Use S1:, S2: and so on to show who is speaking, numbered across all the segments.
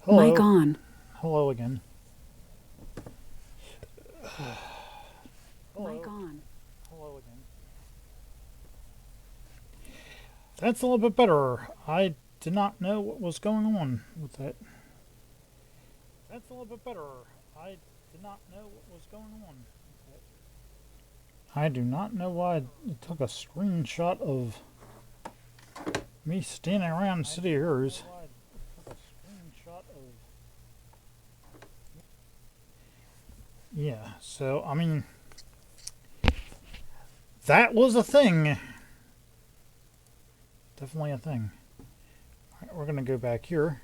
S1: Hello.
S2: Mic on.
S1: Hello again.
S2: Mic
S1: Hello.
S2: on.
S1: Hello again. That's a little bit better. I did not know what was going on with that. That's a little bit better. I did not know what was going on with that. I do not know why it took a screenshot of me standing around City Heroes. Yeah, so, I mean, that was a thing. Definitely a thing. Alright, we're going to go back here.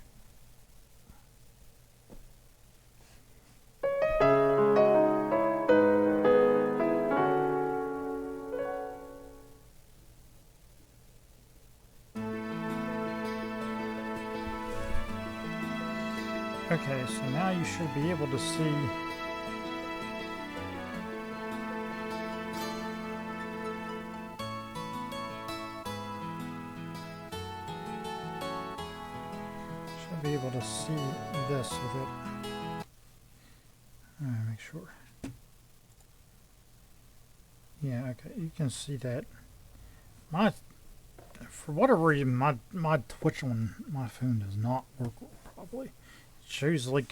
S1: Okay, so now you should be able to see this with it. Make sure. Yeah, okay, you can see that. For whatever reason, my Twitch on my phone does not work properly. It shows my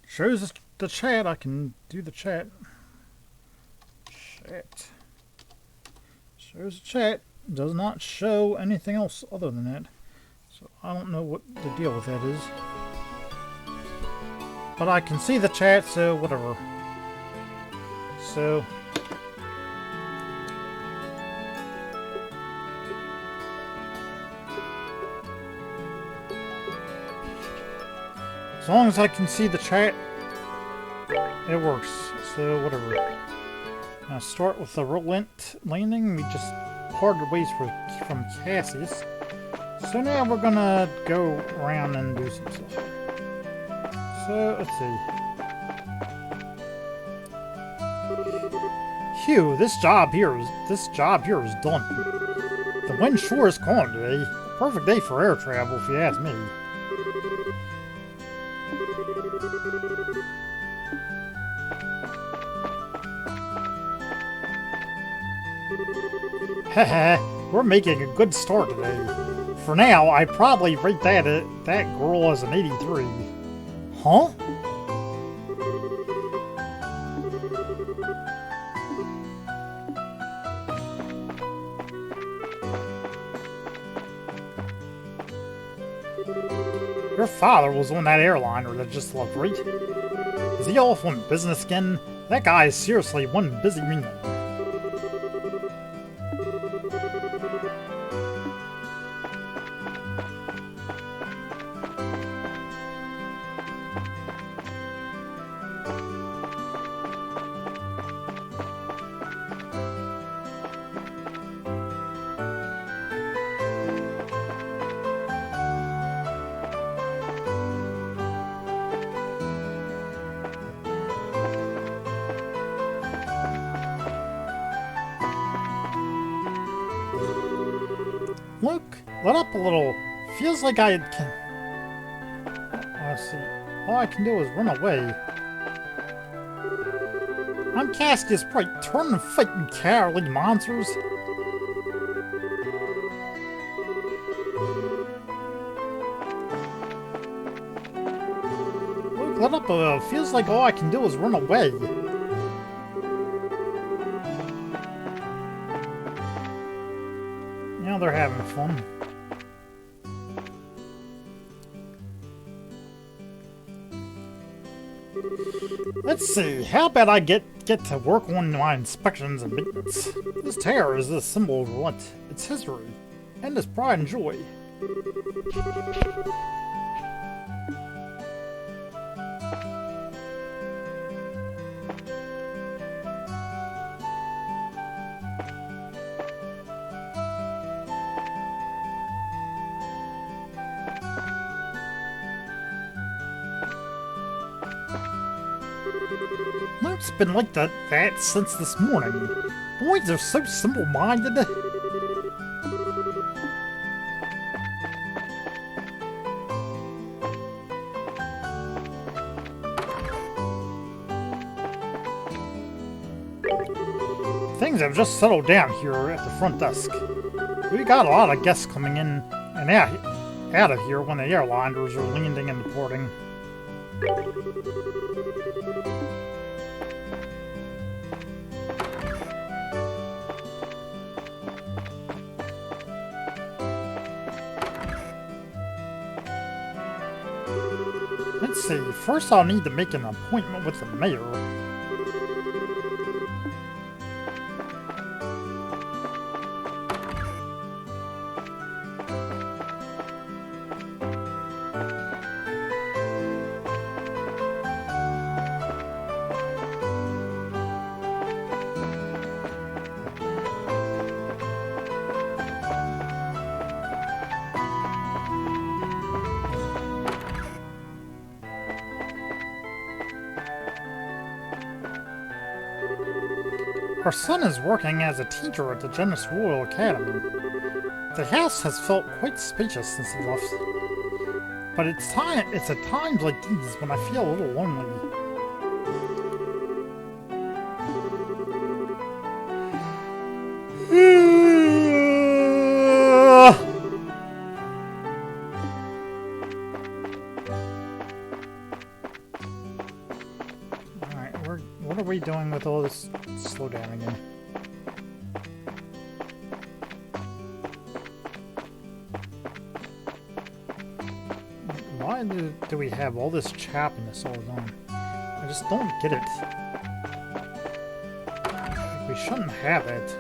S1: shows the chat. I can do the chat. Chat shows the chat. Does not show anything else other than that. So I don't know what the deal with that is. But I can see the chat, so whatever. So as long as I can see the chat, it works. So whatever. Now start with the relent landing. We just parted ways from Cassius. So now we're gonna go around and do some stuff. So let's see. Phew, this job here is done. The wind sure is calm today. Perfect day for air travel, if you ask me. Haha, we're making a good start today. For now, I probably rate that girl as an 83. Huh? Your father was on that airliner that just left, right? Is he off on business again? That guy is seriously one busy man. Look, let up a little. Feels like I can. See. All I can do is run away. I'm Cassius Bright. Turn and fight, you cowardly monsters. Look, let up a little. Feels like all I can do is run away. Now they're having fun. Let's see, how about I get to work on my inspections and maintenance? This tower is the symbol of what? Its history, and its pride and joy. It's been like that since this morning. Boys are so simple-minded. Things have just settled down here at the front desk. We got a lot of guests coming in and out of here when the airliners are landing and deporting. Let's see, first I'll need to make an appointment with the mayor. Our son is working as a teacher at the Genis Royal Academy. The house has felt quite spacious since he left. But it's at times like these when I feel a little lonely. What are we doing with all this? Slow down again. Why do we have all this chappiness all the time? I just don't get it. Like, we shouldn't have it.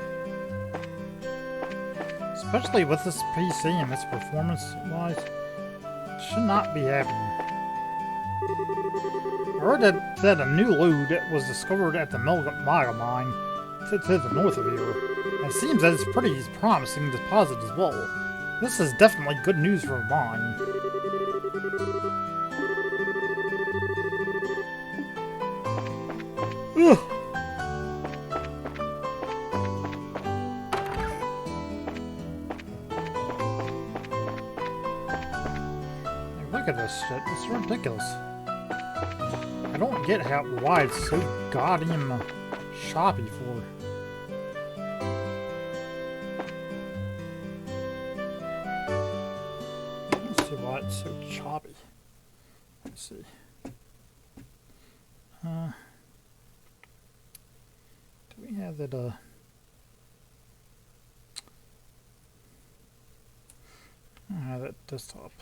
S1: Especially with this PC and this performance-wise. It should not be happening. I heard that a new load was discovered at the Maga mine to the north of here. It seems that it's pretty promising deposit as well. This is definitely good news for a mine. Ugh. Look at this shit. It's ridiculous. I don't get why it's so goddamn choppy for. Let's see why it's so choppy. Let's see. Do we have that I don't have that desktop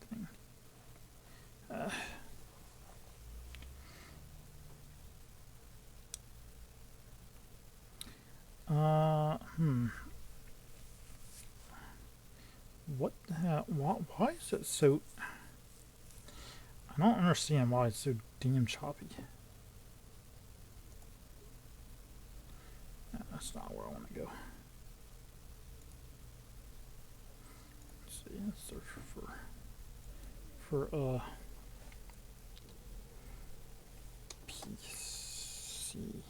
S1: thing. What the hell? Why is it so... I don't understand why it's so damn choppy. No, that's not where I want to go. Let's see, let's search for PC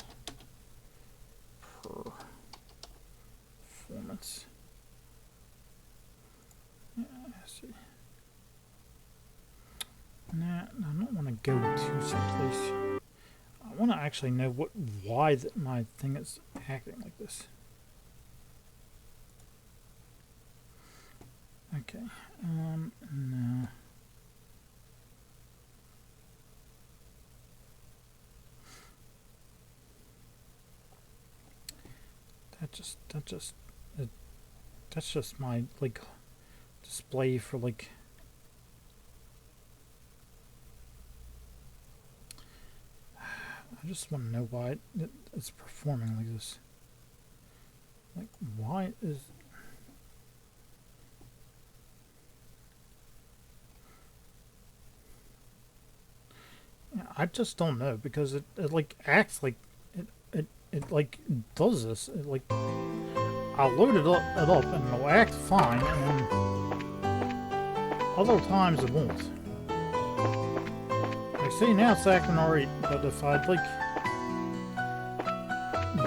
S1: performance. Yeah, let's see. Nah, I don't want to go to someplace. I want to actually know why my thing is acting like this. Okay, no. That's just my, like, display for, like, I just want to know why it's performing like this. Like, why is... Yeah, I just don't know, because it like acts like it like does this. It like I'll load it up and it'll act fine, and then other times it won't. Like, see, now it's acting alright, but if I'd like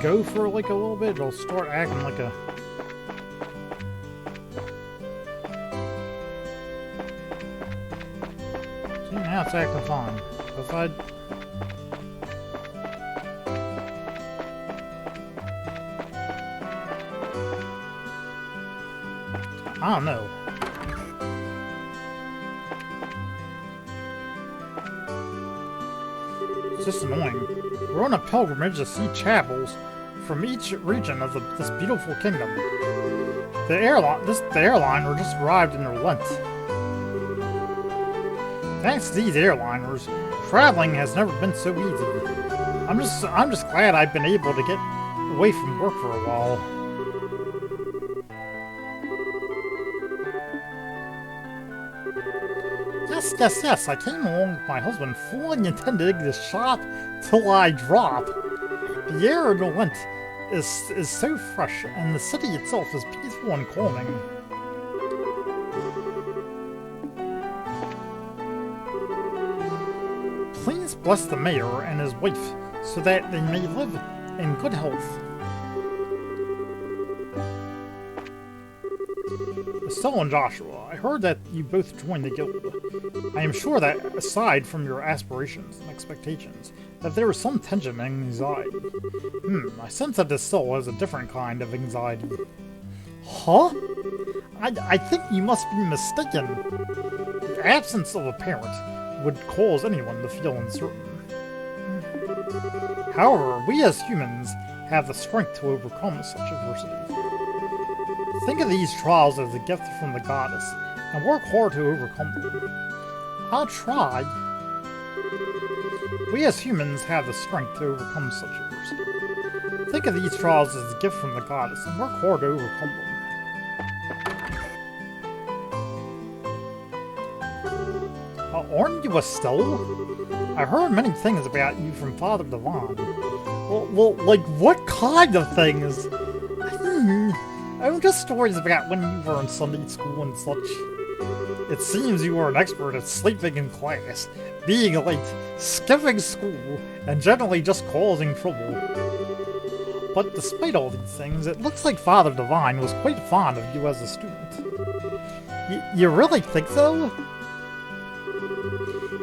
S1: go for like a little bit, it'll start acting like a... See, now it's acting fine. If I'd... I don't know. It's just annoying. We're on a pilgrimage to see chapels from each region of this beautiful kingdom. The airliner just arrived in Relent. Thanks to these airliners, traveling has never been so easy. I'm just glad I've been able to get away from work for a while. Yes, I came along with my husband, fully intending to shop till I drop. The air in Relent is so fresh, and the city itself is peaceful and calming. Please bless the mayor and his wife, so that they may live in good health. Estelle and Joshua, I heard that you both joined the guild. I am sure that, aside from your aspirations and expectations, that there is some tension and anxiety. I sense that Estelle has a different kind of anxiety. Huh? I think you must be mistaken. The absence of a parent would cause anyone to feel uncertain. However, we as humans have the strength to overcome such adversity. Think of these trials as a gift from the goddess, and work hard to overcome them. I'll try. We as humans have the strength to overcome such adversity. Think of these trials as a gift from the goddess, and work hard to overcome them. Aren't you Estelle? I heard many things about you from Father Devon. Well, like what kind of things? Just stories about when you were in Sunday school and such. It seems you were an expert at sleeping in class, being late, skipping school, and generally just causing trouble. But despite all these things, it looks like Father Divine was quite fond of you as a student. You really think so?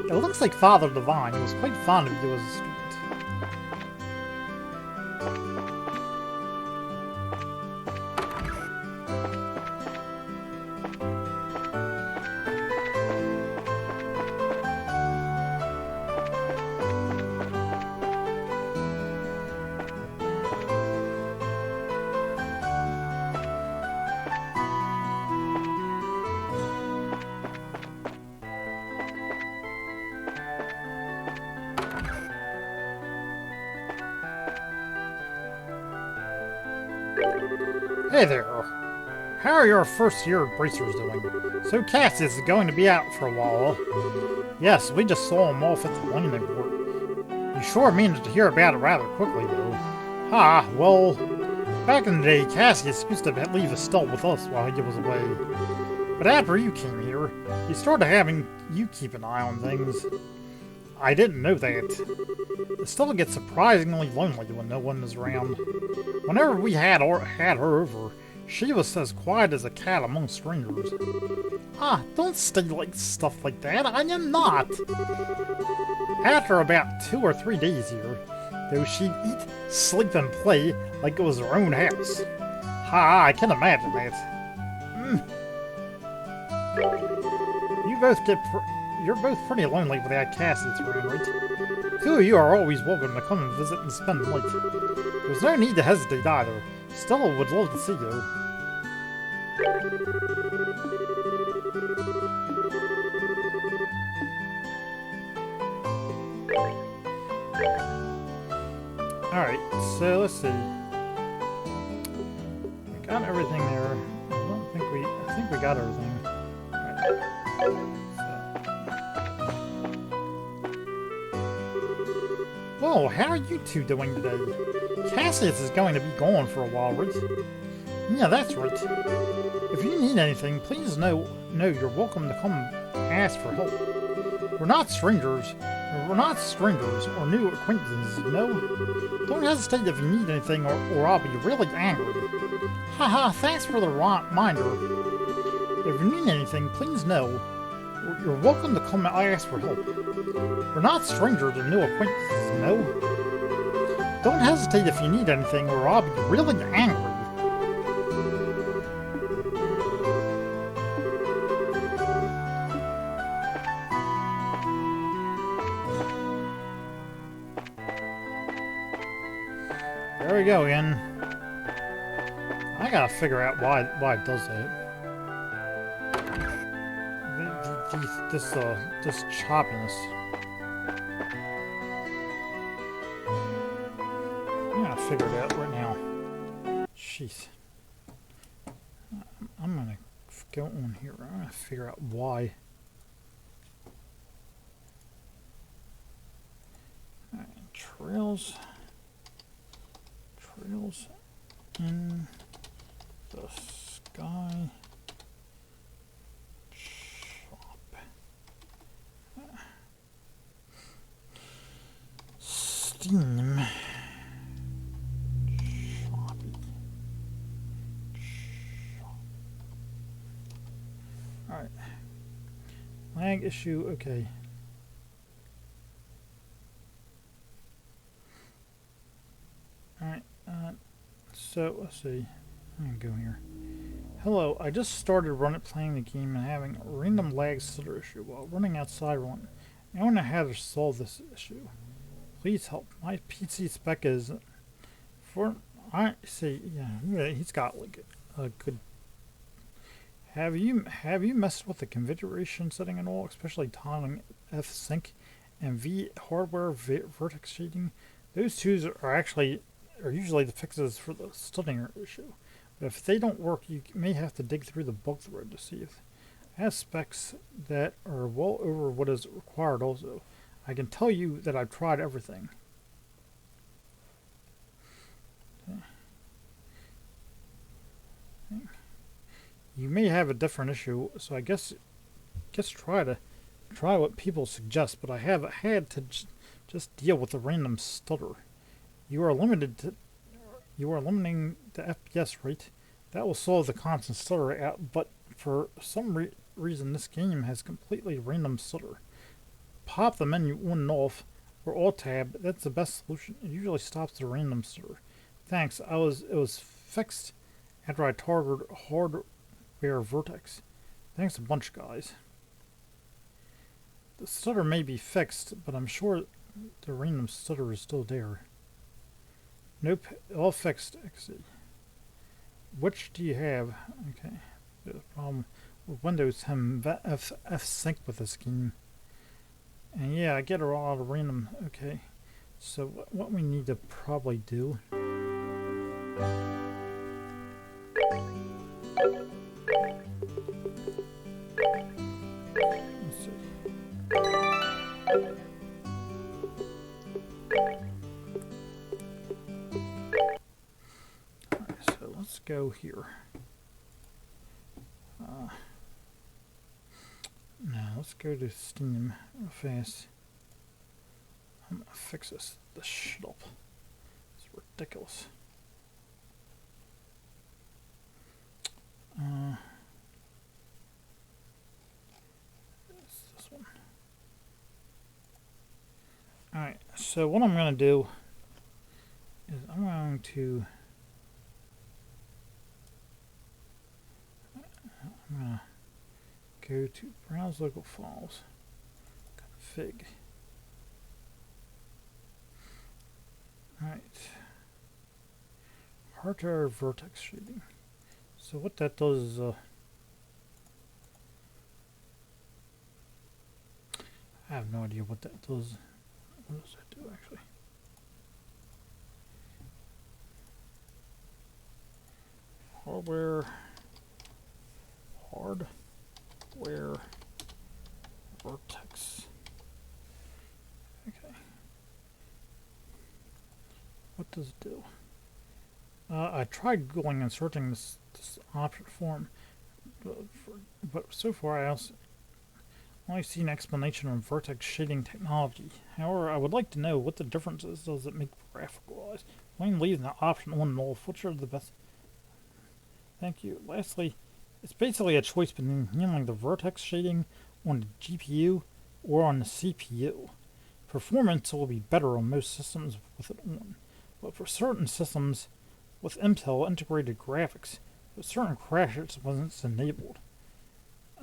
S1: It looks like Father Divine was quite fond of you as a student. Hey there. How are your first-year bracers doing? So Cassius is going to be out for a while. Yes, we just saw him off at the landing port. You sure managed to hear about it rather quickly, though. Well, back in the day, Cassius used to leave Estelle with us while he was away. But after you came here, he started having you keep an eye on things. I didn't know that. Estelle gets surprisingly lonely when no one is around. Whenever we had her over, she was as quiet as a cat among strangers. Don't say stuff like that. I am not. After about 2 or 3 days here, though, she'd eat, sleep, and play like it was her own house. I can imagine that. You're both pretty lonely without Cassius around, right? 2 of you are always welcome to come and visit and spend the night. There's no need to hesitate either. Stella would love to see you. Alright, so let's see. We got everything there. I think we got everything. Alright. Whoa, how are you two doing today? Cassius is going to be gone for a while, right? Yeah, that's right. If you need anything, please know you're welcome to come ask for help. We're not strangers or new acquaintances, no? Don't hesitate if you need anything or I'll be really angry. Thanks for the reminder. If you need anything, please know you're welcome to come ask for help. We're not strangers or new acquaintances, no? Don't hesitate if you need anything or I'll be really angry. we go again. I gotta figure out why it does that. This choppiness. I'm gonna figure it out right now. Jeez. I'm gonna go on here. I'm gonna figure out why. Alright, trails in the sky. Steam. Alright. Lag issue, okay. Alright, so let's see. I'm gonna go here. Hello, I just started playing the game and having a random lag stutter issue while running outside one. I don't know how to solve this issue. Please help. My PC spec is for I see. Yeah, he's got like a good. Have you messed with the configuration setting at all, especially toggling F-Sync and V hardware vertex shading? Those two are usually the fixes for the stutter issue. But if they don't work, you may have to dig through the bug thread to see if it has specs that are well over what is required also. I can tell you that I've tried everything. Okay. You may have a different issue, so I guess try what people suggest, but I have had to just deal with a random stutter. You are limiting the FPS rate. That will solve the constant stutter out, but for some reason this game has completely random stutter. Pop the menu on and off, or alt tab. That's the best solution. It usually stops the random stutter. Thanks. It was fixed after I targeted hardware vertex. Thanks a bunch, guys. The stutter may be fixed, but I'm sure the random stutter is still there. Nope, all fixed. Exit. Which do you have? Okay. The problem with Windows 10 F-Sync with this game. And yeah, I get a lot of random. Okay. So what we need to probably do. Let's see. Alright, so let's go here. Now let's go to Steam real fast. I'm gonna fix this shit up. It's ridiculous. This one. Alright, so what I'm gonna do is I'm going to go to browse local files, config. Alright, hardware vertex shading. So what that does is I have no idea what that does. What does that do actually? Hardware vertex. Okay. What does it do? I tried going and searching this option form, but so far I only see an explanation on vertex shading technology. However, I would like to know what the differences does it make graphical-wise. When leaving the option on and off, which are the best? Thank you. Lastly, it's basically a choice between handling the vertex shading on the GPU or on the CPU. Performance will be better on most systems with it on, but for certain systems with Intel integrated graphics, with certain crashes when it's enabled.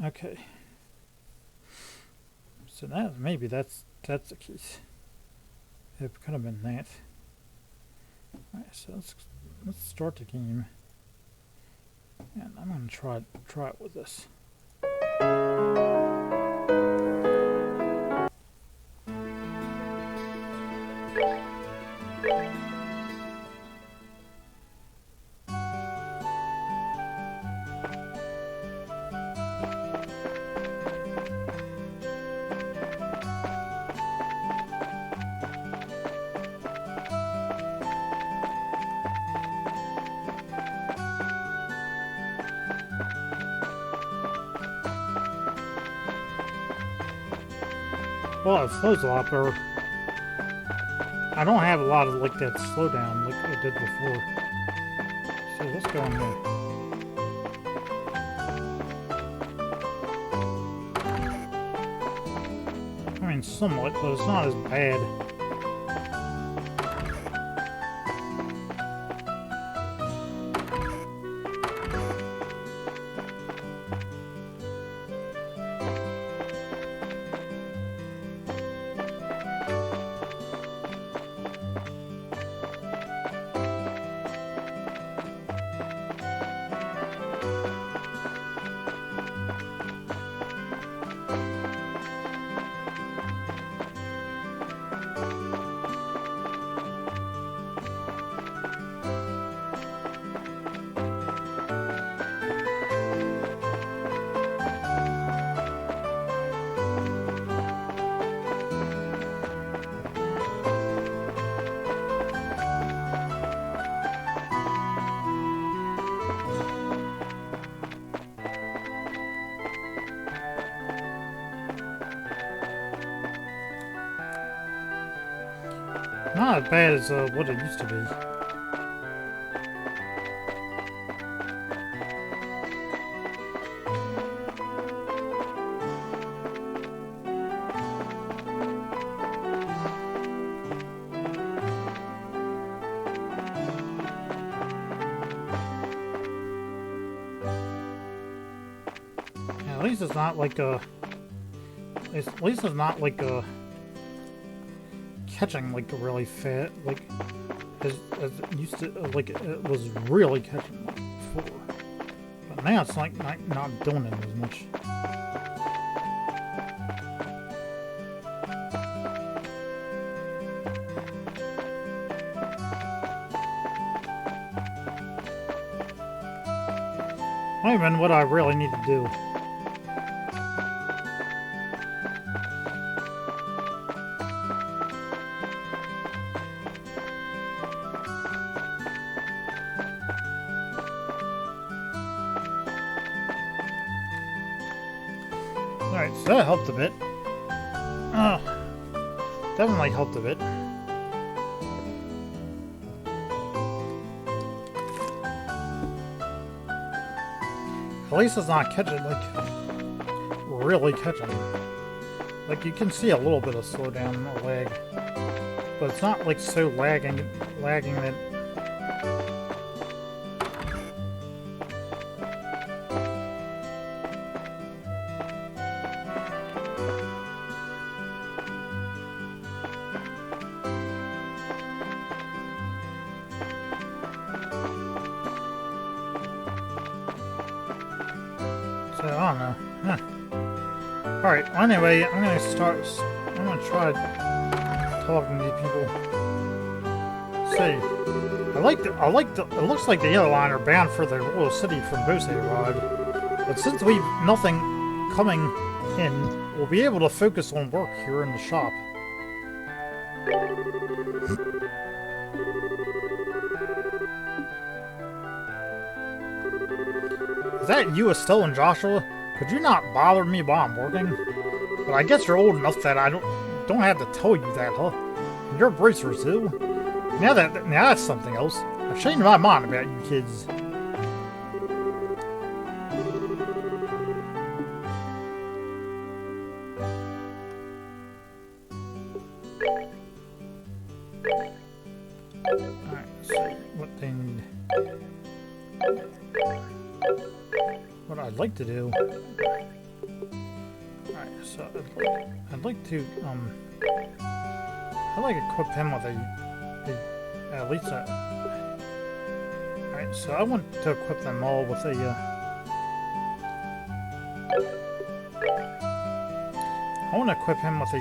S1: Okay. So maybe that's the case. It could have been that. Alright, so let's start the game. And I'm gonna try it with this. Well, it flows a lot better. I don't have a lot of like that slowdown like I did before. So let's go in here. I mean, somewhat, but it's not as bad. Not as bad as what it used to be. Yeah, at least it's not like a. At least it's not like a. Catching like really fat, like as it used to, like it was really catching like before, but now it's like not doing it as much. Not even what I really need to do. Alright, so that helped a bit. Definitely helped a bit. At least it's not catching, like, really catching. Like, you can see a little bit of slowdown or lag. But it's not, like, so lagging that... So, I don't know. Huh. Alright, well, anyway, I'm gonna try talking to these people. See, it looks like the yellow line are bound for the royal city from Bose Rod. But since we've nothing coming in, we'll be able to focus on work here in the shop. Is that you, Estelle and Joshua? Could you not bother me while I'm working? But I guess you're old enough that I don't have to tell you that, huh? And you're bracers too. Now that's something else. I've changed my mind about you kids. Alright, so what they need. What I'd like to do. Alright, so I'd like to equip him with a At least alright, so I want to equip them all with a, I want to equip him with a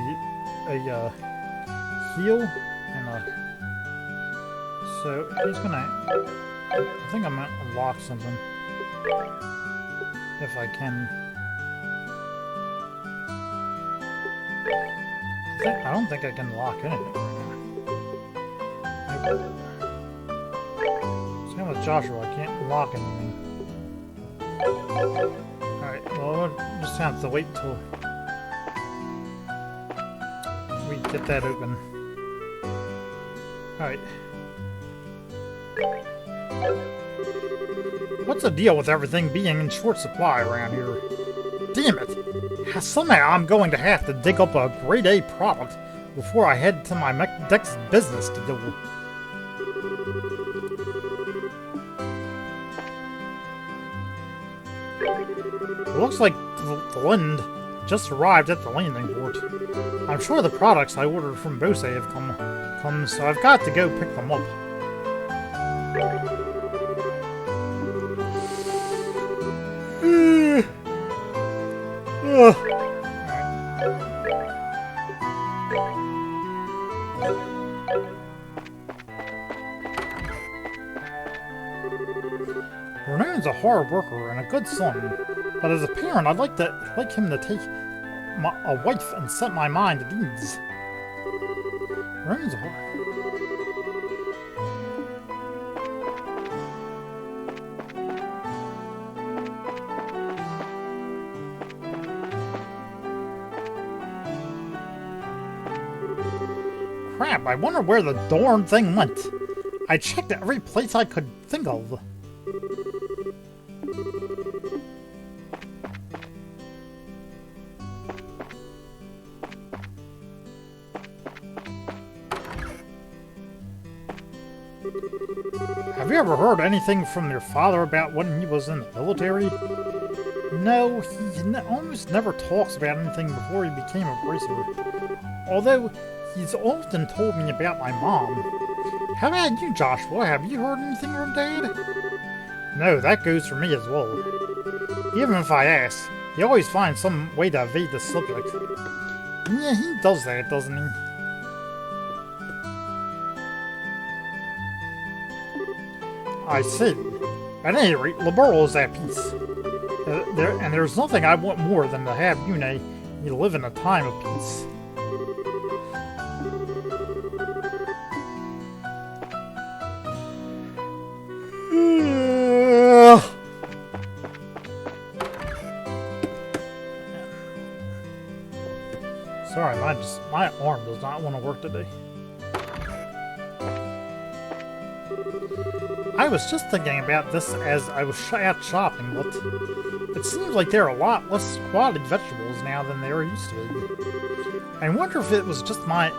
S1: heal, and so he's gonna, I think I'm gonna unlock something, if I can. I don't think I can lock anything right now. Same with Joshua, I can't lock anything. Alright, well, we'll just have to wait till we get that open. Alright. What's the deal with everything being in short supply around here? Damn it! Somehow I'm going to have to dig up a grade A product before I head to my next business to do. It looks like the Lind just arrived at the landing port. I'm sure the products I ordered from Bose have come, so I've got to go pick them up. Renan's a hard worker and a good son, but as a parent, I'd like him to take a wife and set my mind at ease. Renan's a hard. Crap, I wonder where the darn thing went. I checked every place I could think of. Have you ever heard anything from your father about when he was in the military? No, he almost never talks about anything before he became a bracer. Although, he's often told me about my mom. How about you, Joshua? Have you heard anything from Dad? No, that goes for me as well. Even if I ask, he always finds some way to evade the subject. Yeah, he does that, doesn't he? I see. At any rate, Liberal is at peace. And there's nothing I want more than to have you live in a time of peace. Sorry, my arm does not want to work today. I was just thinking about this as I was out shopping, but it seems like there are a lot less quality vegetables now than there used to be. I wonder if it was just my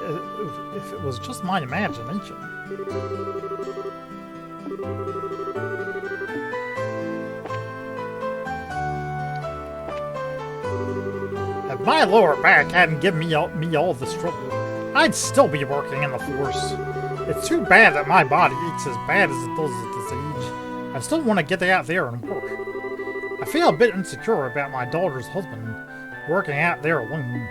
S1: imagination. If my lower back hadn't given me all this trouble, I'd still be working in the force. It's too bad that my body aches as bad as it does at this age. I still want to get out there and work. I feel a bit insecure about my daughter's husband working out there alone.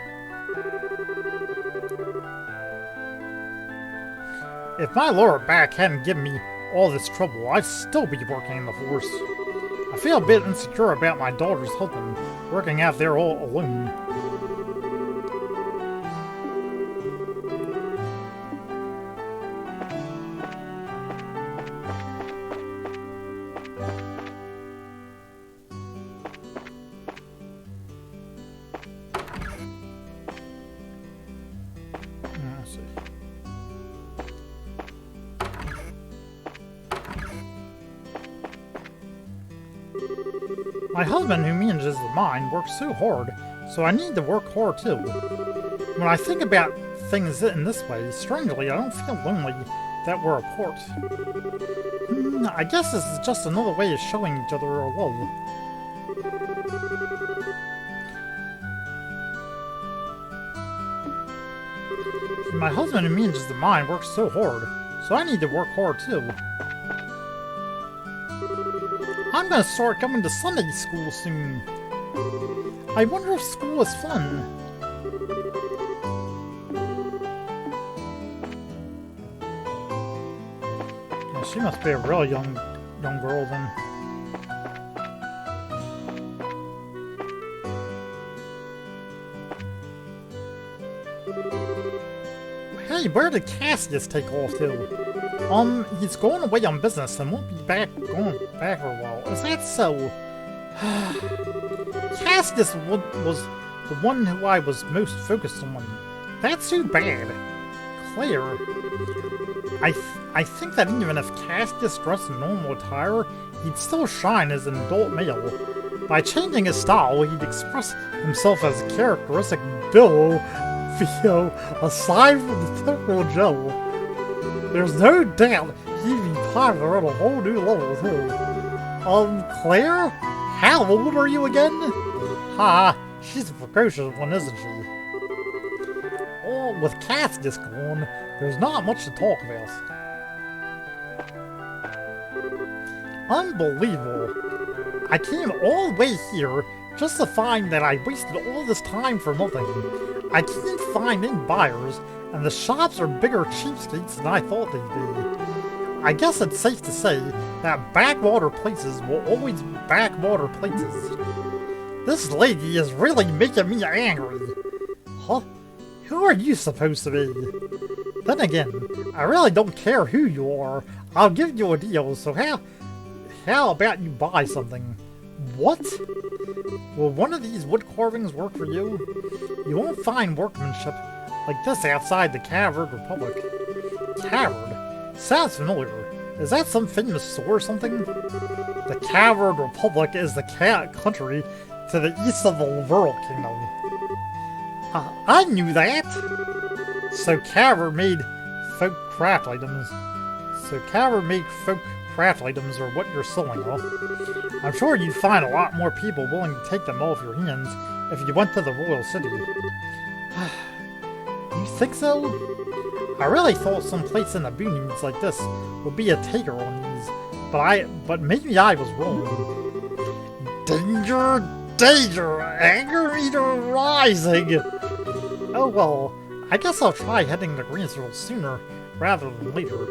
S1: If my lower back hadn't given me all this trouble, I'd still be working in the force. I feel a bit insecure about my daughter's husband working out there all alone. My husband, who manages the mine, works so hard, so I need to work hard too. When I think about things in this way, strangely, I don't feel lonely that we're apart. I guess this is just another way of showing each other our love. My husband, who manages the mine, works so hard, so I need to work hard too. I'm gonna start coming to Sunday school soon. I wonder if school is fun. Well, she must be a really young girl then. Hey, where did Cassius take off to? He's going away on business and won't be going back for a while. Is that so? Cassius was the one who I was most focused on. That's too bad. Claire. I think that even if Cassius dressed in normal attire, he'd still shine as an adult male. By changing his style, he'd express himself as a characteristic Bill Theo, aside from the typical Joe. There's no doubt he'd be popular on a whole new level, too. Claire? How old are you again? Ha, she's a precocious one, isn't she? Well, with Cassius gone, there's not much to talk about. Unbelievable. I came all the way here just to find that I wasted all this time for nothing. I can't find any buyers, and the shops are bigger cheapskates than I thought they'd be. I guess it's safe to say that backwater places will always be backwater places. This lady is really making me angry. Huh? Who are you supposed to be? Then again, I really don't care who you are. I'll give you a deal, so how about you buy something? What? Will one of these wood carvings work for you? You won't find workmanship like this outside the Cavern Republic. Cavern? Sounds familiar. Is that some famous store or something? The Cavern Republic is the country to the east of the Laurel Kingdom. I knew that! So Cavern made folk craft items. Are what you're selling, huh? I'm sure you'd find a lot more people willing to take them off your hands if you went to the Royal City. You think so? I really thought some place in the boonies like this would be a taker on these, but maybe I was wrong. Danger! Danger! Anger meter rising! Oh well, I guess I'll try heading to Greensville sooner rather than later.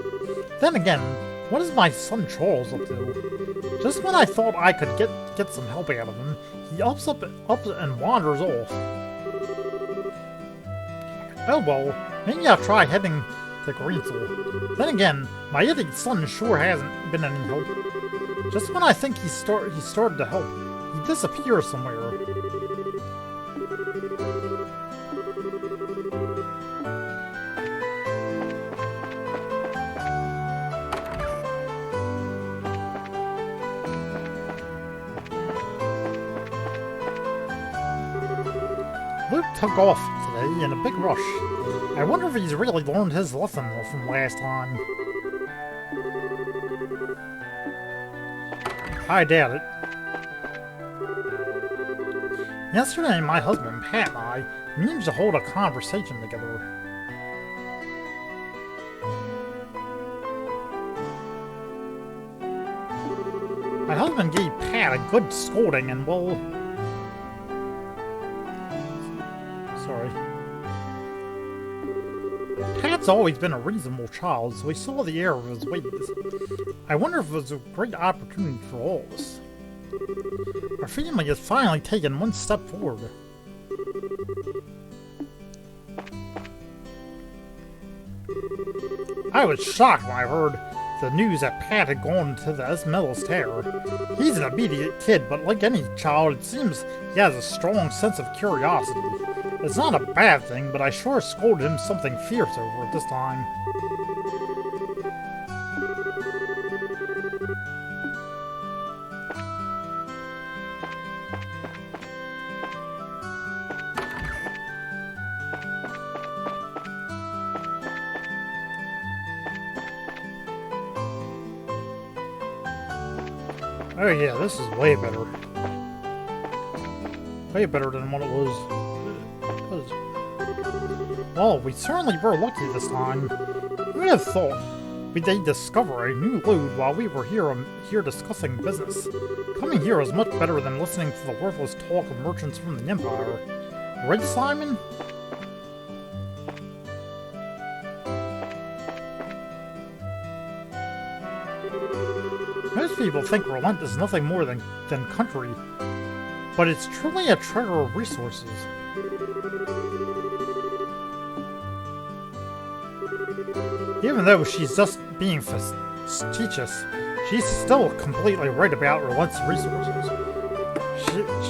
S1: Then again, what is my son Charles up to? Just when I thought I could get some help out of him, he ups and wanders off. Oh well, maybe I'll try heading to Greensville. Then again, my idiot son sure hasn't been any help. Just when I think he started to help, he disappears somewhere. Luke took off today in a big rush. I wonder if he's really learned his lesson from last time. I doubt it. Yesterday, my husband, Pat, and I managed to hold a conversation together. My husband gave Pat a good scolding and, well... Sorry. Pat's always been a reasonable child, so he saw the error of his ways. I wonder if it was a great opportunity for all of us. Our family has finally taken one step forward. I was shocked when I heard the news that Pat had gone to the Esmeralda's Tower. He's an obedient kid, but like any child, it seems he has a strong sense of curiosity. It's not a bad thing, but I sure scolded him something fierce over it this time. Oh yeah, this is way better. Way better than what it was. Well, we certainly were lucky this time. Who would have thought? we did discover a new lode while we were here discussing business. Coming here is much better than listening to the worthless talk of merchants from the Empire. Right, Simon? Most people think Relent is nothing more than country, but it's truly a treasure of resources. Even though she's just being facetious, she's still completely right about Relent's resources.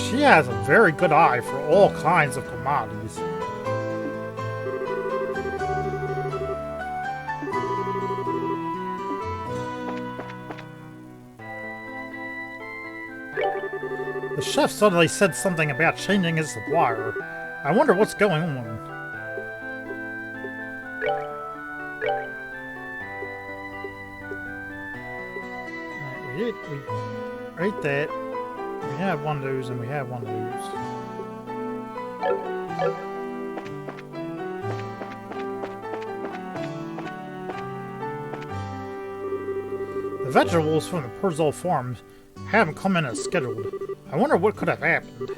S1: She has a very good eye for all kinds of commodities. The chef suddenly said something about changing his supplier. I wonder what's going on. We ate that. We have one of those and we have one of those. The vegetables from the Perzel Farm haven't come in as scheduled. I wonder what could have happened.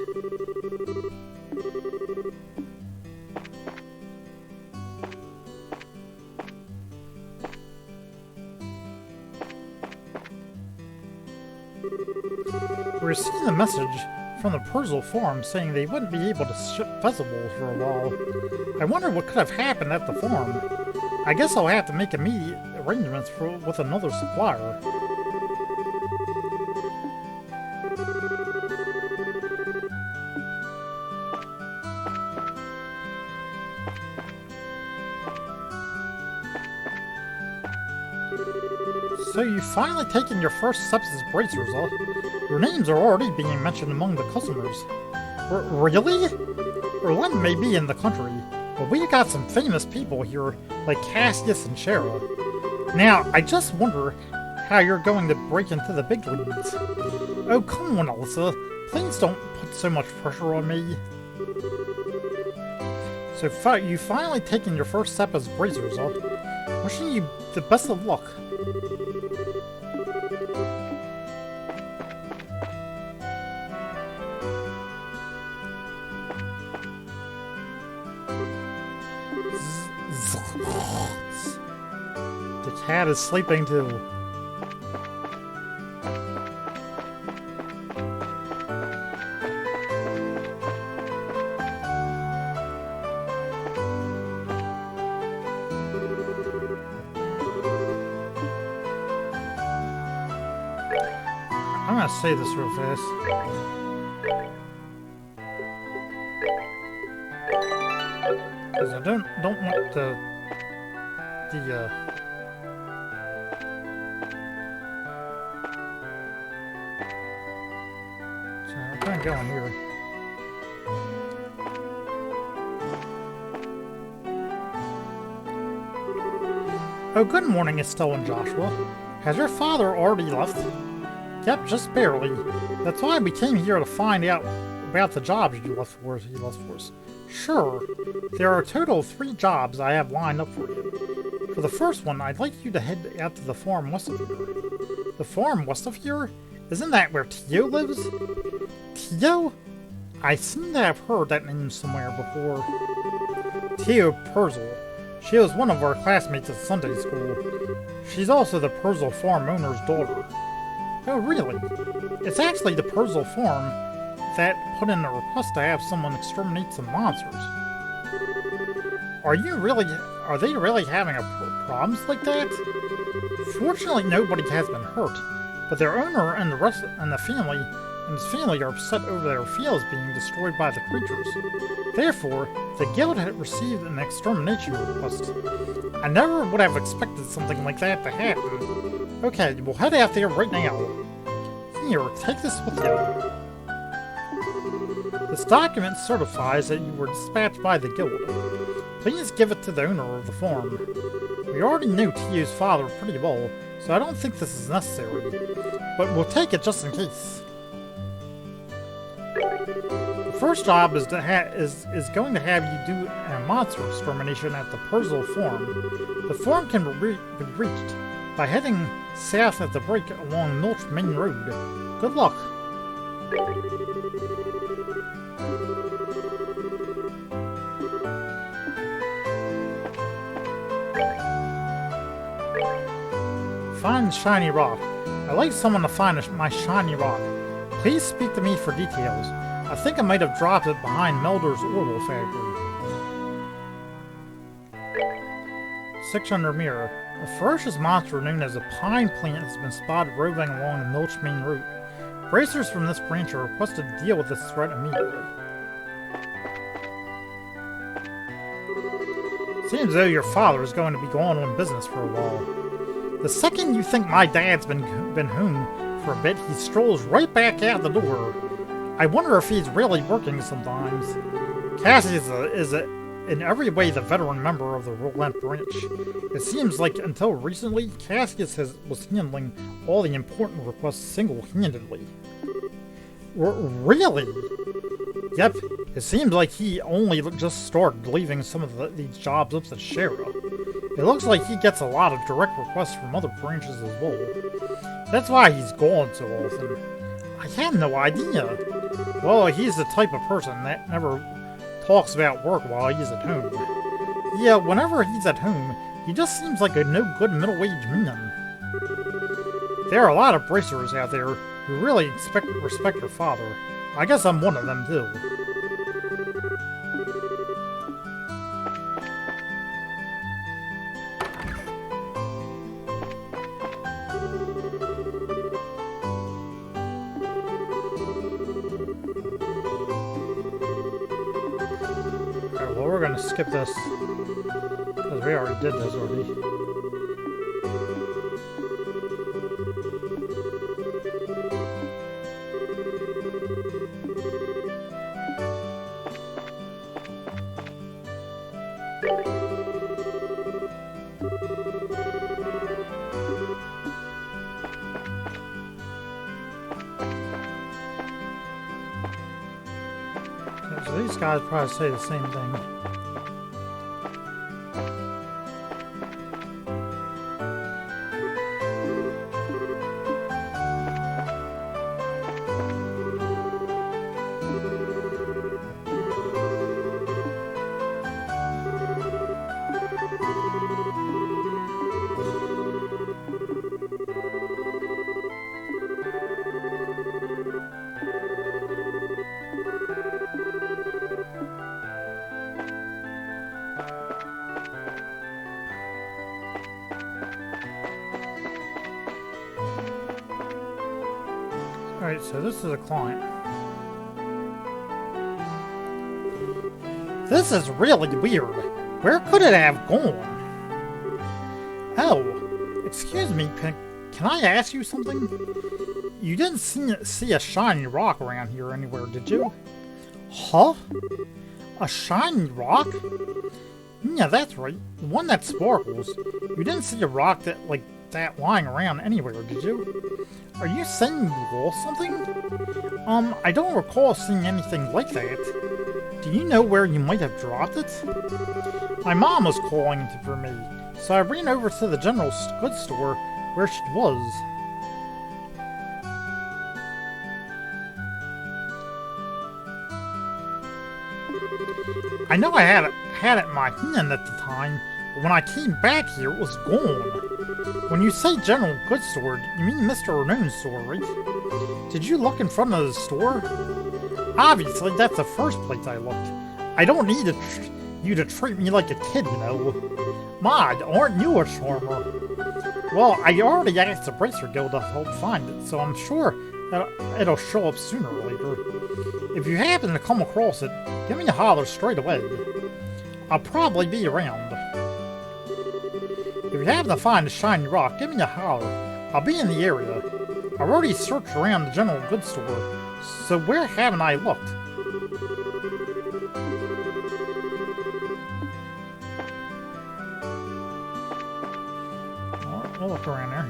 S1: We received a message from the Perzel Farm saying they wouldn't be able to ship vegetables for a while. I wonder what could have happened at the farm. I guess I'll have to make immediate arrangements with another supplier. So you've finally taken your first steps as bracers, huh? Your names are already being mentioned among the customers. Really? Relent may be in the country, but we got some famous people here, like Cassius and Shara. Now, I just wonder how you're going to break into the big leagues. Oh, come on, Alyssa. Please don't put so much pressure on me. So you finally taken your first step as bracers, huh? Wishing you the best of luck. The cat is sleeping too. I'm gonna say this real fast. Because I don't want the so I'm kind of going here. Oh, good morning, Estelle and Joshua. Has your father already left? Yep, just barely. That's why we came here to find out about the jobs he left for us. Sure. There are a total of 3 jobs I have lined up for you. For the first one, I'd like you to head out to the farm west of here. The farm west of here? Isn't that where Tio lives? Tio? I seem to have heard that name somewhere before. Tio Perzel. She was one of our classmates at Sunday school. She's also the Perzel Farm owner's daughter. Oh, really? It's actually the Perzel Farm that put in a request to have someone exterminate some monsters. Are they really having problems like that? Fortunately, nobody has been hurt, but their owner and his family are upset over their fields being destroyed by the creatures. Therefore, the guild had received an extermination request. I never would have expected something like that to happen. Okay, we'll head out there right now. Here, take this with you. This document certifies that you were dispatched by the guild. Please give it to the owner of the farm. We already knew Tio's father pretty well, so I don't think this is necessary. But we'll take it just in case. The first job is going to have you do a monster extermination at the Perzel Farm. The farm can be reached by heading south at the break along Milch Main Road. Good luck. Find shiny rock. I'd like someone to find my shiny rock. Please speak to me for details. I think I might have dropped it behind Melder's Oil Factory. 600 Mirror. A ferocious monster known as a pine plant has been spotted roving along the Milch Main route. Bracers from this branch are requested to deal with this threat immediately. Seems as though your father is going to be gone on business for a while. The second you think my dad's been home for a bit, he strolls right back out the door. I wonder if he's really working sometimes. Cassie is in every way the veteran member of the Roulette branch. It seems like until recently, Cassius was handling all the important requests single-handedly. Really? Yep, it seems like he only just started leaving some of these jobs up to Shara. It looks like he gets a lot of direct requests from other branches as well. That's why he's gone so often. I had no idea. Well, he's the type of person that never talks about work while he's at home. Yeah, whenever he's at home, he just seems like a no-good middle-aged man. There are a lot of bracers out there who really respect their father. I guess I'm one of them, too. Alright, well, we're gonna skip this, because we already did this already. So these guys probably say the same thing. Alright, so this is a client. This is really weird. Where could it have gone? Oh, excuse me, can I ask you something? You didn't see a shiny rock around here anywhere, did you? Huh? A shiny rock? Yeah, that's right. One that sparkles. You didn't see a rock like that lying around anywhere, did you? Are you saying you lost something? I don't recall seeing anything like that. Do you know where you might have dropped it? My mom was calling for me, so I ran over to the general goods store where she was. I know I had it in my hand at the time, but when I came back here, it was gone. When you say general goods store, you mean Mr. Renown's store, right? Did you look in front of the store? Obviously, that's the first place I looked. I don't need you to treat me like a kid, you know. Maud, aren't you a charmer? Well, I already asked the Bracer Guild to help find it, so I'm sure that it'll show up sooner or later. If you happen to come across it, give me a holler straight away. I'll probably be around. If you happen to find a shiny rock, give me a holler. I'll be in the area. I've already searched around the general goods store, so where haven't I looked? Well, we'll look around there.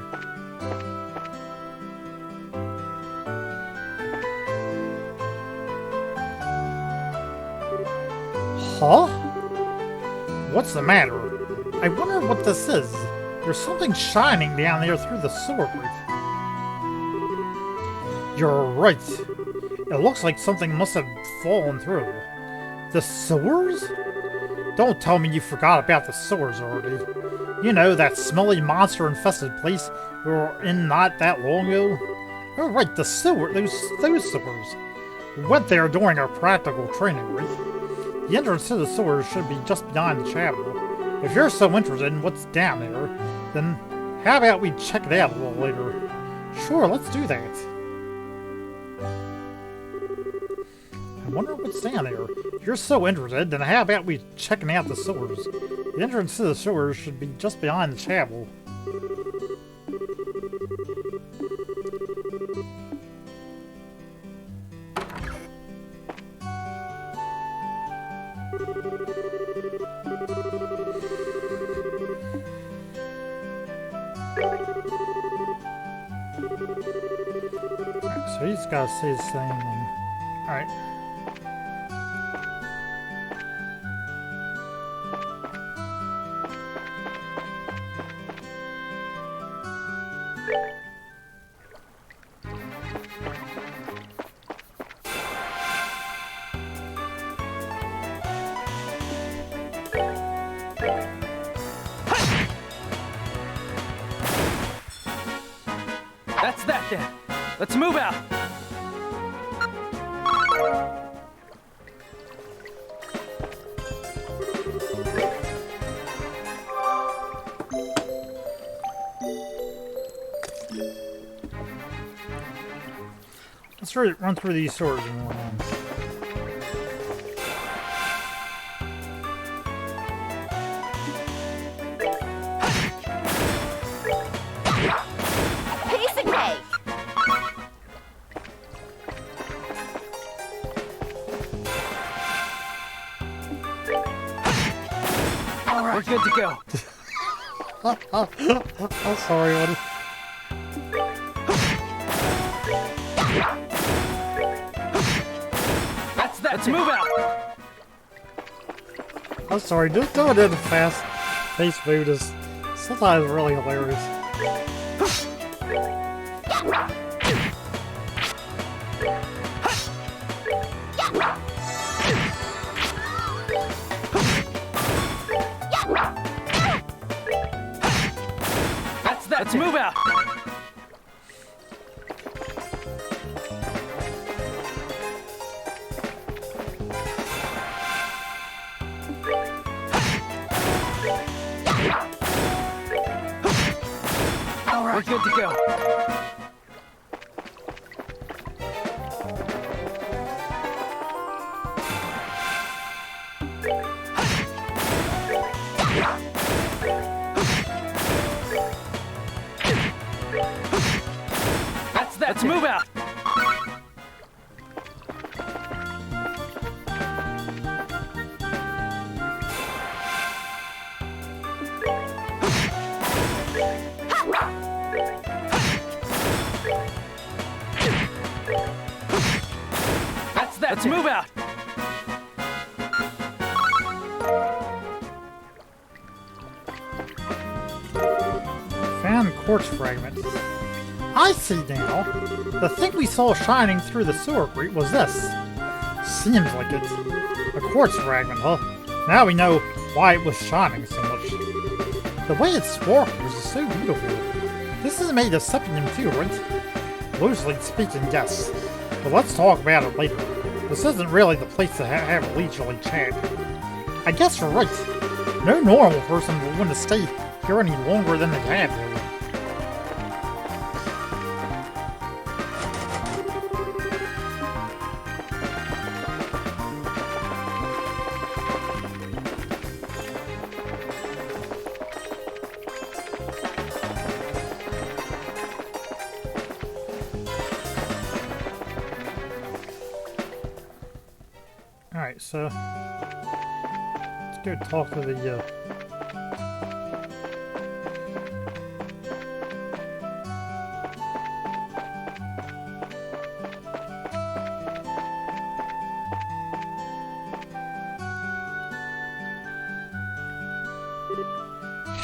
S1: Huh? What's the matter? I wonder what this is. There's something shining down there through the sewer grate. You're right. It looks like something must have fallen through. The sewers? Don't tell me you forgot about the sewers already. You know, that smelly monster-infested place we were in not that long ago? Oh right, the sewer, those sewers. We went there during our practical training, right? The entrance to the sewers should be just behind the chapel. If you're so interested in what's down there, then how about we check it out a little later? Sure, let's do that. I wonder what's down there. If you're so interested, then how about we checking out the sewers? The entrance to the sewers should be just behind the chapel. So he's got to say the same thing. Alright.
S2: That's that then. Let's move out.
S1: Let's run through these sewers and more on.
S3: Piece of cake!
S2: All right, we're good to go.
S1: I'm sorry, what?
S2: That's that. Let's move out.
S1: I'm sorry, just doing it in fast pace mode is sometimes really hilarious.
S2: That's that. Let's move out. All right, we're good to go. That's that. Let's move out. That's that. Let's move out.
S1: Found quartz fragment. I see now. The thing we saw shining through the sewer grate was this. Seems like it. A quartz fragment, huh? Now we know why it was shining so much. The way it sparkles is so beautiful. This is made of sepium too, right? Loosely speaking, yes. But let's talk about it later. This isn't really the place to have a leisurely chat. I guess you're right. No normal person would want to stay here any longer than they have to. Alright, so let's go talk to the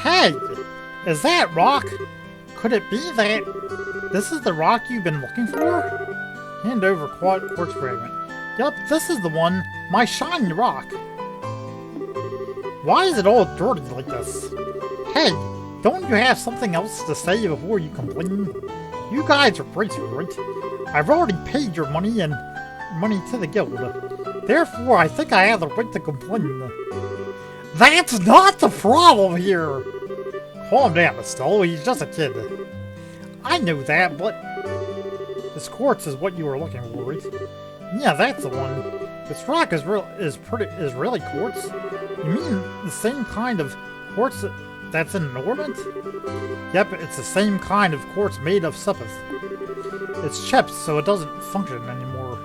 S1: Hey! Is that rock? Could it be that this is the rock you've been looking for? Hand over quartz fragment. Yup, this is the one. My shiny rock. Why is it all dirty like this? Hey, don't you have something else to say before you complain? You guys are bracers, right? I've already paid your money and money to the guild. Therefore, I think I have the right to complain. That's not the problem here! Calm down, Estelle. He's just a kid. I know that, but this quartz is what you were looking for, right? Yeah, that's the one. This rock is really quartz. You mean the same kind of quartz that's in an orbit? Yep, it's the same kind of quartz made of sepith. It's chipped, so it doesn't function anymore.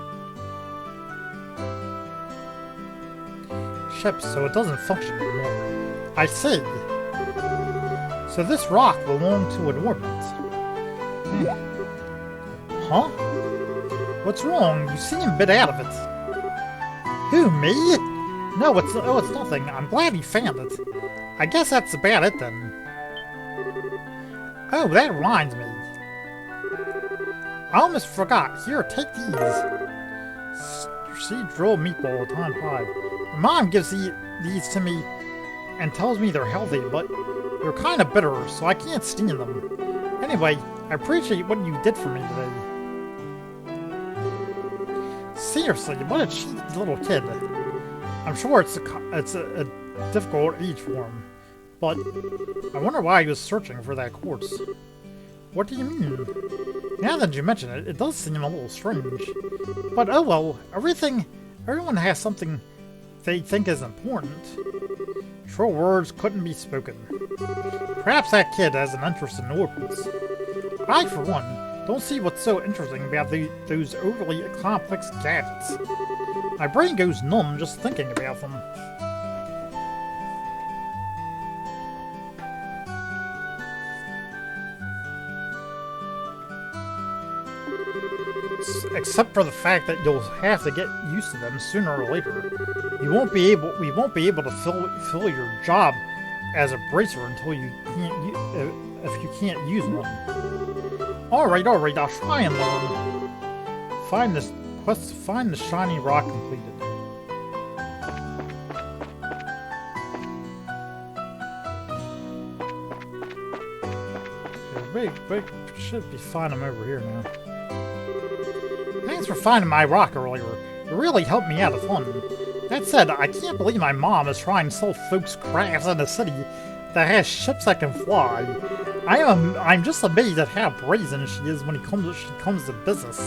S1: Chipped, so it doesn't function anymore. I see. So this rock belonged to an orbit. Huh? What's wrong? You seem a bit out of it. Who, me? No, it's nothing. I'm glad you found it. I guess that's about it then. Oh, that reminds me. I almost forgot. Here, take these. Seed drill meatball time 5. Mom gives these to me and tells me they're healthy, but they're kind of bitter, so I can't stand them. Anyway, I appreciate what you did for me today. Seriously, what a cheeky little kid. I'm sure it's a difficult age for him, but I wonder why he was searching for that quartz. What do you mean? Now that you mention it, it does seem a little strange. But oh well, everyone has something they think is important. True words couldn't be spoken. Perhaps that kid has an interest in orbits. I, for one, don't see what's so interesting about those overly complex gadgets. My brain goes numb just thinking about them. Except for the fact that you'll have to get used to them sooner or later. We won't be able to fill your job as a bracer until if you can't use one. All right, I'll try and learn. Find the shiny rock completed. Okay, should be finding them over here now. Thanks for finding my rock earlier. It really helped me out a ton. That said, I can't believe my mom is trying to sell folks crafts in a city that has ships that can fly. I'm just amazed at how brazen she is when she comes to business.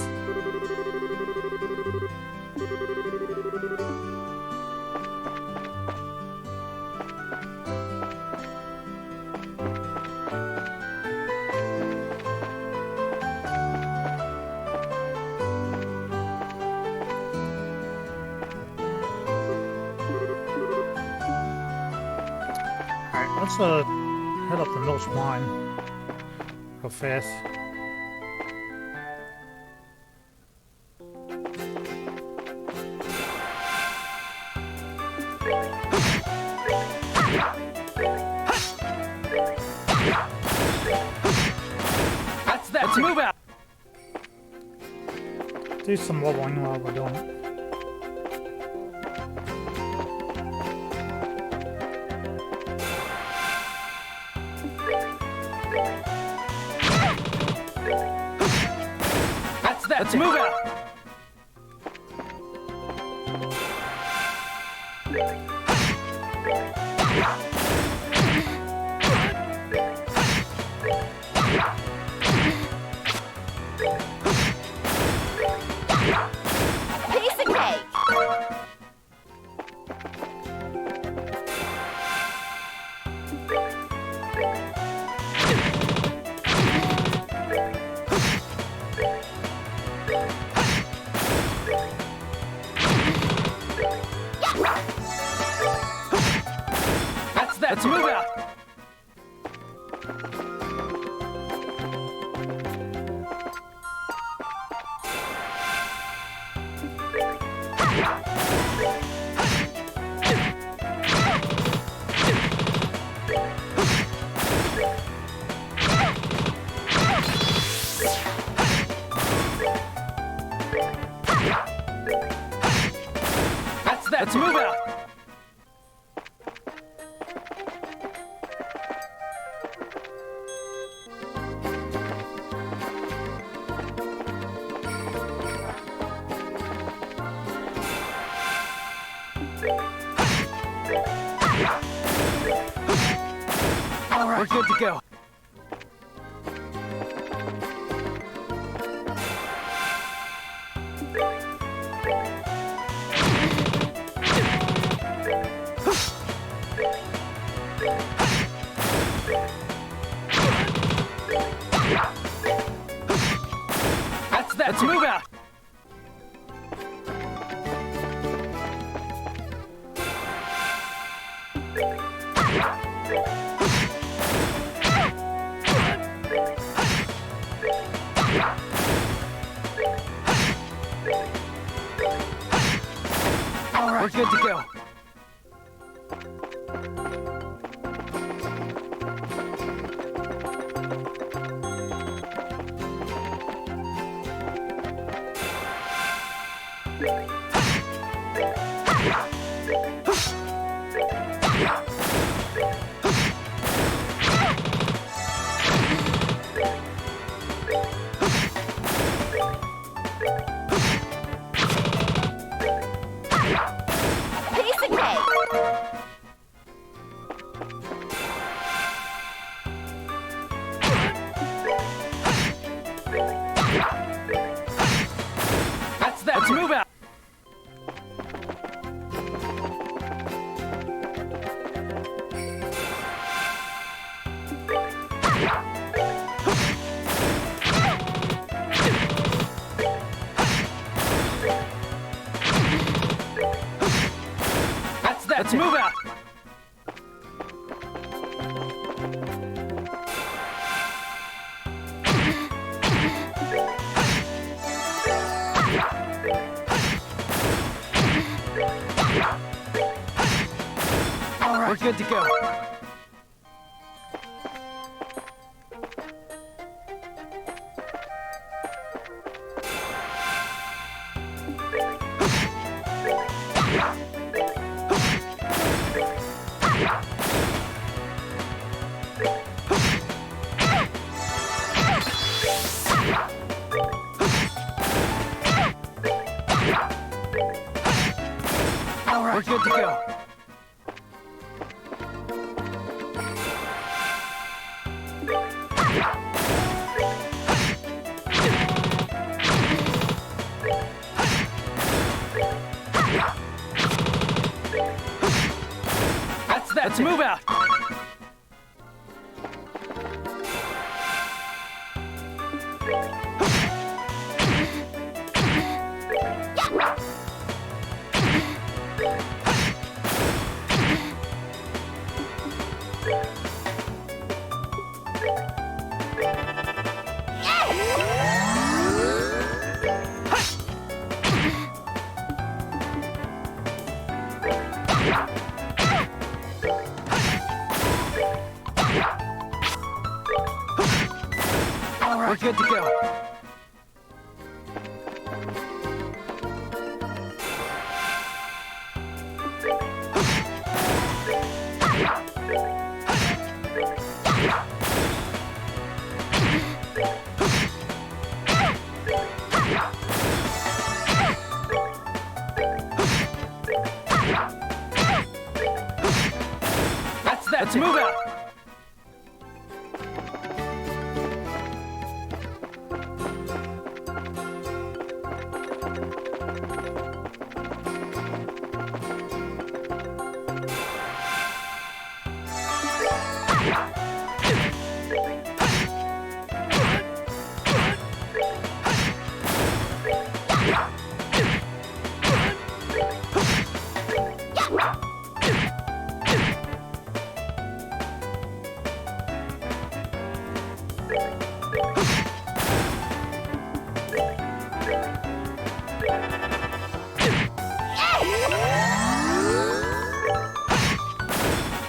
S1: Let's head up the Milch Mine real fast.
S2: That's that. Let's move out.
S1: Do some leveling while we're doing it.
S2: Let's move out!
S3: Piece of cake!
S2: Let's move out! that. Let's move out. All right, we're good to go. That's that. Let's move out. All right, we're good to go.
S3: Piece of cake.
S2: That's that. Let's move out. That's that. Let's move out. All right, we're good to go. All right, we're good to go. That's that. Let's move out. All right, we're good to go. That's that. Let's move out.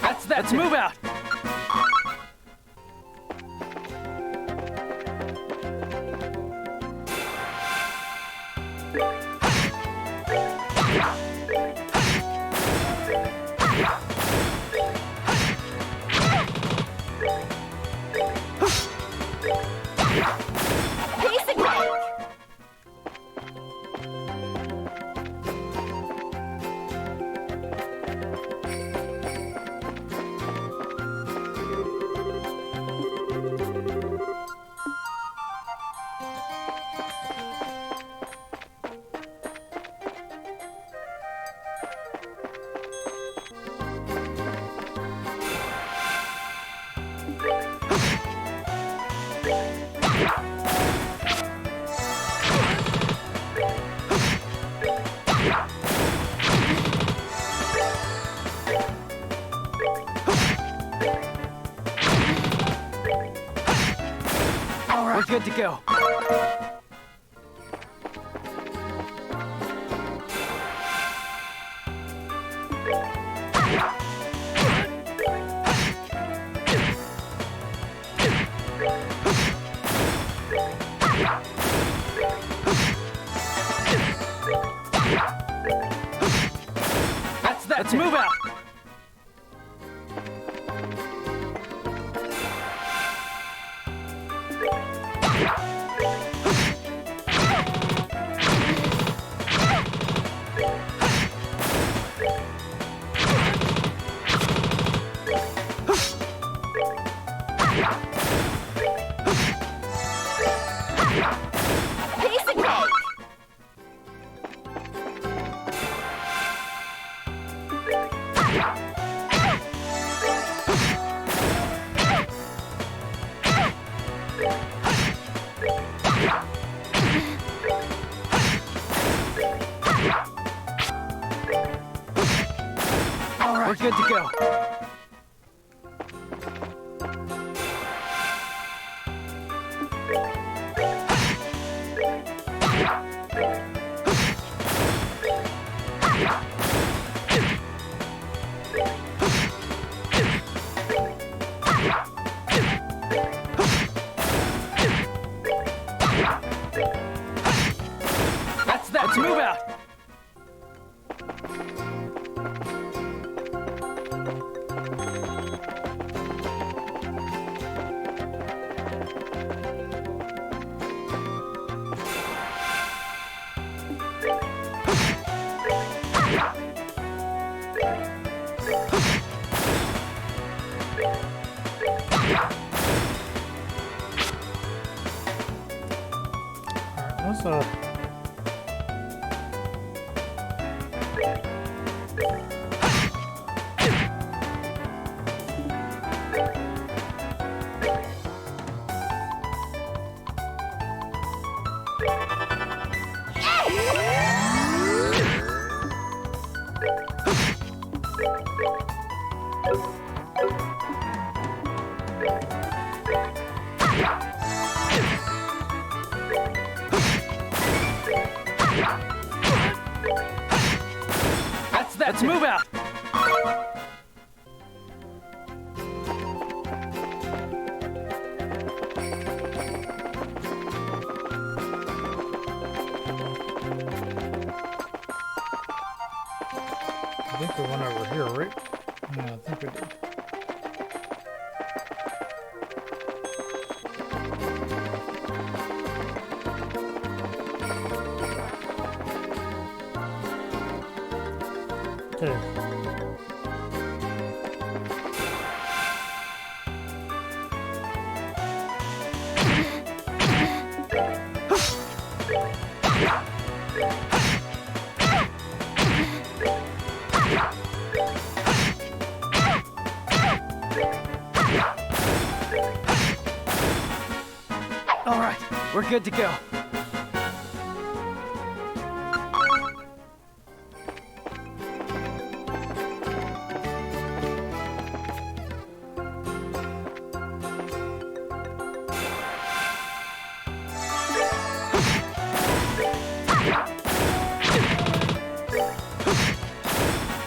S2: That's that. Let's move out. good to go. That's that. Let's move out.
S3: Piece of cake!
S2: All right, we're good to go. That's that. Let's move out.
S1: Let's
S2: That's that. Let's move out.
S1: I think we went over here, right? Yeah, I think we did. Okay.
S2: All right, we're good to go.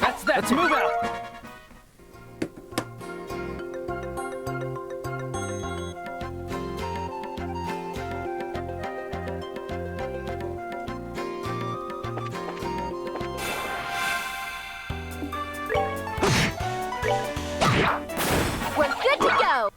S2: That's that. Let's move out.
S3: We're good to go!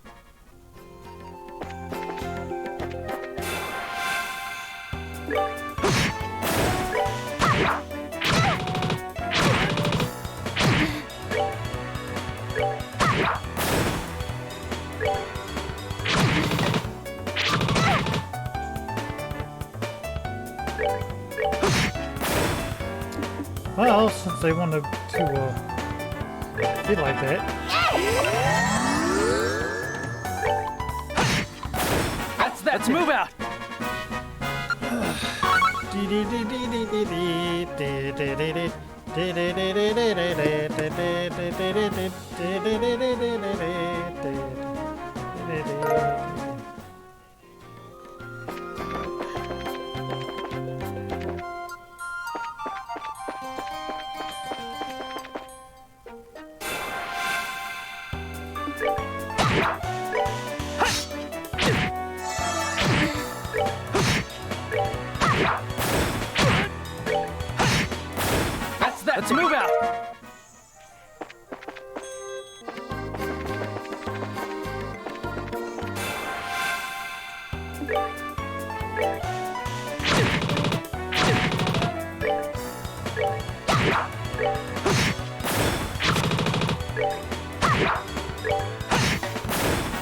S1: Well, since they wanted to be like that,
S2: That's that. Let's move out.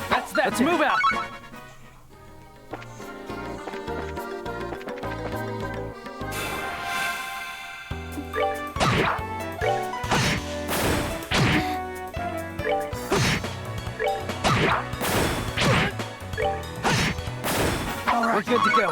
S2: That's that. Let's move out. All right, we're good to go.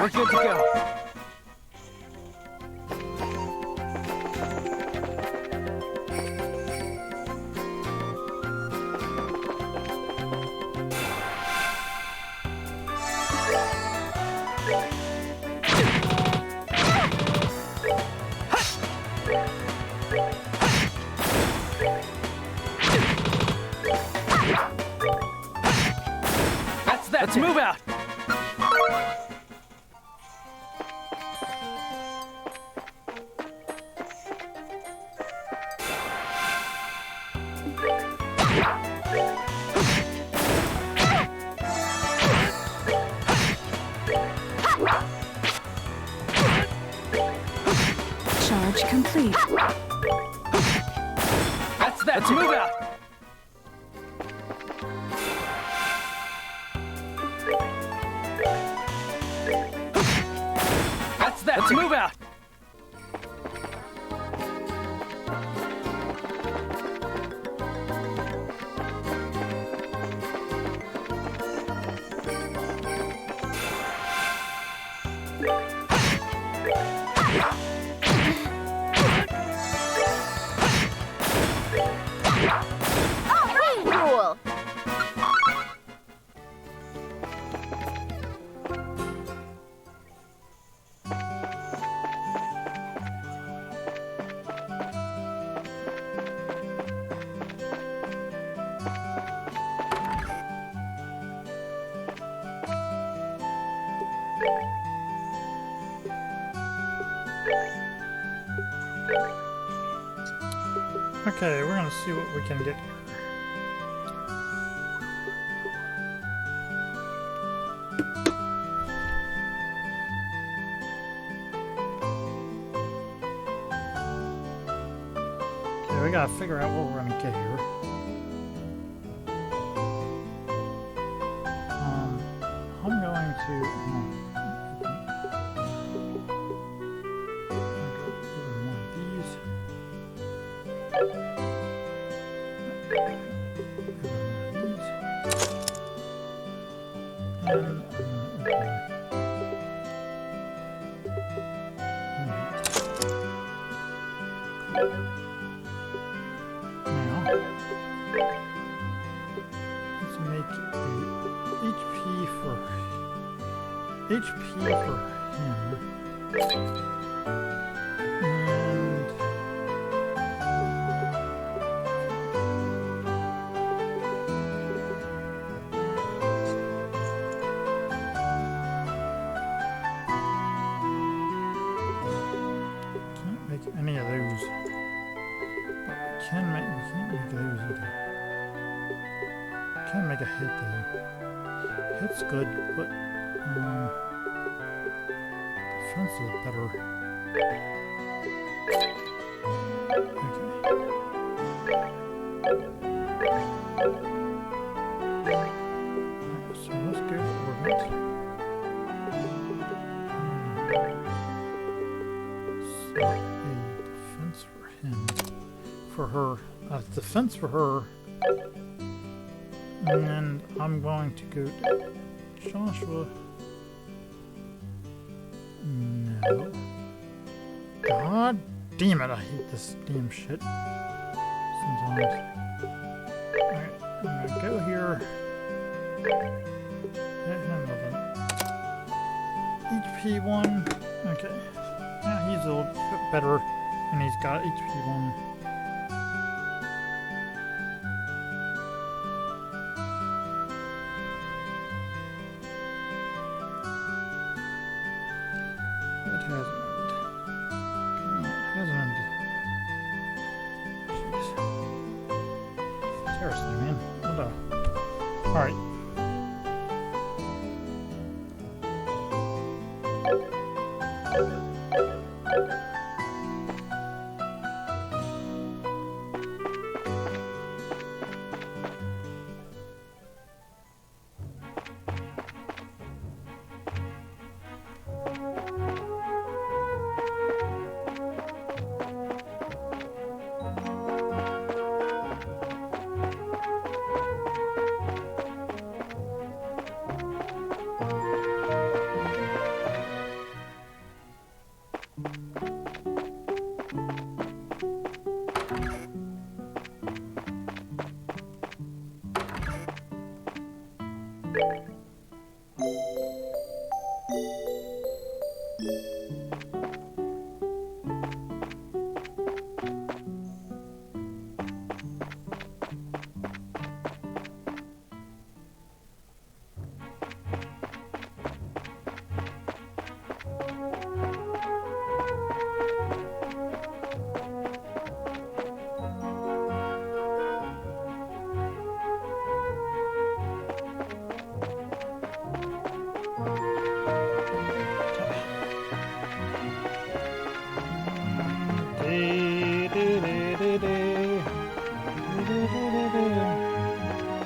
S2: We're good to go. That's that. Let's move out.
S4: Charge complete.
S2: That's that. Let's move out. That's that. Let's move out.
S3: Cool.
S1: Okay, we're gonna see what we can get here. Okay, we gotta figure out what we're gonna get here. I'm going to. One of these. Let's make a HP for him. And can't make any of those. But we can't make those either. Can make a hit though. Hit's good, but defense is better. Okay. Alright, so let's go for orbit. So a defense for him. For her. A defense for her. And I'm going to go to Joshua. No. God damn it, I hate this damn shit. Sometimes. Alright, I'm gonna go here. Hit him with an HP 1. Okay. Yeah, he's a little bit better, and he's got HP 1. It hasn't ended. Come on, it hasn't ended. Jeez. Seriously, man. What the? Alright.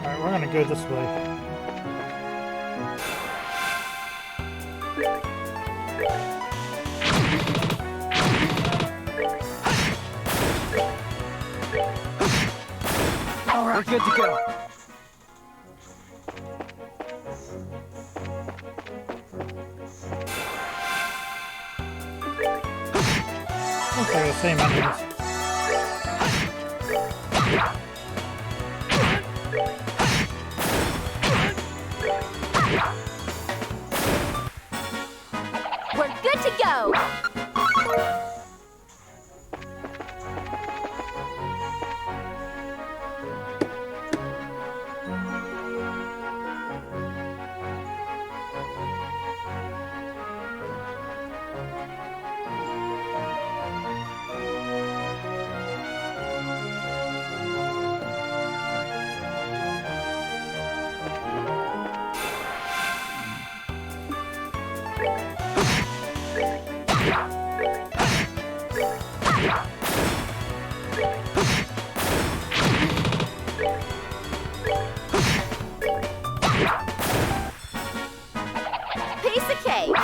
S1: Alright, we're gonna go this way.
S2: We're good to go.
S1: Looks like the same enemies.
S3: We're good to go. Piece of cake.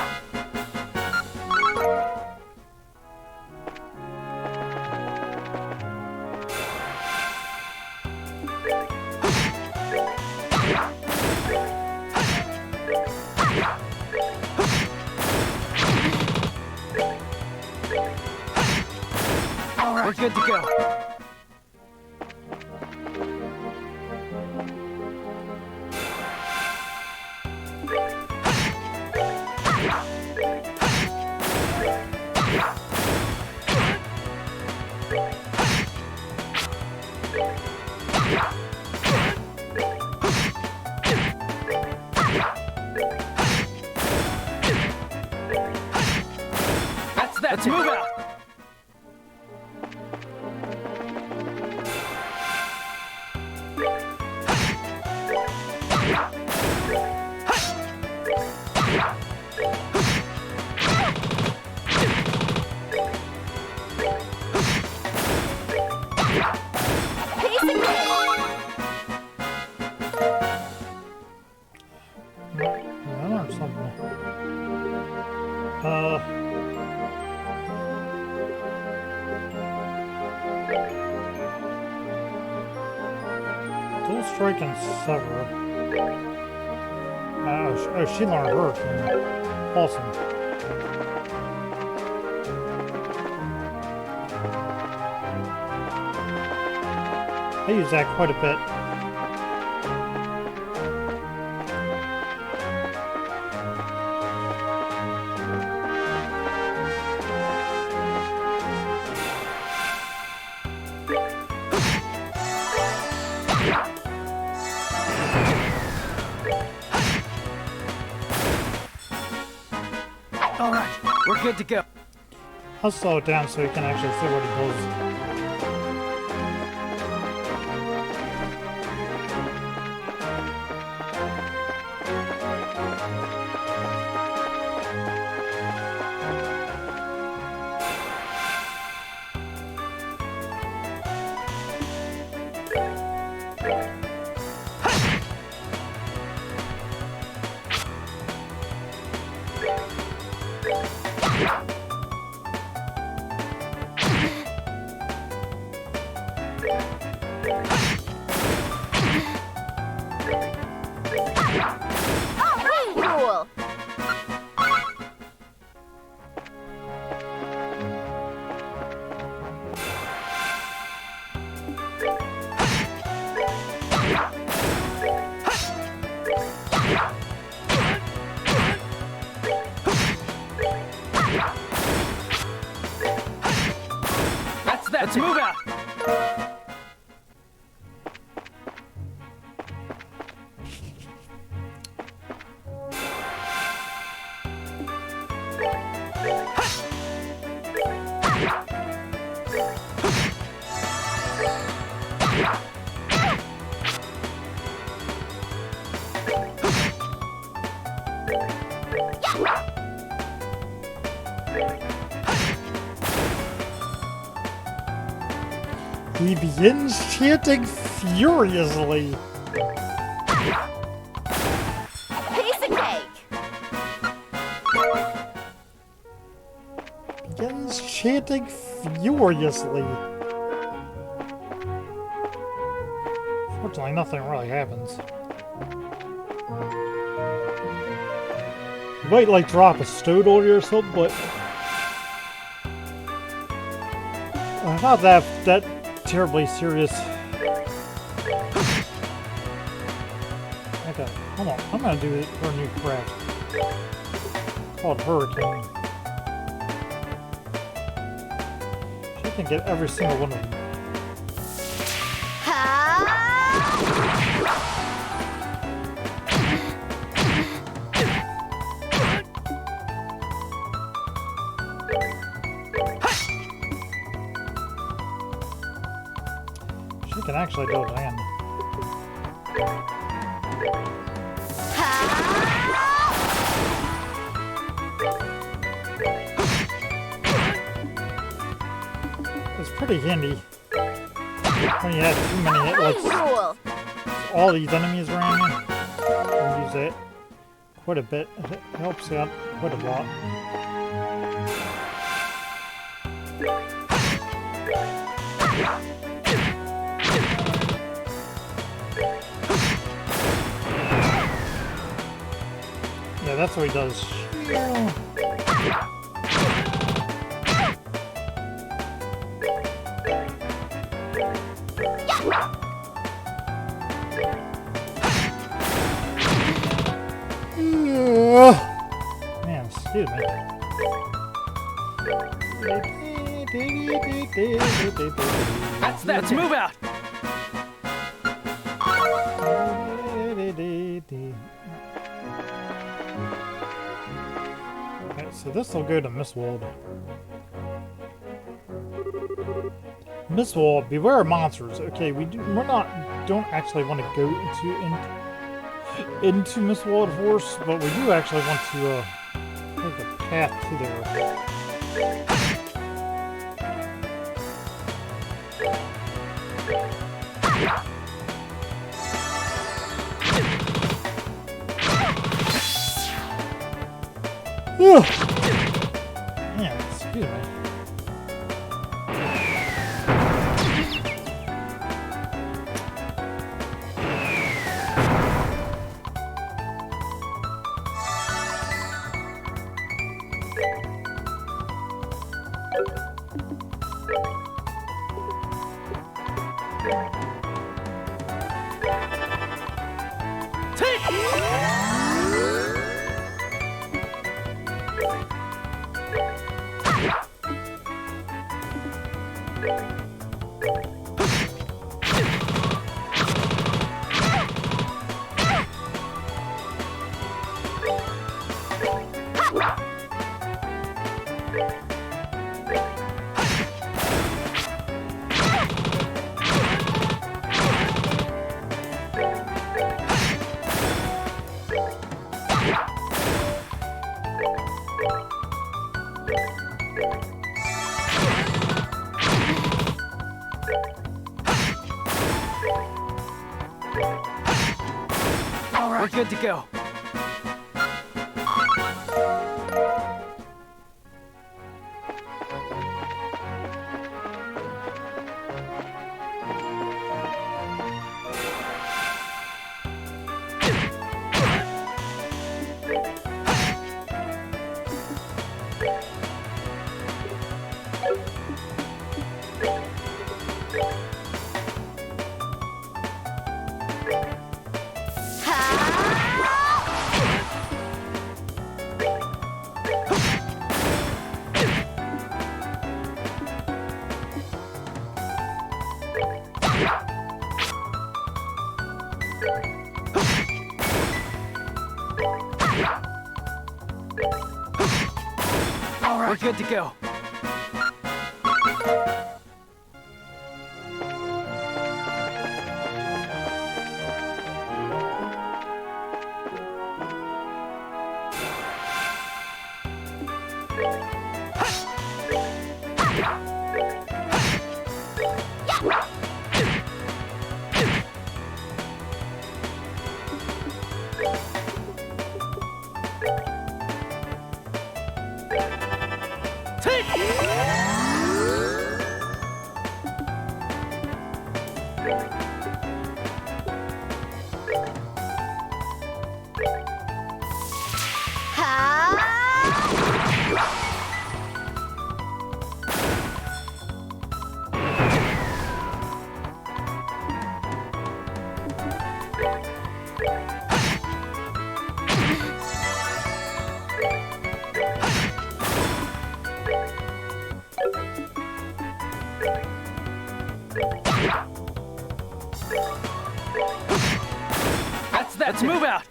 S2: We're good to go. Let's move out.
S3: Piece of cake.
S1: I learned something. Dual strike and sever. Oh, she learned her too. Awesome. use that quite a bit.
S2: All right, we're good to go.
S1: I'll slow it down so you can actually see what he does.
S3: Cool.
S2: That's that. Let's move out.
S1: He begins chanting furiously.
S3: Piece of cake.
S1: Begins chanting furiously. Fortunately, nothing really happens. You might like drop a stone on you or something, but not that terribly serious. Okay, hold on. I'm gonna do her new craft called Hurricane. She can get every single one of them. She can actually do it land. It's pretty handy when you have too many hit, like
S3: Cool.
S1: all these enemies around you. You can use it quite a bit. It helps out quite a lot. Yeah, that's what he does. Man, excuse me.
S2: That's that. Let's move out.
S1: Okay, so this will go to Miss Wald. Miss Wald, beware of monsters. Okay, don't actually want to go into Miss Wald Force, but we do actually want to take a path to there. Man, excuse me.
S2: All right. We're good to go. All right. We're good to go. That's that. Let's move out.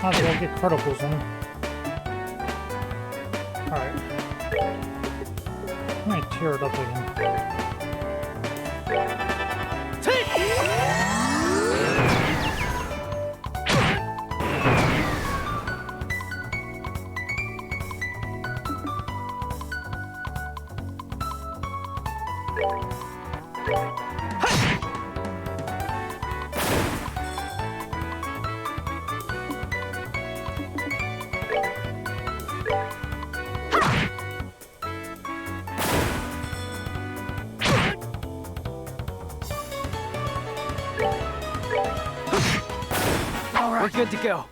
S1: Might as well get criticals on him. Alright. I'm gonna tear it up again.
S2: We're good to go.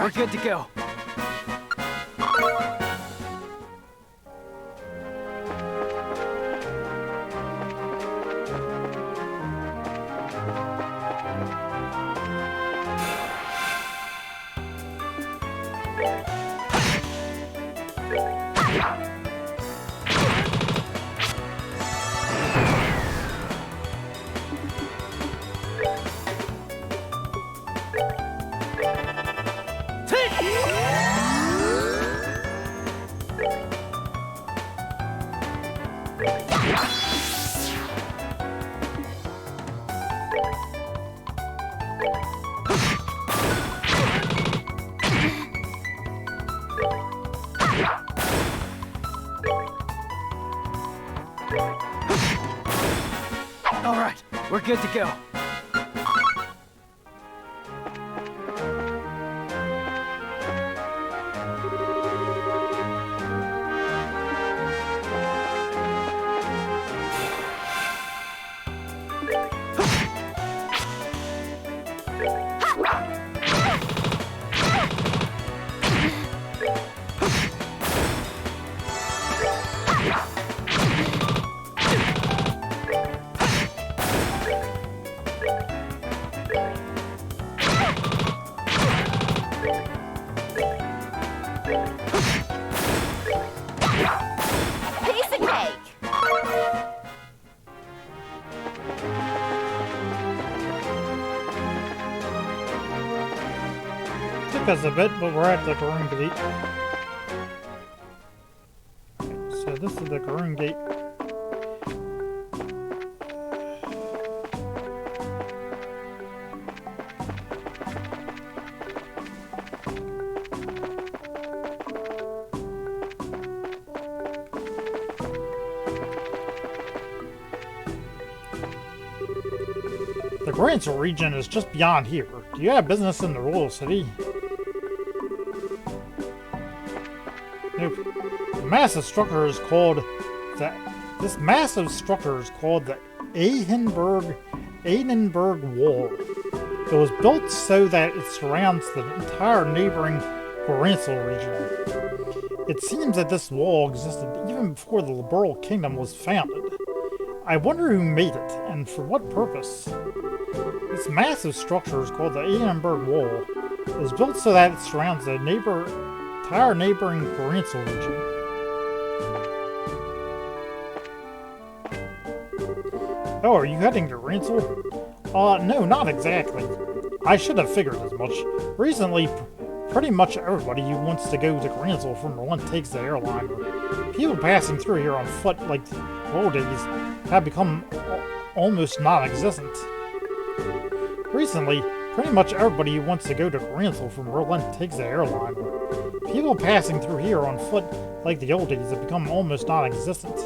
S2: we're good to go. All right, we're good to go.
S3: Piece of cake.
S1: Took us a bit, but we're at the Garoon Gate. So this is the Garoon Gate. The Gransel region is just beyond here. Do you have business in the Royal City? Nope. The massive structure is called This massive structure is called the Adenburg Wall. It was built so that it surrounds the entire neighboring Gransel region. It seems that this wall existed even before the Liberal Kingdom was founded. I wonder who made it, and for what purpose. This massive structure is called the Adenburg Wall. It was built so that it surrounds the entire neighboring Gransel region. Oh, are you heading to Gransel? No, not exactly. I should have figured as much. Recently, pretty much everybody who wants to go to Gransel from Berlin takes the airliner. People passing through here on foot like the old days have become almost non-existent. Recently, pretty much everybody who wants to go to Gransel from Berlin takes the airliner. People passing through here on foot like the old days have become almost non-existent.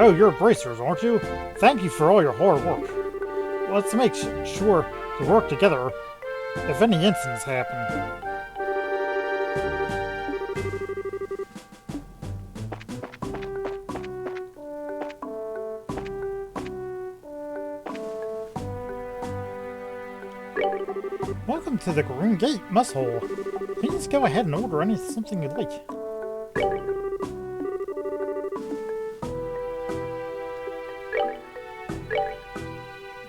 S1: Oh, you're bracers, aren't you? Thank you for all your hard work. Let's make sure to work together if any incidents happen. Welcome to the Garoon Gate mess hall. Please go ahead and order something you'd like.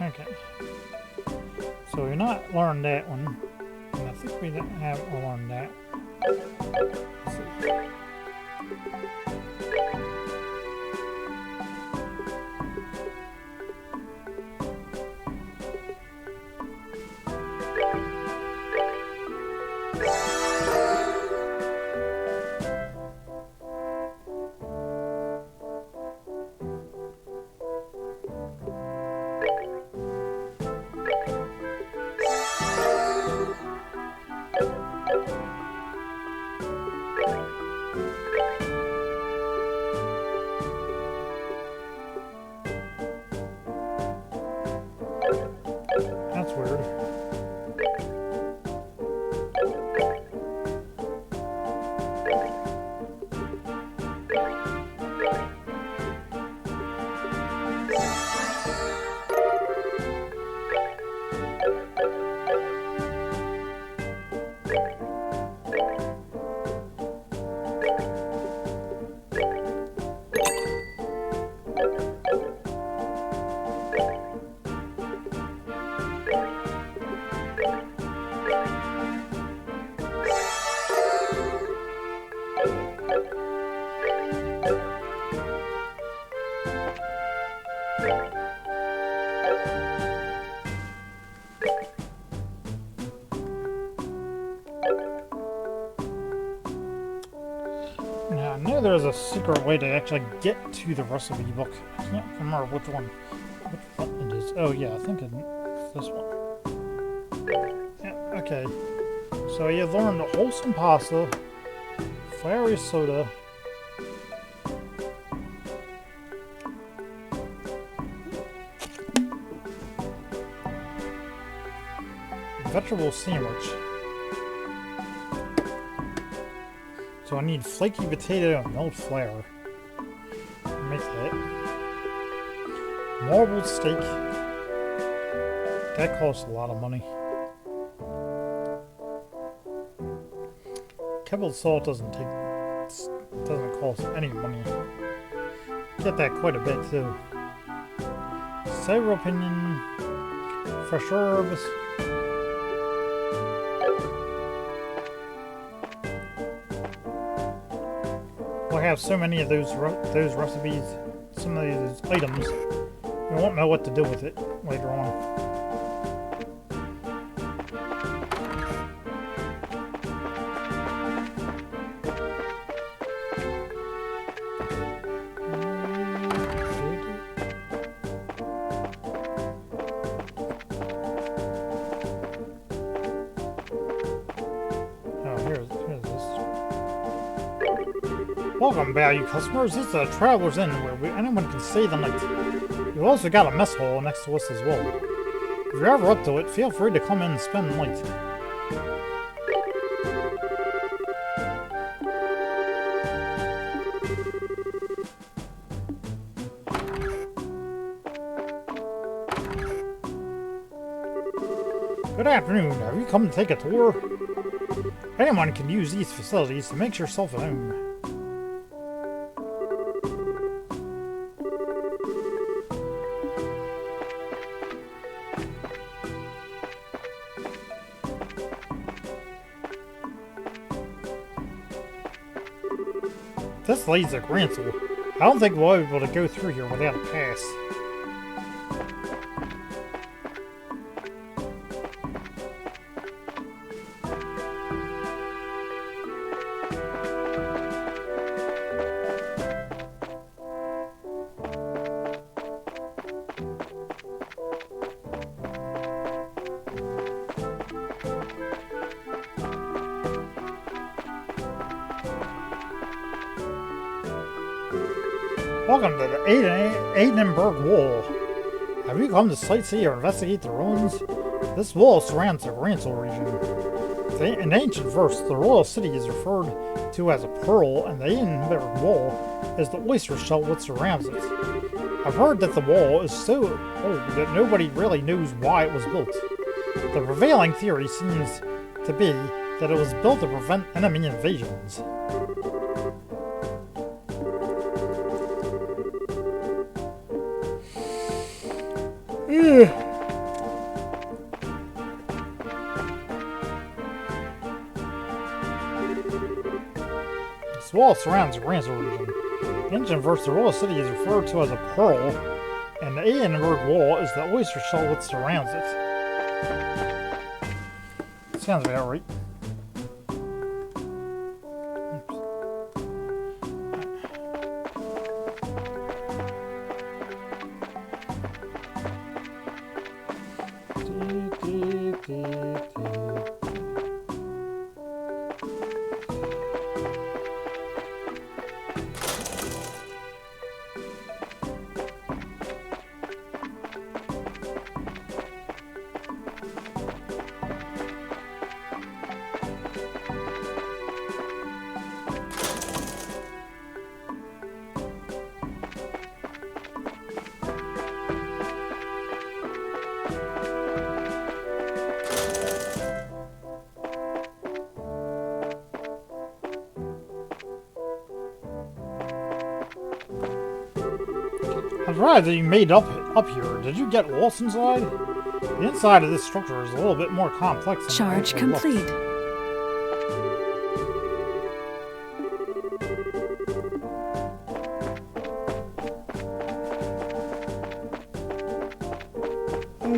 S1: Okay. So we're not learned that one. And I think we didn't have learned that. Let's see. Now, I know there's a secret way to actually get to the recipe book. I can't remember which button it is. Oh yeah, I think it's this one. Yeah, okay. So you learned wholesome pasta, fiery soda, vegetable sandwich. So I need flaky potato and milled flour. Make that. Marbled steak. That costs a lot of money. Kettled salt doesn't cost any money. Get that quite a bit too. Sour opinion, fresh herbs. We'll have so many of those recipes, some of these items, we won't know what to do with it later on. Welcome, value customers. This is a Traveler's Inn where anyone can stay the night. We've also got a mess hall next to us as well. If you're ever up to it, feel free to come in and spend the night. Good afternoon. Have you come to take a tour? Anyone can use these facilities to make yourself at home. This leads to Grancel. I don't think we'll be able to go through here without a pass. Welcome to the Aidenberg Wall. Have you come to sightsee or investigate the ruins? This wall surrounds the Grancel region. In ancient verse, the royal city is referred to as a pearl, and the Aidenberg Wall is the oyster shell which surrounds it. I've heard that the wall is so old that nobody really knows why it was built. The prevailing theory seems to be that it was built to prevent enemy invasions. This wall surrounds the Grancel region. In ancient verse, the royal city is referred to as a pearl, and the Aidenberg Wall is the oyster shell which surrounds it. Sounds about right. I'm surprised that you made up here. Did you get lost inside? The inside of this structure is a little bit more complex than
S4: Charge complete.
S1: I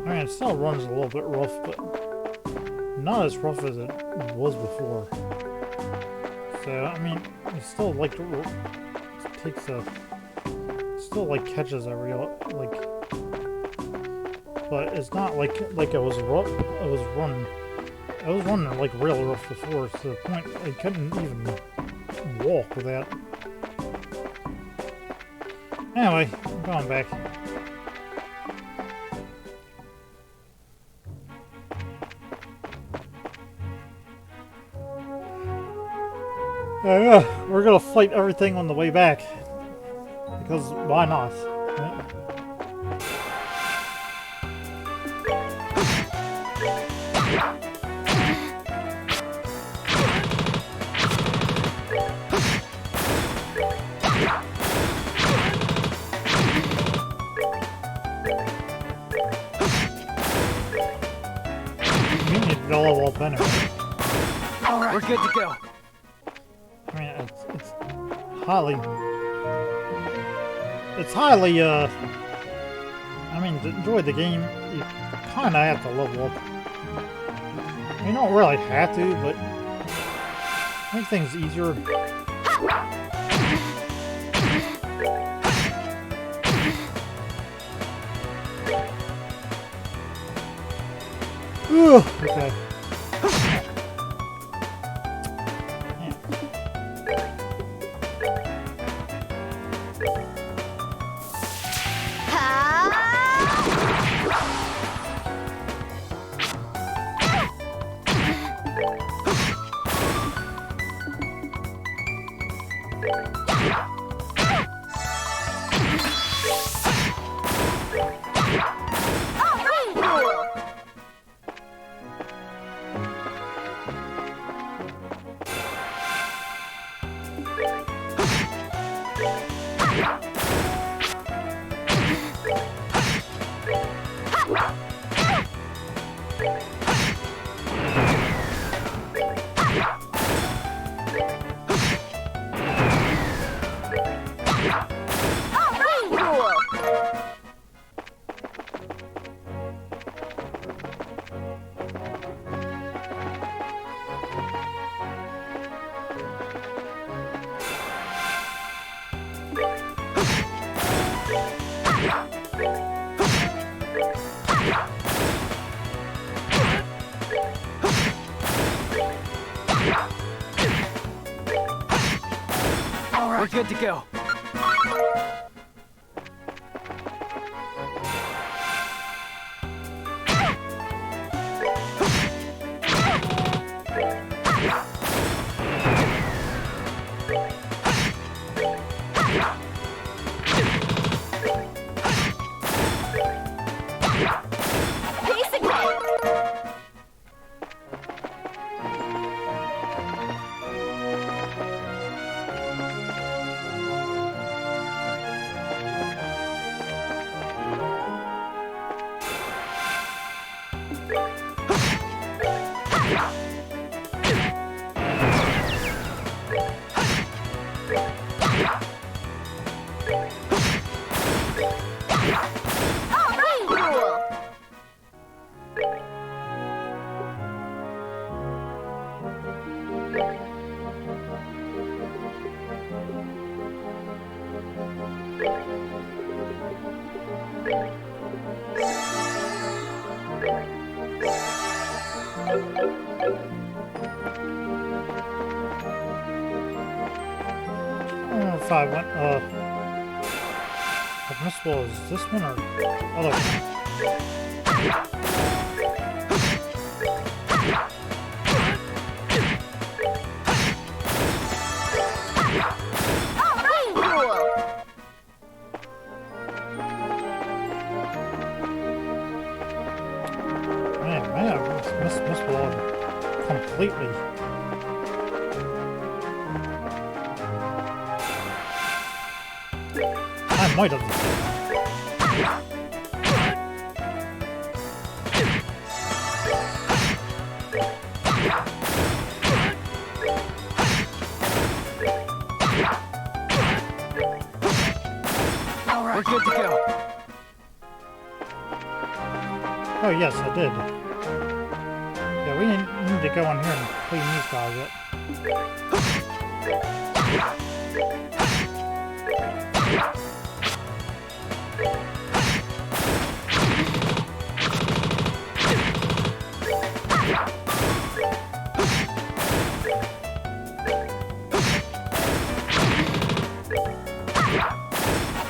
S1: mean, it still runs a little bit rough, but not as rough as it was before. So, I mean, it's still like it takes a, still like catches a real like, but it's not like it was rough. It was running like real rough before, to the point I couldn't even walk without. Anyway, I'm going back. We're gonna fight everything on the way back. Because why not? Yeah. You need to level up anyway.
S2: Alright, we're good to go.
S1: I mean, it's highly, I mean, to enjoy the game, you kinda have to level up. You don't really have to, but make things easier. Ooh, okay.
S2: We're good to go.
S3: Piece of cake.
S1: I don't know if I went, if this was this one or other one. completely. I might have.
S2: We're good to go.
S1: Oh yes, I did. Yeah, we need to go in here and clean these guys up.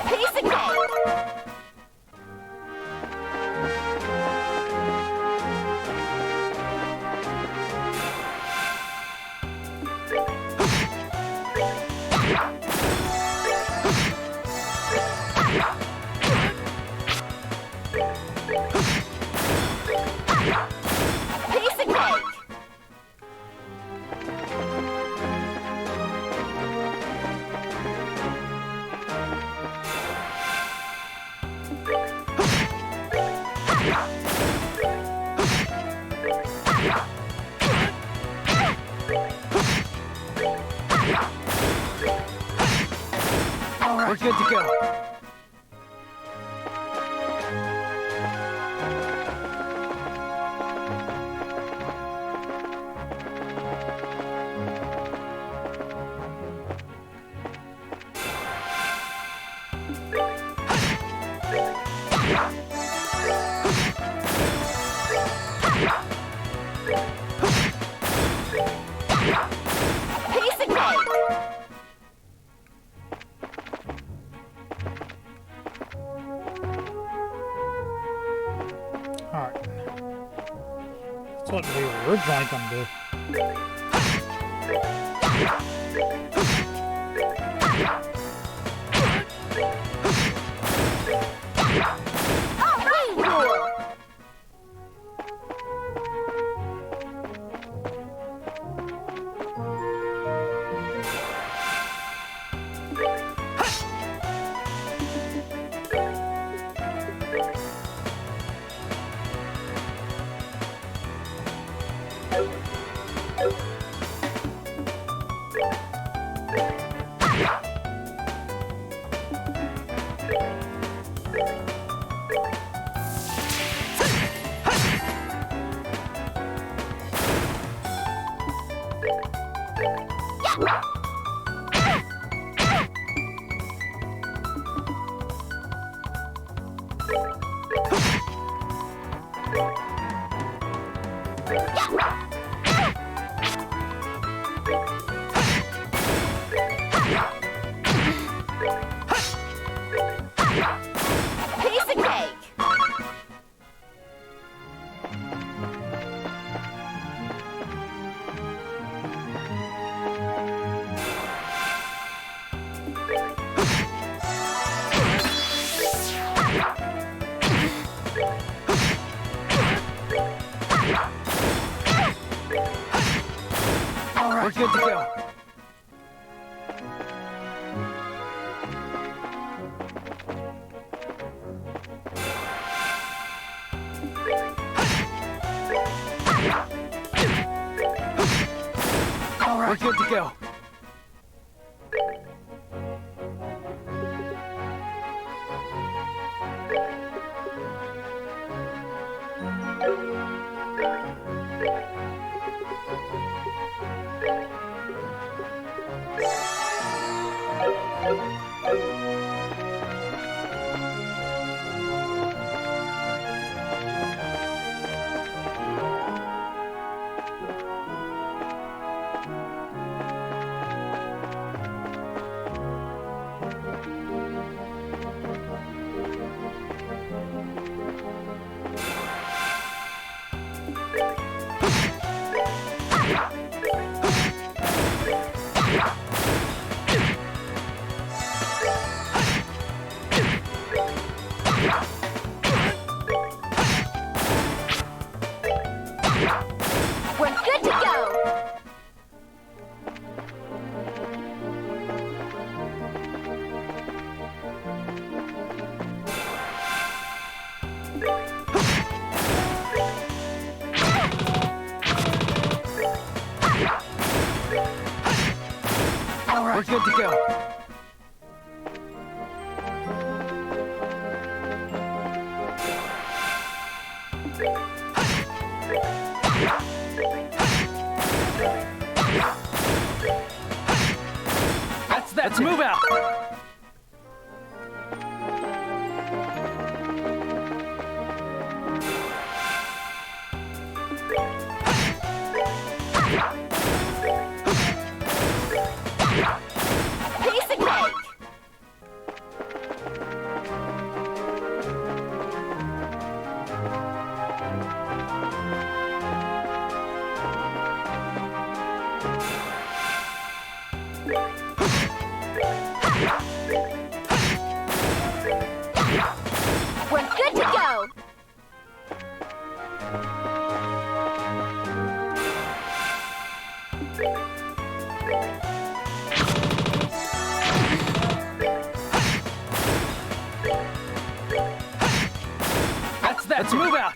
S3: Piece of cake. Piece of cake.
S2: We're good to go.
S3: Piece of cake.
S1: Alright. That's what we were originally gonna do.
S3: All right, cool. Piece of cake.
S2: We're good to go. We're good to go. good to go. That's that. Let's move out.
S3: Piece of cake. We're good to go.
S2: That's that. Let's move out.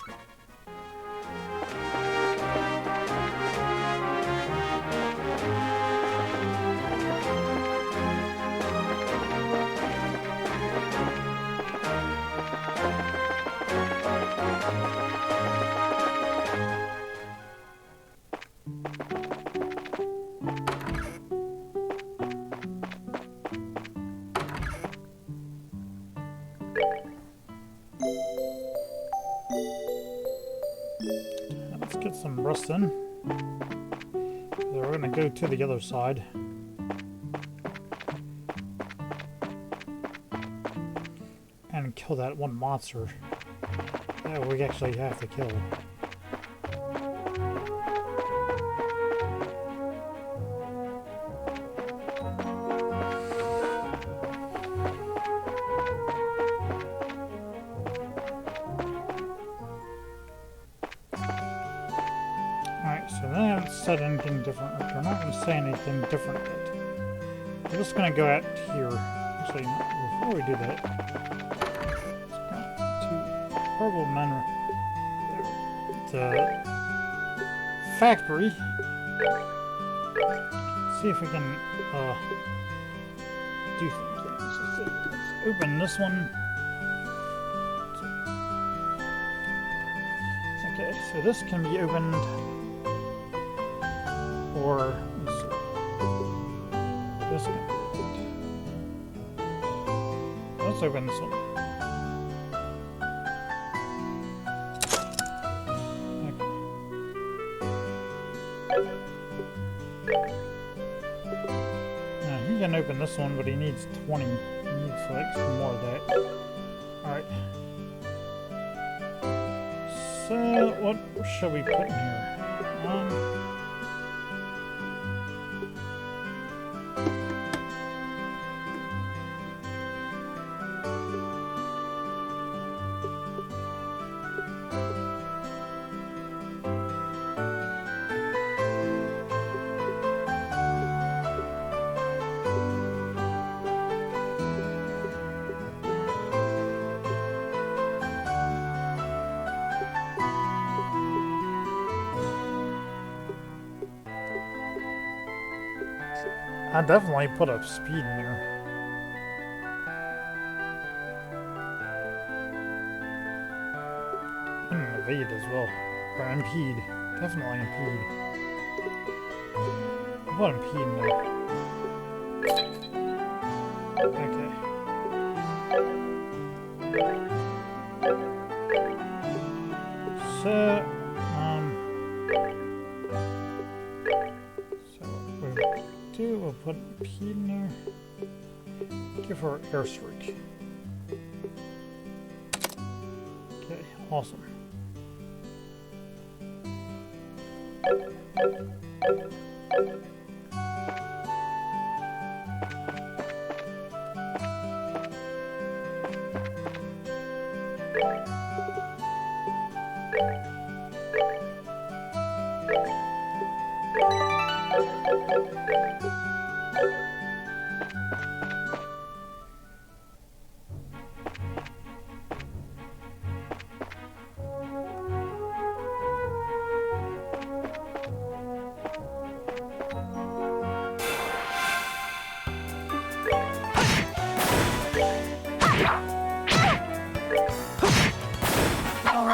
S1: Let's get some rust in. We're going to go to the other side. And kill that one monster that we actually have to kill. Alright, so they haven't said anything different. They're not going to say anything different yet. We're just going to go out here. Actually, before we do that, let's go to Purple Manor. The factory. See if we can do some things. Let's open this one. Okay, so this can be opened. Or this can be opened. Let's open this one. Now he can open this one, but he needs 20. He needs like some more of that. Alright. So what should we put in here? I definitely put up speed in there. And evade as well. Or impede. Definitely impede. I put impede in there. Okay. So, we'll put P in there. Give her airstrike. Okay, awesome.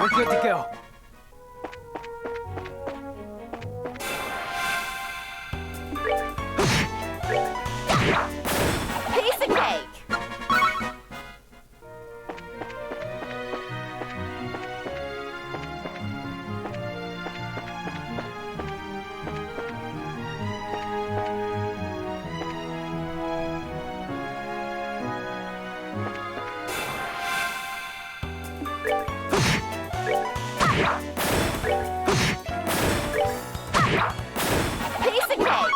S2: We're good to go.
S3: Piece of cake. Piece of cake.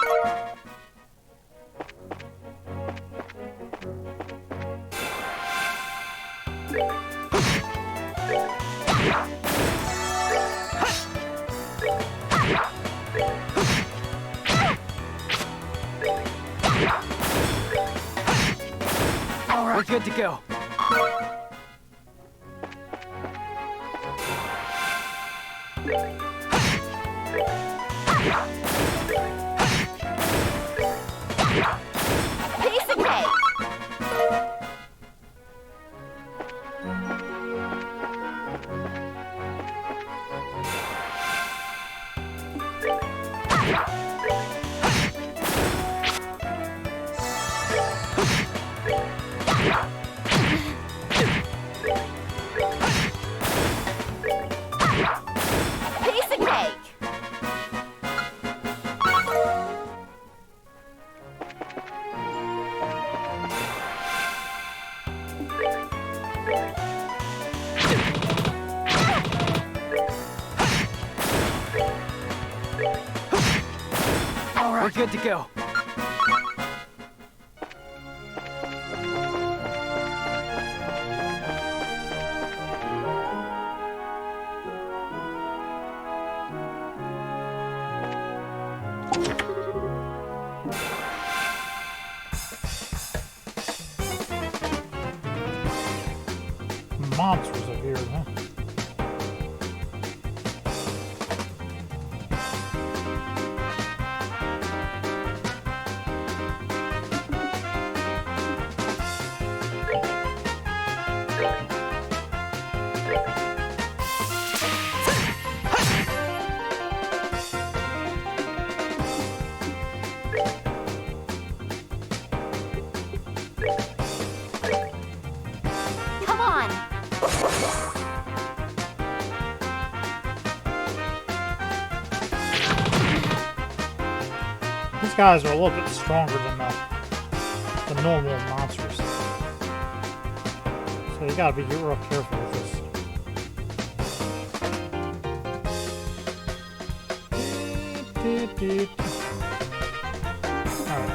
S2: We're good to go.
S3: Piece of cake. Piece of cake.
S2: We're good to go.
S1: Monsters appeared, huh?
S3: Come on.
S1: These guys are a little bit stronger than the normal monsters. So you gotta be real careful with this. Alright.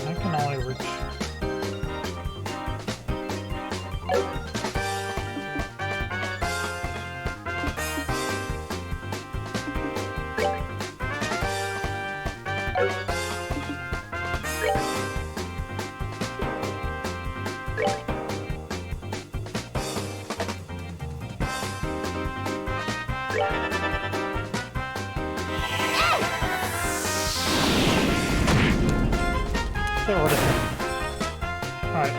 S1: I can only reach. Get rid of him. Alright.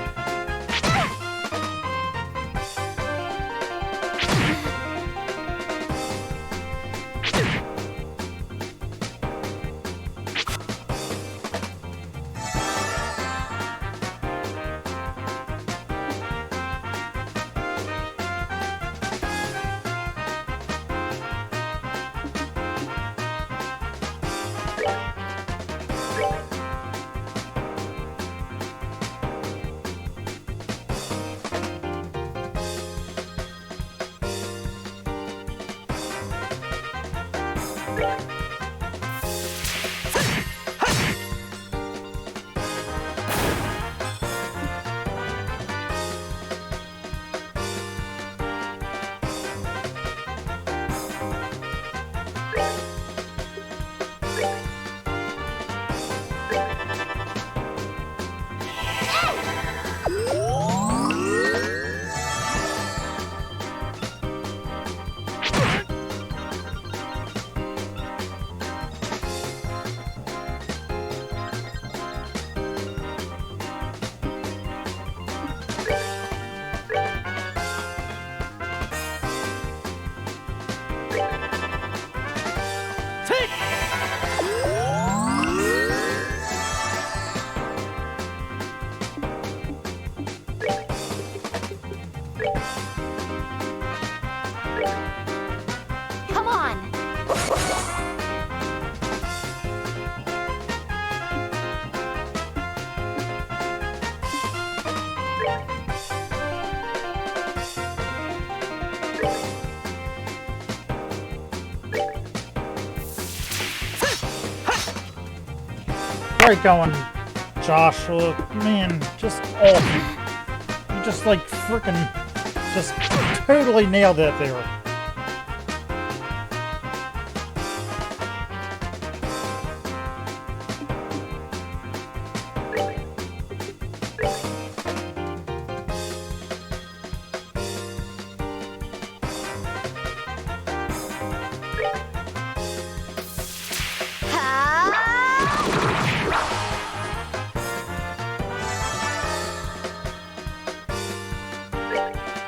S1: Great going, Joshua. Man, just awful. You just like freaking, just totally nailed it there.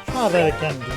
S1: Try that again, dude.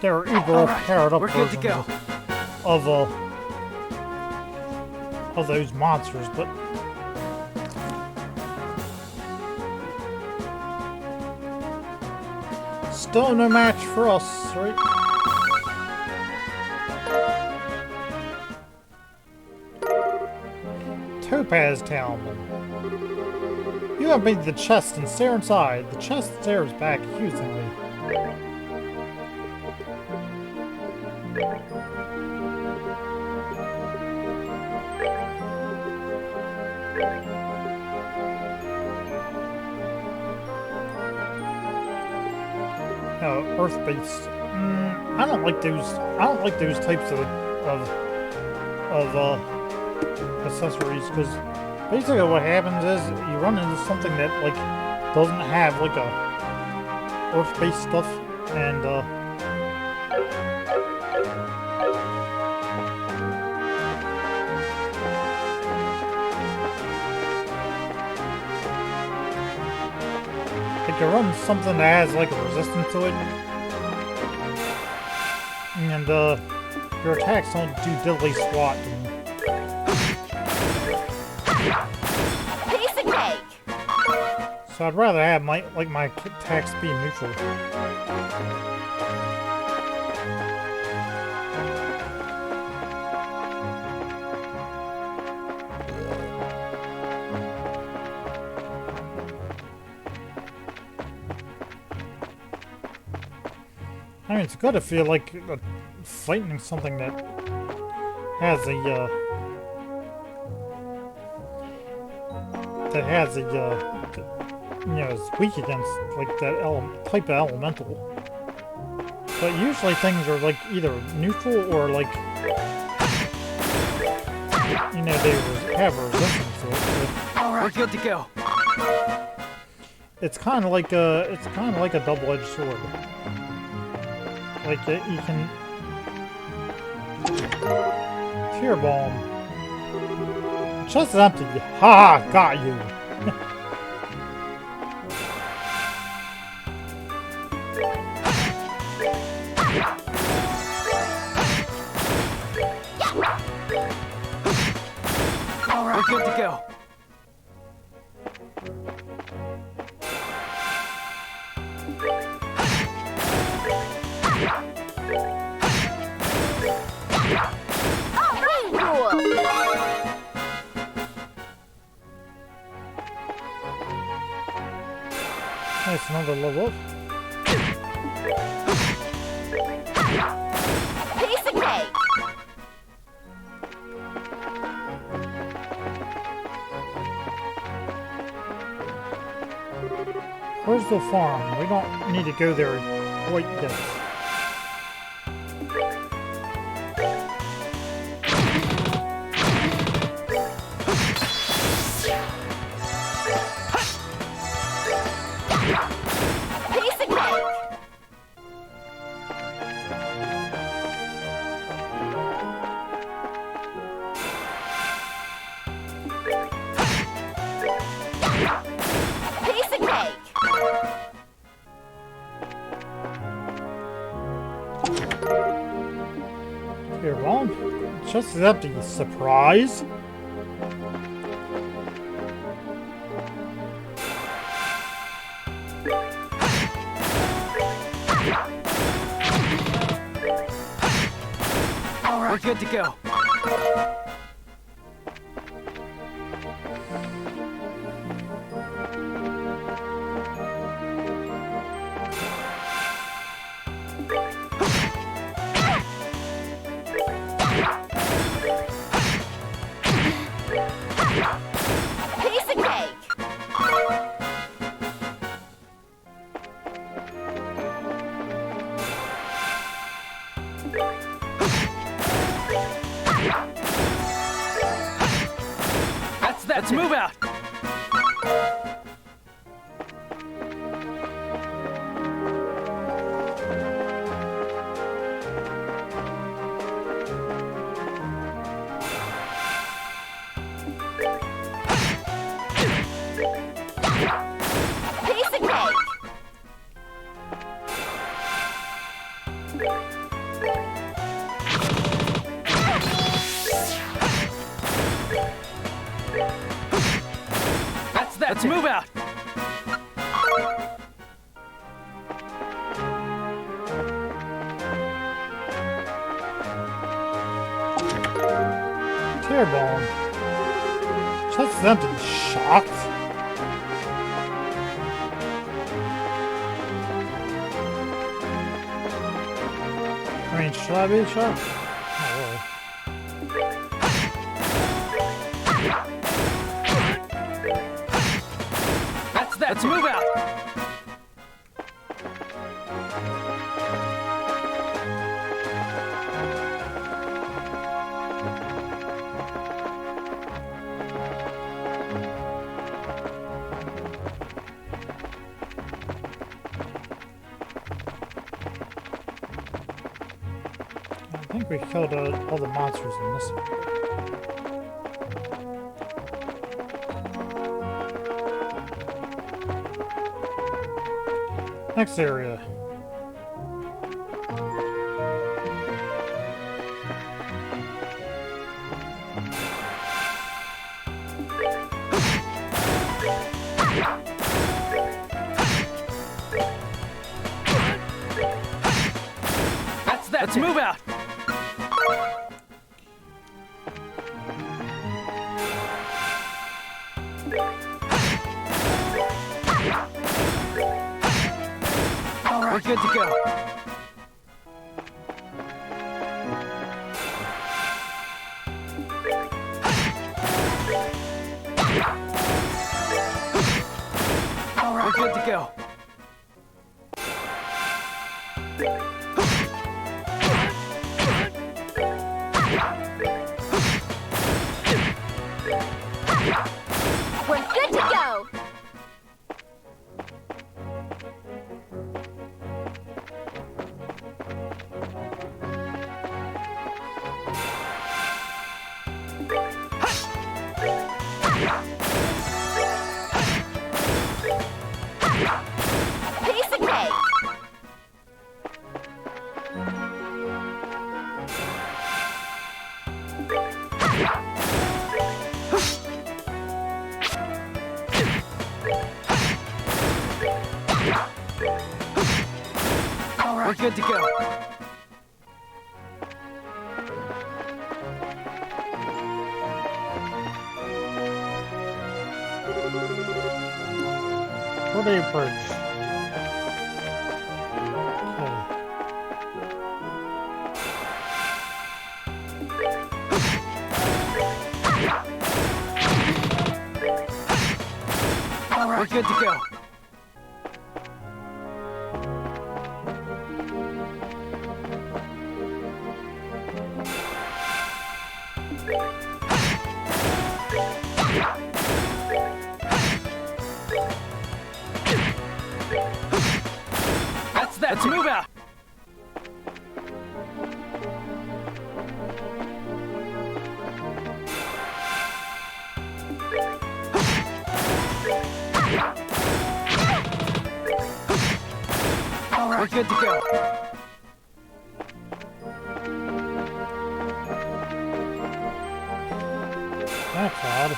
S1: They're either paired up
S2: we're good to go.
S1: of those monsters, but still no match for us, right? Topaz Town. You have made the chest and stare inside. The chest stares back accusingly. Earth-based. I don't like those. I don't like those types of accessories, because basically what happens is you run into something that like doesn't have like a earth-based stuff, and like you run something that has like a resistance to it, and your attacks don't do diddly squat.
S3: Piece of cake.
S1: So I'd rather have my attacks be neutral. I mean, it's good to feel like fighting something that has a you know, is weak against like that type of elemental. But usually things are like either neutral or like, you know, they have a resistance to it.
S2: All right, we're good to go.
S1: It's kind of like a double-edged sword. Like you can tear bomb. Chest is empty. Ha! Got you.
S2: All right, we're good to go.
S1: Nice, another level up.
S3: cake.
S1: Perzel Farm. We don't need to go there quite yet.
S3: Piece of cake. Piece of cake.
S1: Here, well, just empty. Surprise!
S2: All right, we're good to go.
S3: Piece of cake.
S2: That's that. Let's move out.
S3: Piece of cake.
S2: That's that. Let's move out.
S1: Tearball. Just empty. Shocked. I mean, should I be shocked? Not really.
S2: That's that. Let's move out.
S1: I think we killed all the monsters in this one. Next area.
S2: That's that. Let's move out. All right, we're good to go. All right, we're good to go.
S3: We're good to go. Piece of cake.
S2: All right, we're good to go.
S1: Where do you perch? Okay.
S2: We're good to go. That's that. Let's move out. All right. We're good to go.
S1: That's odd.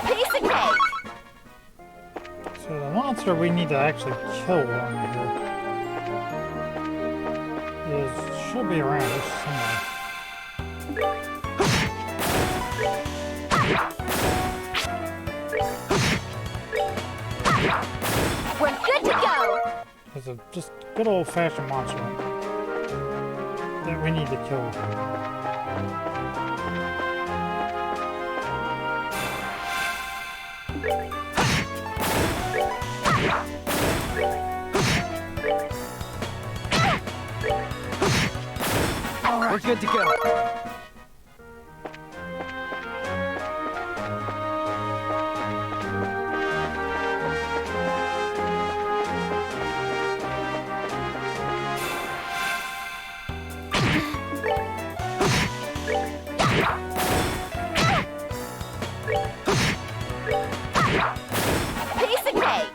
S3: Piece of cake.
S1: So the monster we need to actually kill on here should be around here somewhere.
S3: We're good to go.
S1: It's a just good old-fashioned monster that we need to kill.
S2: All right. We're good to go.
S3: Piece of cake.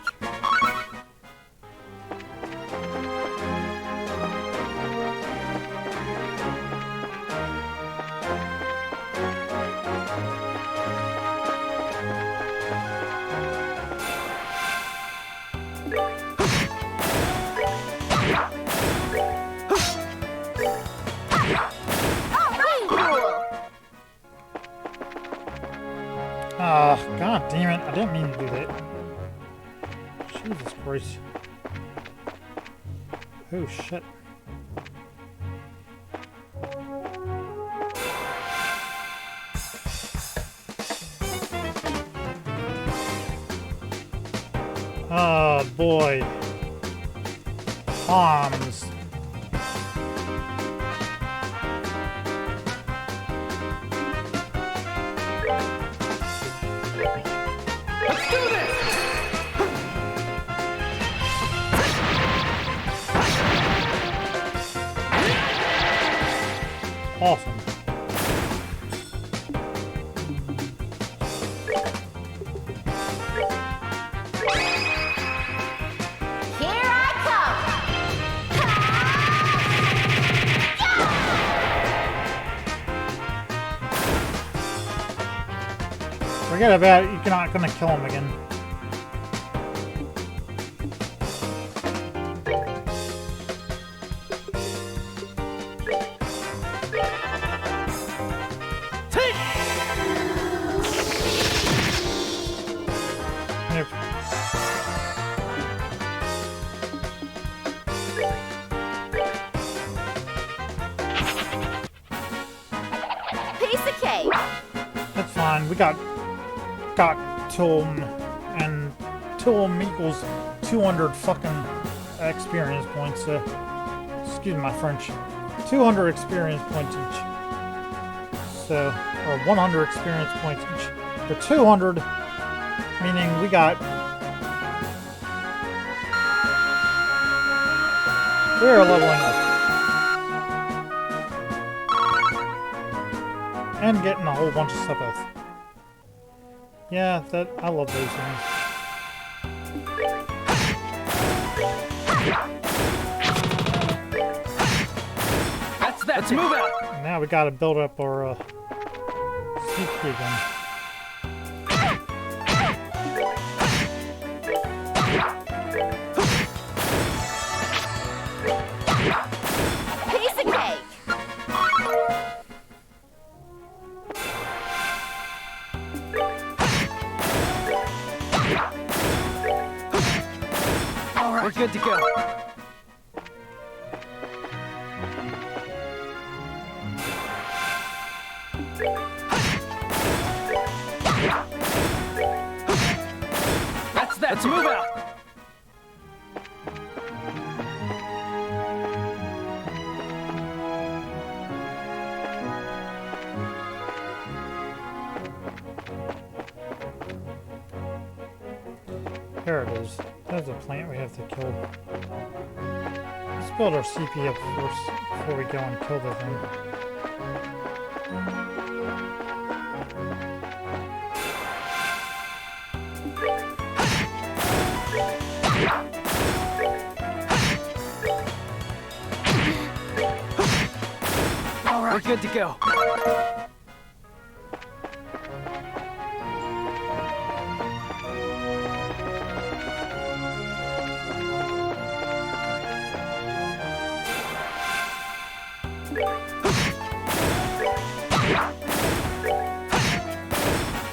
S1: Ah, god damn it. I didn't mean to do that. Jesus Christ. Oh shit. Oh boy. Bombs.
S2: Let's do this.
S1: Awesome.
S3: Here I
S1: Forget about it. You're not gonna kill him again.
S2: Take.
S1: Yep.
S3: Piece of cake.
S1: That's fine. We got Tilm, and Tilm equals 200 fucking experience points. Excuse my French. 200 experience points each. So, or 100 experience points each. For 200, meaning we got. We're leveling up. And getting a whole bunch of stuff else. Yeah, I love those things.
S2: That's that. Let's move out.
S1: Now we gotta build up our CP again.
S3: Piece of cake.
S2: All right. We're good to go. Let's move out.
S1: There it is. There's a plant we have to kill. Let's build our CP up first before we go and kill the thing.
S2: All right. We're good to go.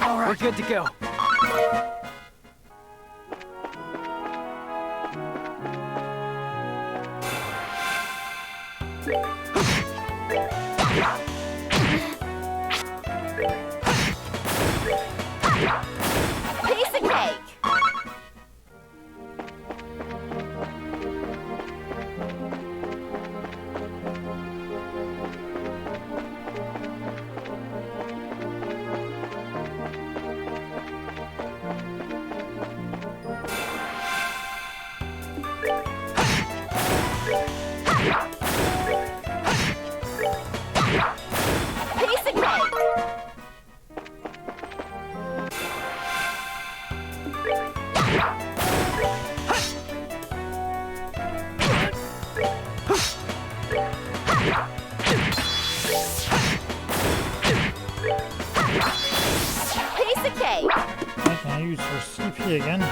S2: All right. We're good to go.
S3: Piece of cake. Piece of cake. Piece of cake.
S1: I can use for CP again.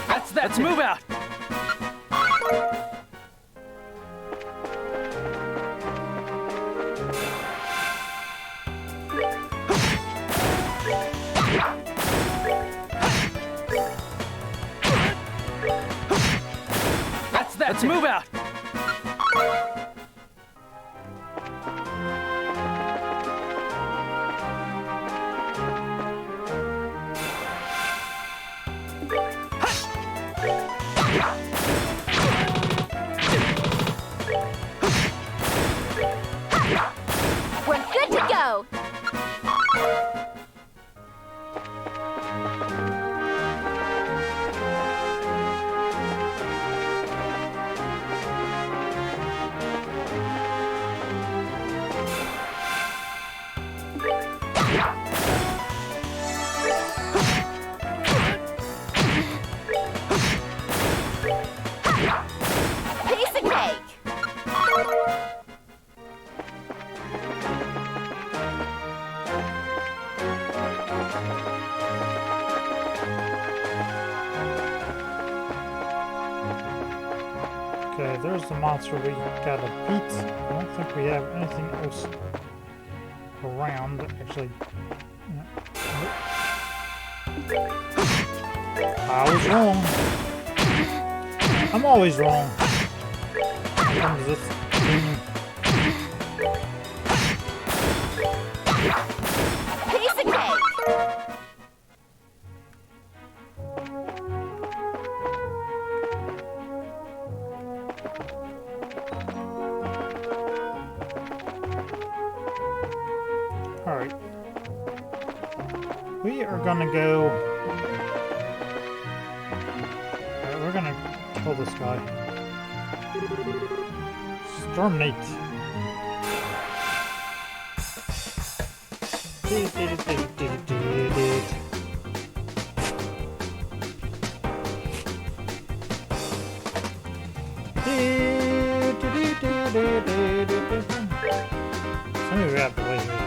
S2: That's that. Let's move out. That's that. Let's move out.
S3: We're good to go. Piece of cake.
S1: Okay, there's the monster we gotta beat. I don't think we have anything else around. Actually, I was wrong. I'm always wrong. Here comes this thing.
S3: Piece of cake.
S1: All right. We are gonna go. Alright, we're gonna kill this guy. Exterminate. Let me grab the way here.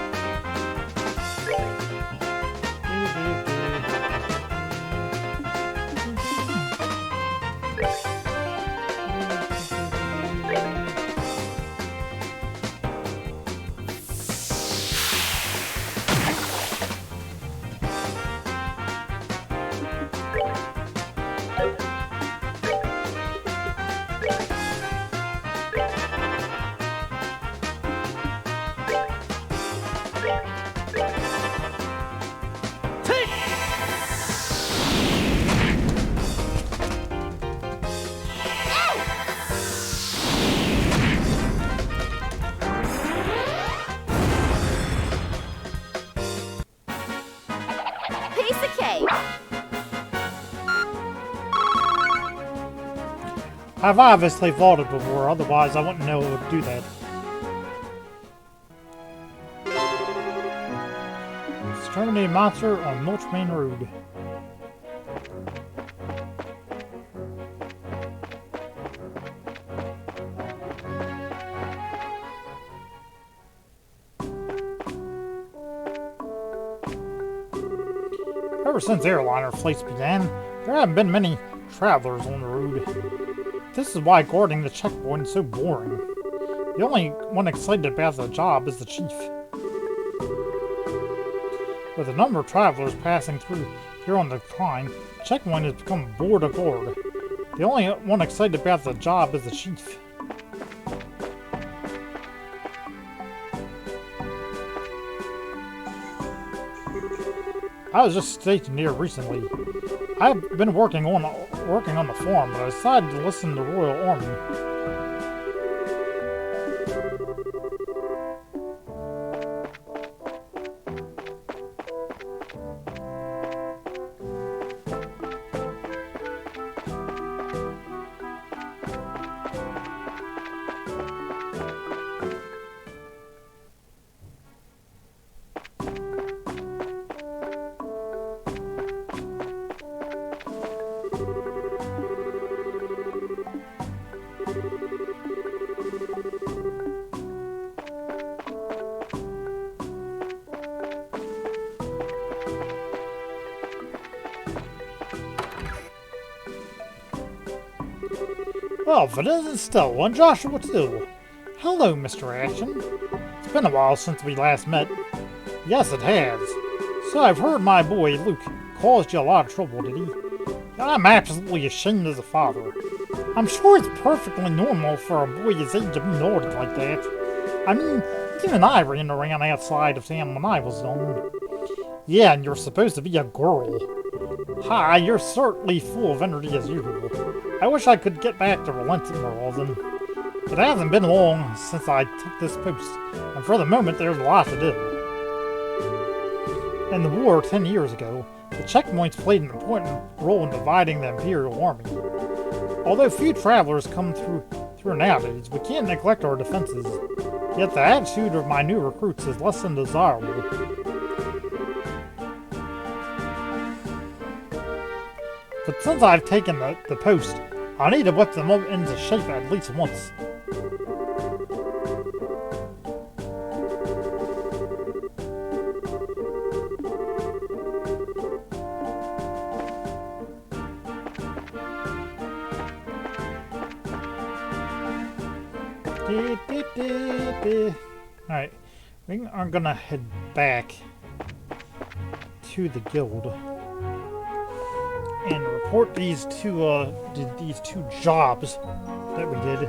S1: I've obviously fought it before, otherwise I wouldn't know it would do that. Exterminate monster on Milchmain Road. Ever since airliner flights began, there haven't been many travelers on the road. This is why guarding the checkpoint is so boring. The only one excited about the job is the chief. With the number of travelers passing through here on the decline, the checkpoint has become bored of guard. The only one excited about the job is the chief. I was just stationed here recently. I've been working on the farm, but I decided to listen to the Royal Army. Well, if it isn't stolen, Joshua too. Hello, Mr. Ashton. It's been a while since we last met. Yes, it has. So I've heard my boy Luke caused you a lot of trouble, did he? I'm absolutely ashamed as a father. I'm sure it's perfectly normal for a boy his age to be naughty like that. I mean, even I ran around outside of town when I was young. Yeah, and you're supposed to be a girl. Hi, you're certainly full of energy as usual. I wish I could get back to relenting more often. It hasn't been long since I took this post, and for the moment there's a lot to do. In the war 10 years ago, the checkpoints played an important role in dividing the Imperial Army. Although few travelers come through nowadays, we can't neglect our defenses. Yet the attitude of my new recruits is less than desirable. But since I've taken the post, I need to whip them up into shape at least once. Alright, we are gonna head back to the guild and report these two jobs that we did,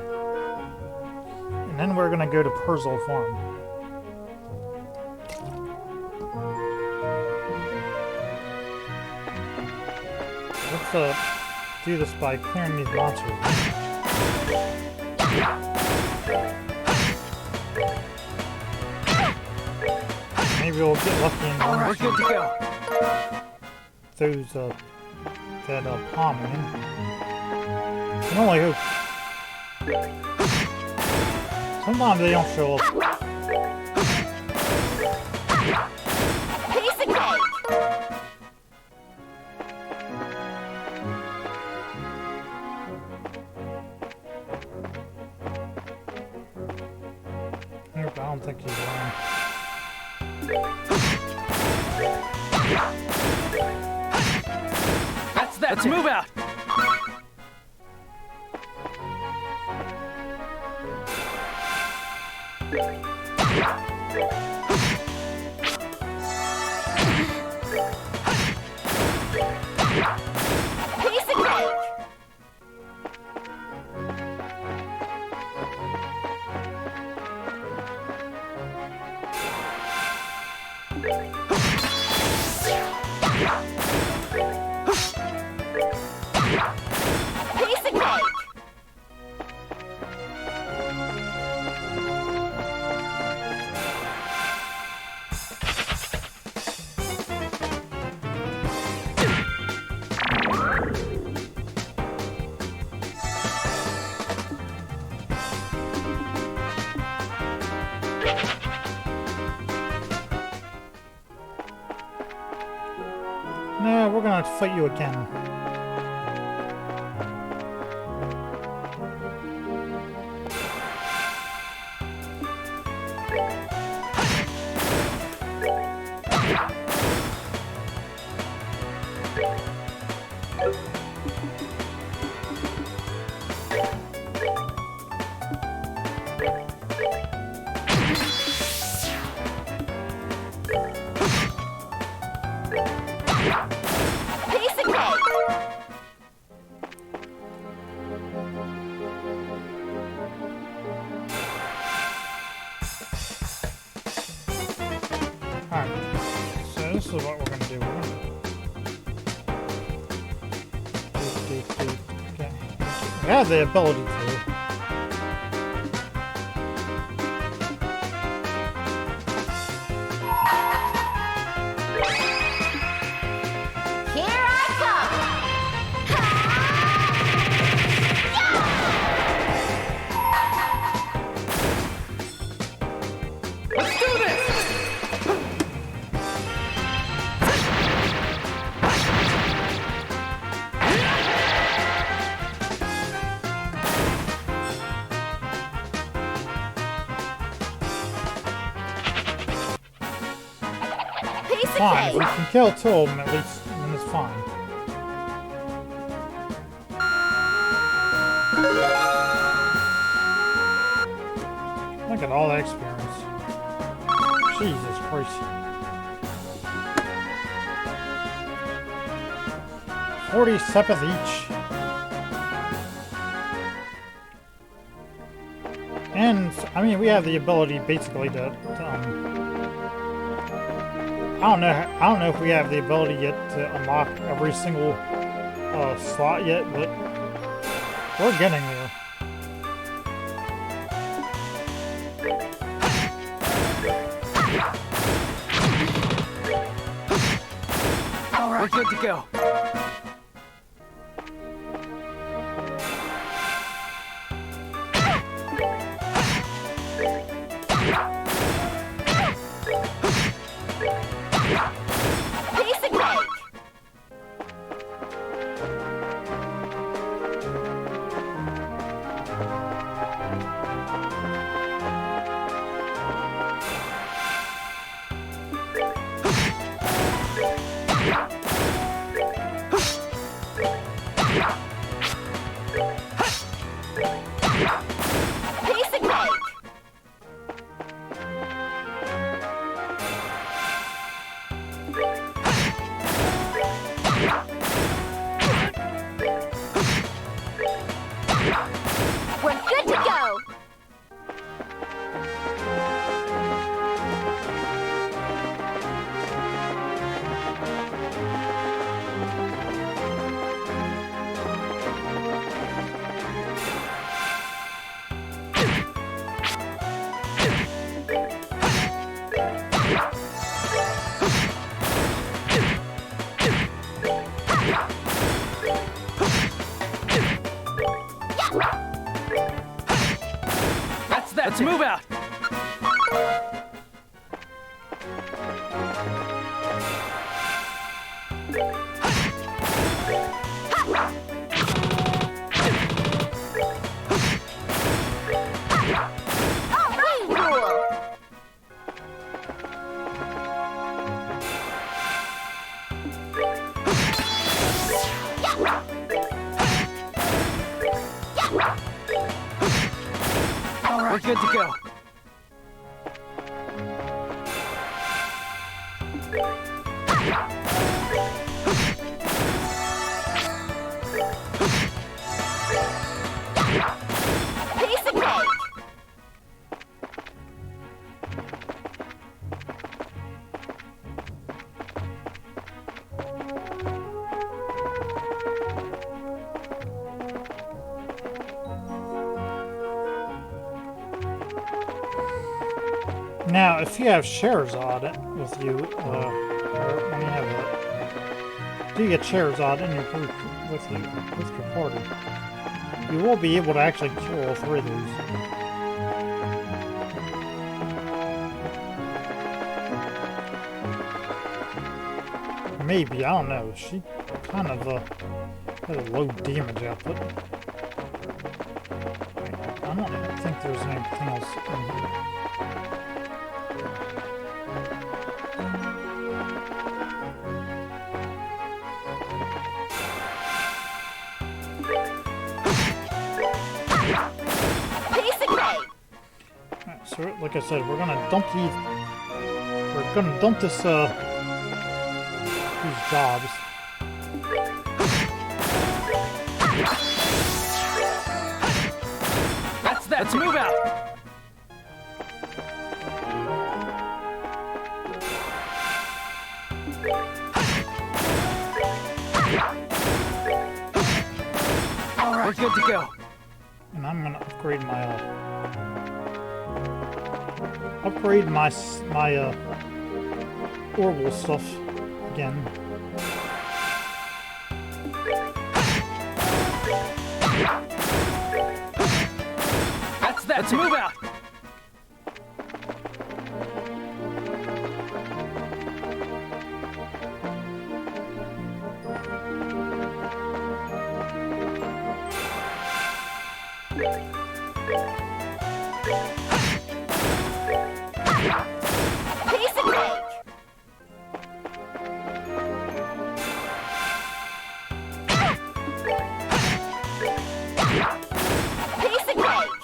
S1: and then we're gonna go to Perzel Farm. Let's do this by clearing these monsters. Maybe we'll get lucky and
S2: We're good to go.
S1: those that palm in. I can only hope. Sometimes they don't show up.
S3: Piece of cake.
S1: Nope, I don't think he's around.
S2: That's that. Let's move out.
S3: Piece of cake.
S1: No, we're gonna fight you again.
S3: Piece of cake.
S1: Alright, so this is what we're gonna do. Okay. We have the ability to.
S3: Here I come.
S2: Let's do this!
S3: Piece of
S1: Fine, if we
S3: cake.
S1: can kill two of them at least, then it's fine. Look at all that experience. Jesus Christ. 47th each. And, I mean, we have the ability basically to I don't know if we have the ability yet to unlock every single slot yet, but we're getting there.
S2: We're good to go.
S3: Piece of cake. Piece of cake. We're good to go.
S2: That's that. Let's move out.
S3: All right, cool.
S2: We're good to go.
S3: Piece of cake.
S1: Now, if you have Sherazade with you, or when you have a, you get Sherazade in your group with you, with your party, you will be able to actually kill all three of these. Maybe, I don't know. She kind of had a low damage output. I don't think there's anything else in here.
S3: Piece of cake.
S1: Alright, so like I said, we're gonna dump these. We're gonna dump this these jobs.
S2: That's that. Let's move out. All right, we're good to go.
S1: And I'm gonna upgrade my orbital stuff again.
S2: That's that. Let's move out.
S3: Piece of cake. Piece of cake.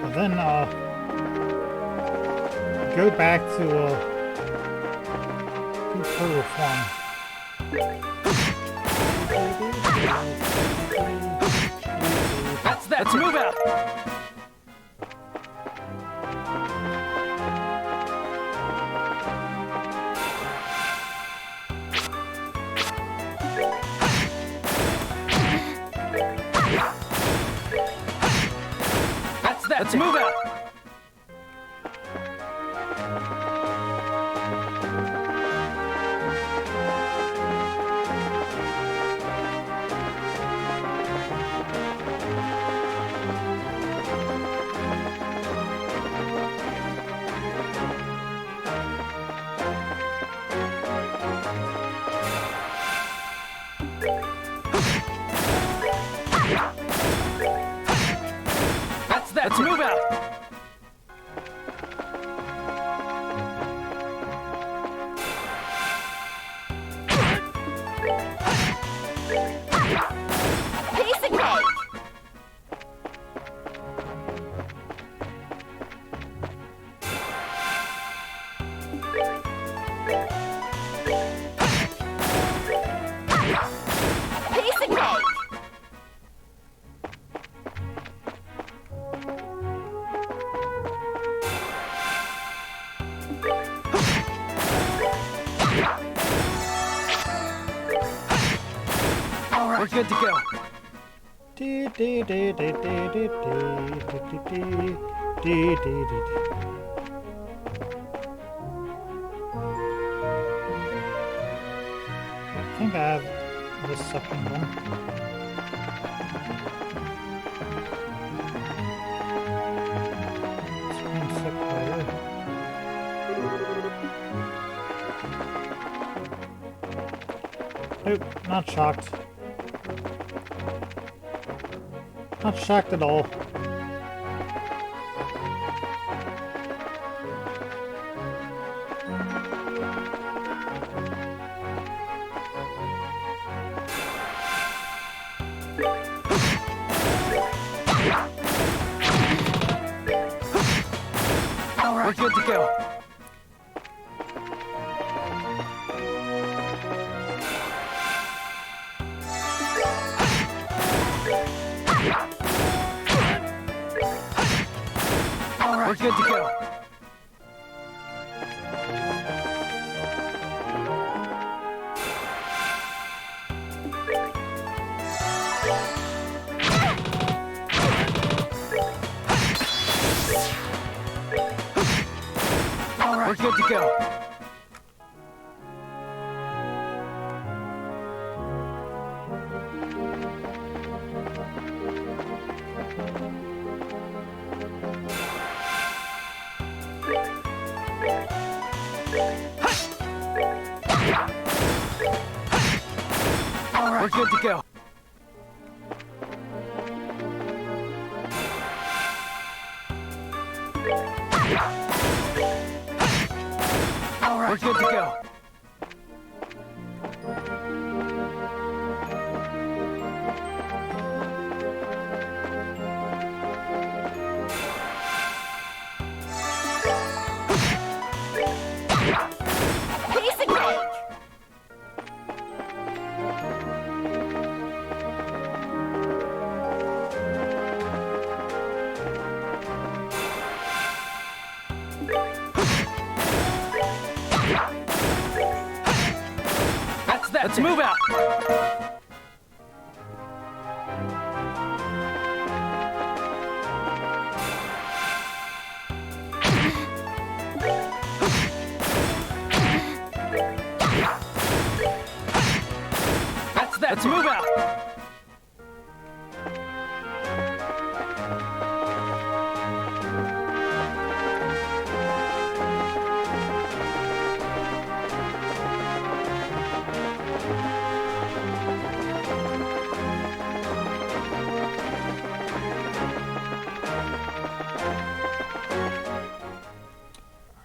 S1: And then go back to Perzel Farm.
S2: That's that. Let's move out. That's that. Let's move out. That's that. Let's move out.
S3: Piece of cake. Piece of cake.
S2: All right, we're good to go.
S1: Dee, dee, dee, dee, dee, dee, dee, dee, dee, dee, dee. I think I have this second one. Screen separator. Nope, not shocked. Not shocked at all.
S2: All right, we're good to go. All right, we're good to go. All right, we're good to go. We're good to go.
S3: All right.
S2: We're good to go.
S3: Piece of cake.
S2: That's that. Let's move out. That's that. Let's move out.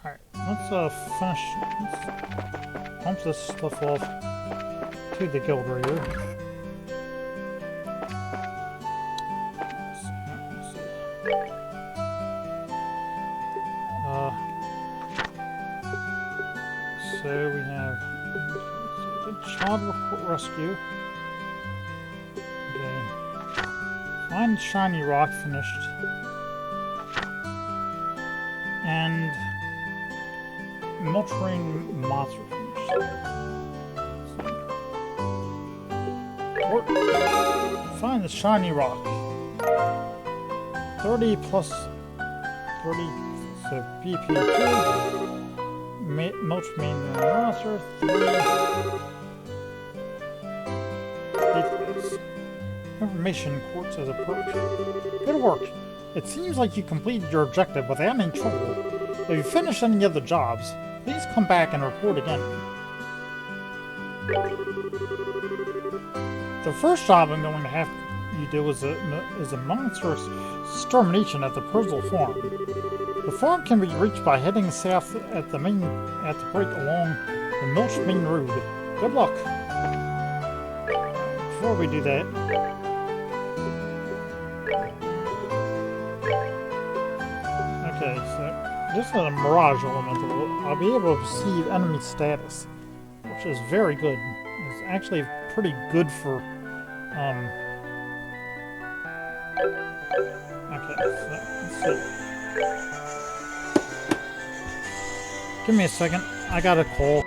S1: Alright, let's finish. Let's pump this stuff off to the guild raider. Let's see. So we have the child report rescue. Okay. Find shiny rock finished. And Multrain monster finished. Find the shiny rock. 30 plus 30, so BP2. Multrain monster 3. Eighth information quartz as a perch. Good work. It seems like you completed your objective without any trouble. If you finish any other jobs, please come back and report again. The first job I'm going to have you do is a monster extermination at the Perzel Farm. The farm can be reached by heading south at the break along the Milch Main Road. Good luck. Before we do that, okay, so just a Mirage Elemental, I'll be able to perceive enemy status, which is very good. It's actually pretty good for, okay, so let's see. Give me a second, I got a call.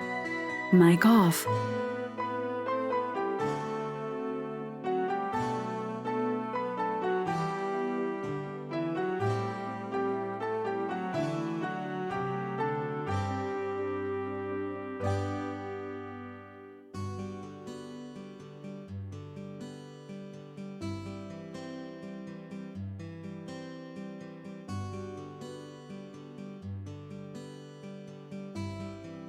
S4: Mic off.
S1: Okay, so just a Mirage Elemental, I'll be able to perceive enemy status, which is very good. It's actually pretty good for, okay, so let's see. Give me a second, I got a call.
S4: Mic off.
S1: Mic off. Okay, so just an Mirage Elemental, I'll be able to perceive enemy status, which is very good. It's actually pretty good for,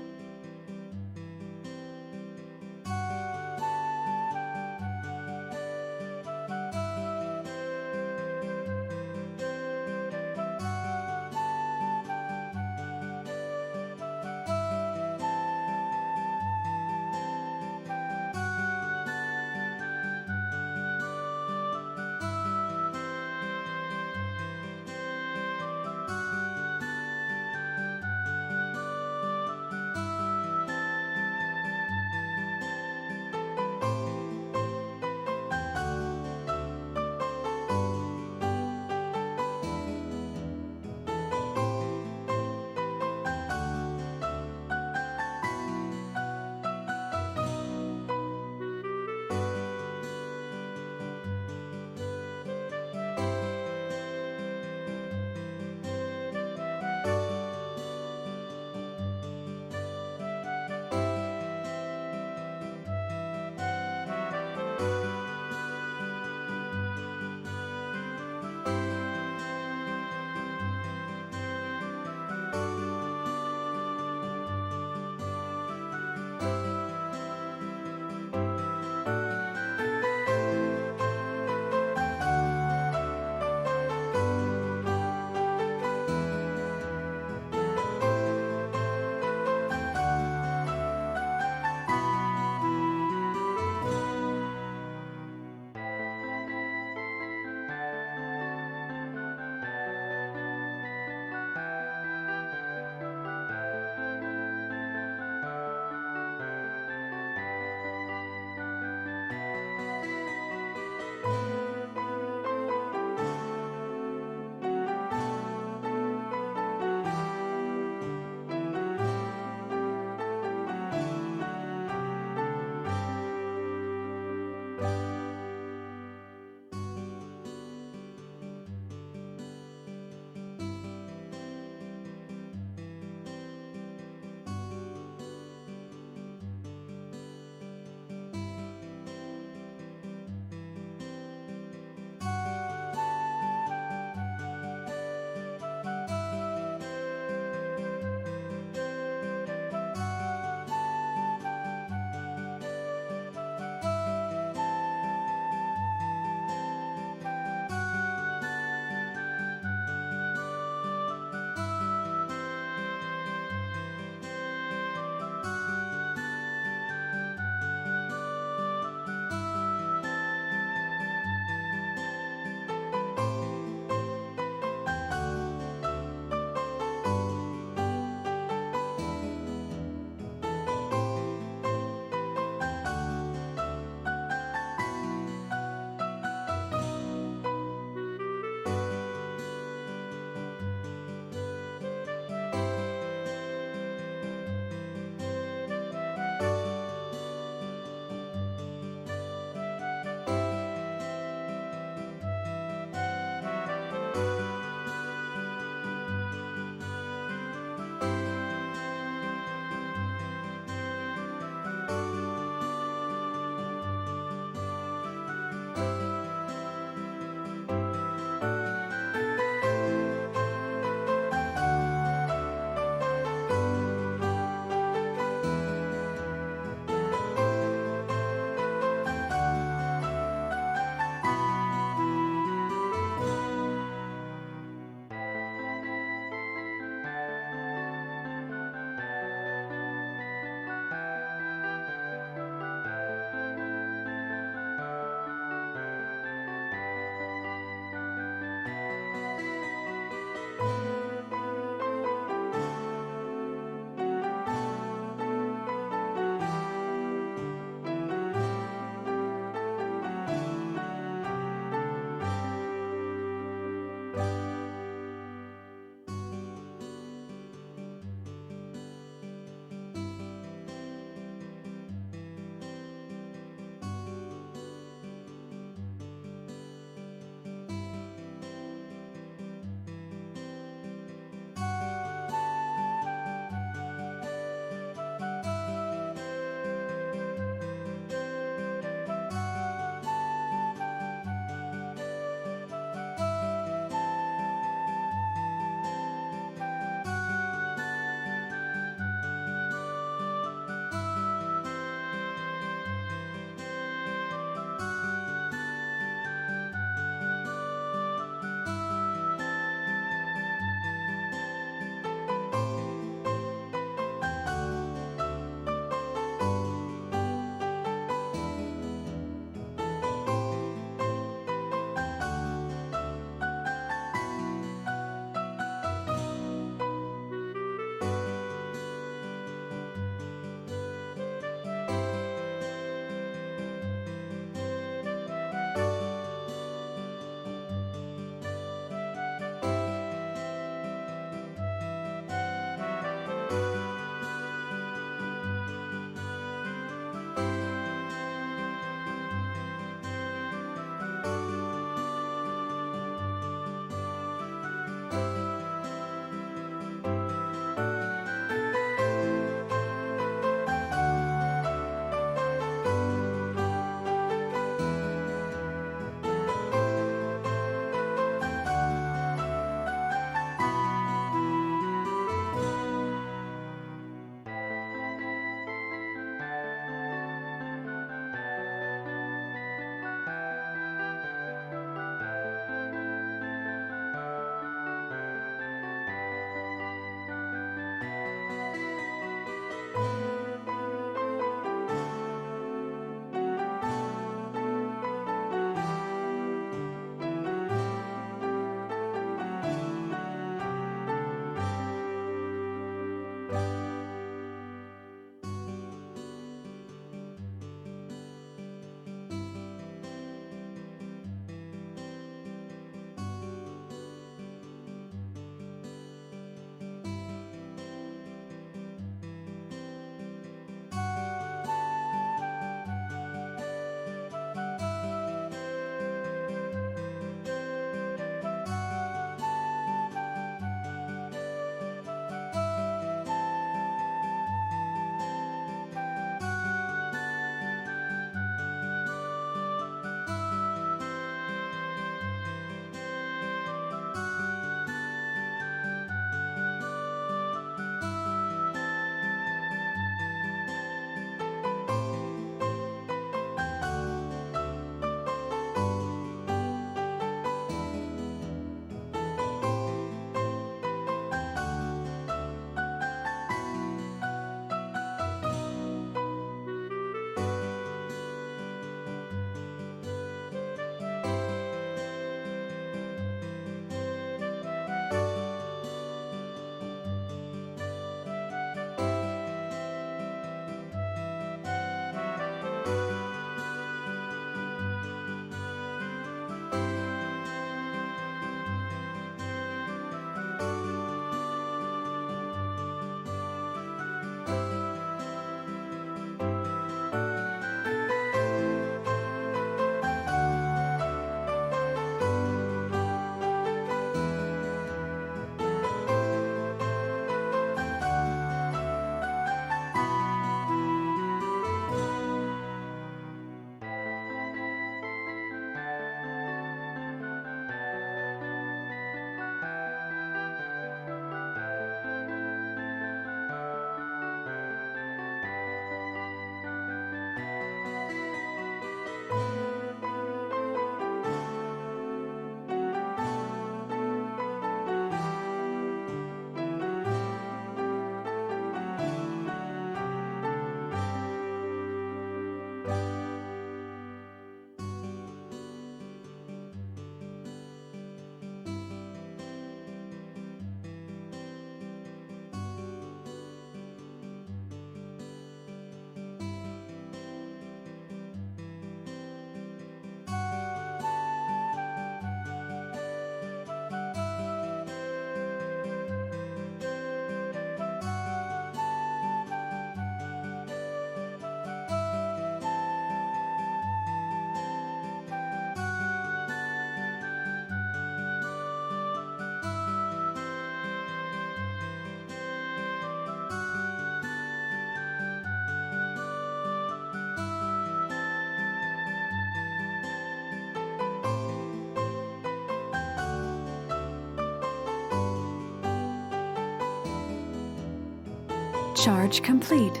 S4: Charge complete.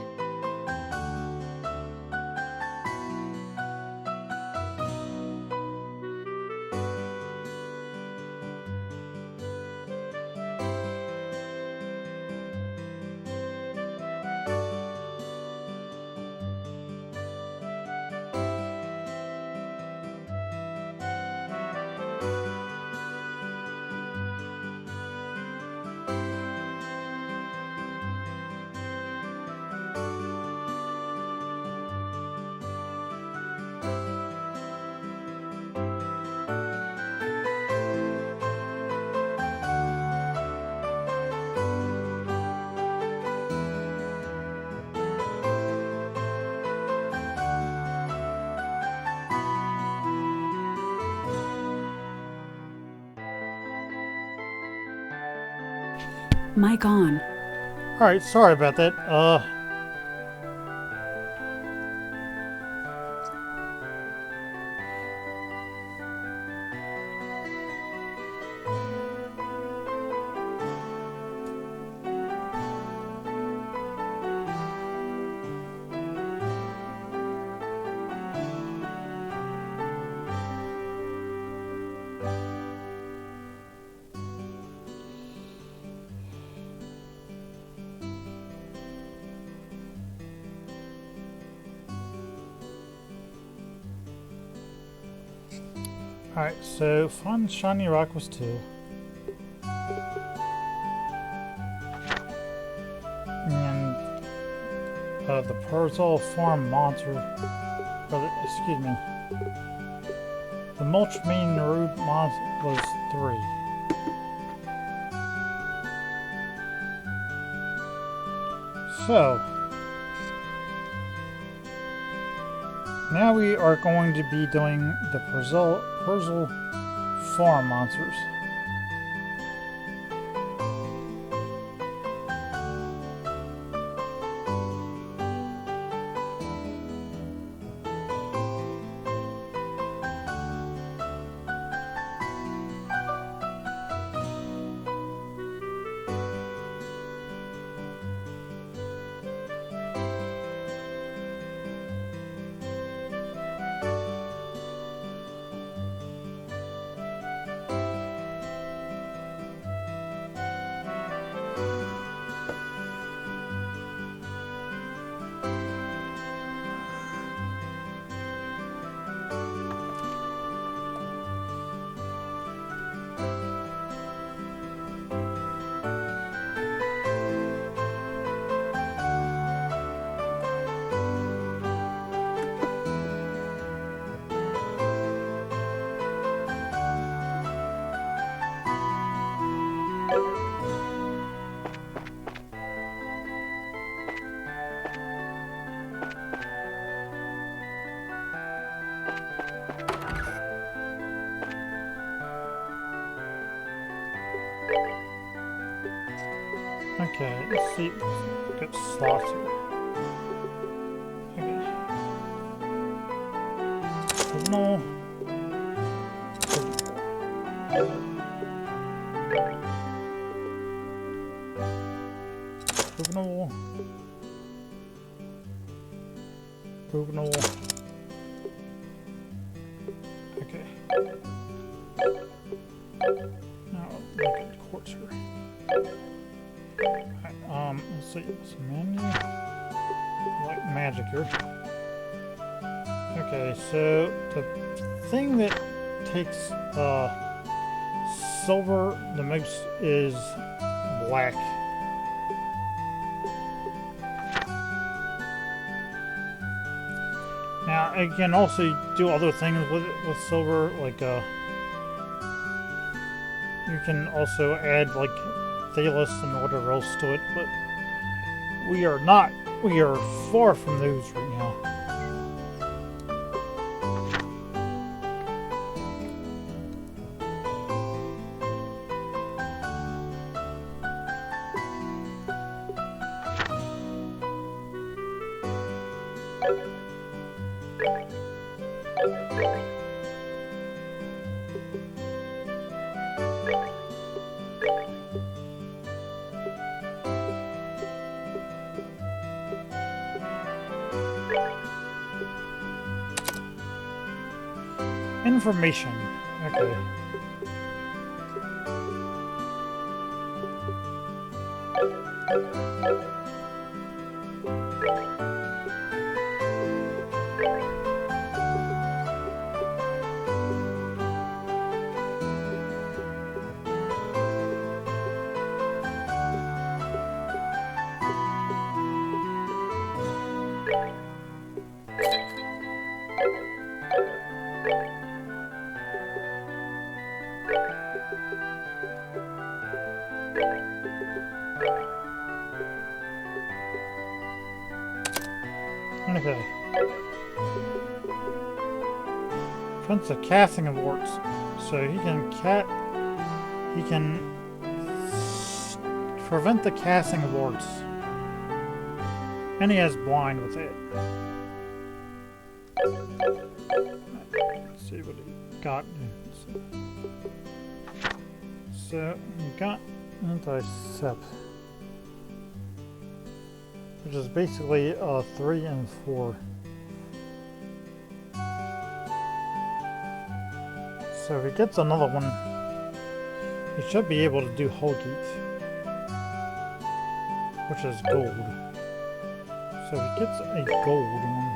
S4: Mic on.
S1: Alright, sorry about that. Alright, so find shiny rock was 2. And the Perzel Farm monster, excuse me, the mulch mean root monster was 3. So now we are going to be doing the Perzel Farm monsters. Okay, let's see. Get slots here. Okay. Signal. Signal. Signal. Okay. Now look at quartz here. Let's see, some menu, like magic here. Okay, so the thing that takes silver the most is black. Now, I can also do other things with silver, like you can also add like Thalus and whatever else to it, but we are far from those right now. Information. Okay. Okay. Prevents the casting of orcs. So he can prevent the casting of orcs. And he has blind with it. Let's see what he got. So he got anti-sep, which is basically 3 and 4. So if he gets another one, he should be able to do Holgate, which is gold. So if he gets a gold one,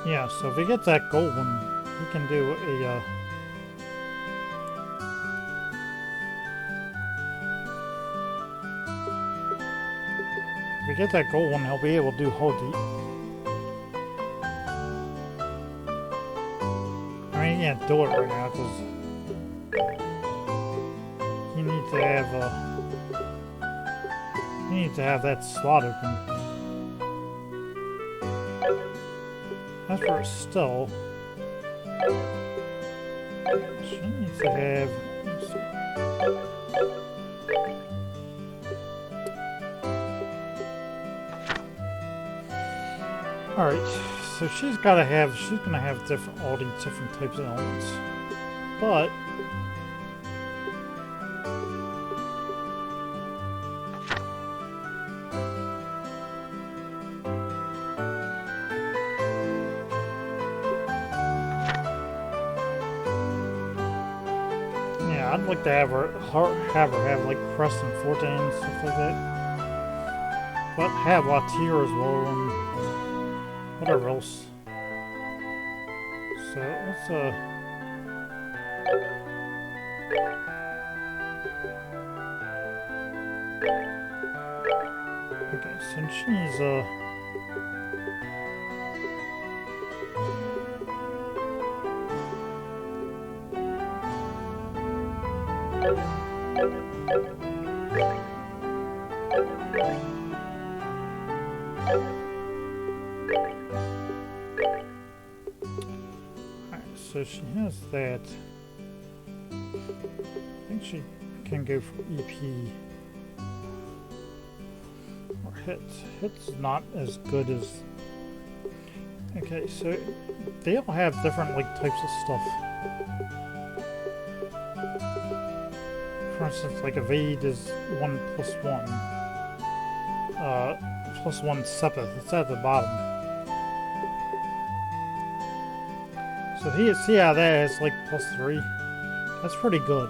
S1: yeah, so if he gets that gold one, he can do a if he gets that gold one, he'll be able to do Holgate. I mean, he can't do it right now because he needs to have that slot open. As for still, she needs to have. Let's see. All right, so she's gonna have all these different types of elements, but yeah, I'd like to have her have like Crest and Forte and stuff like that, but have Latir as well and whatever else. So let's okay, so she's so she has that. I think she can go for EP or hits. Hits is not as good as. Okay, so they all have different like types of stuff. For instance, like evade is 1+1. +1 Sepith. It's at the bottom. So see how that is like +3. That's pretty good.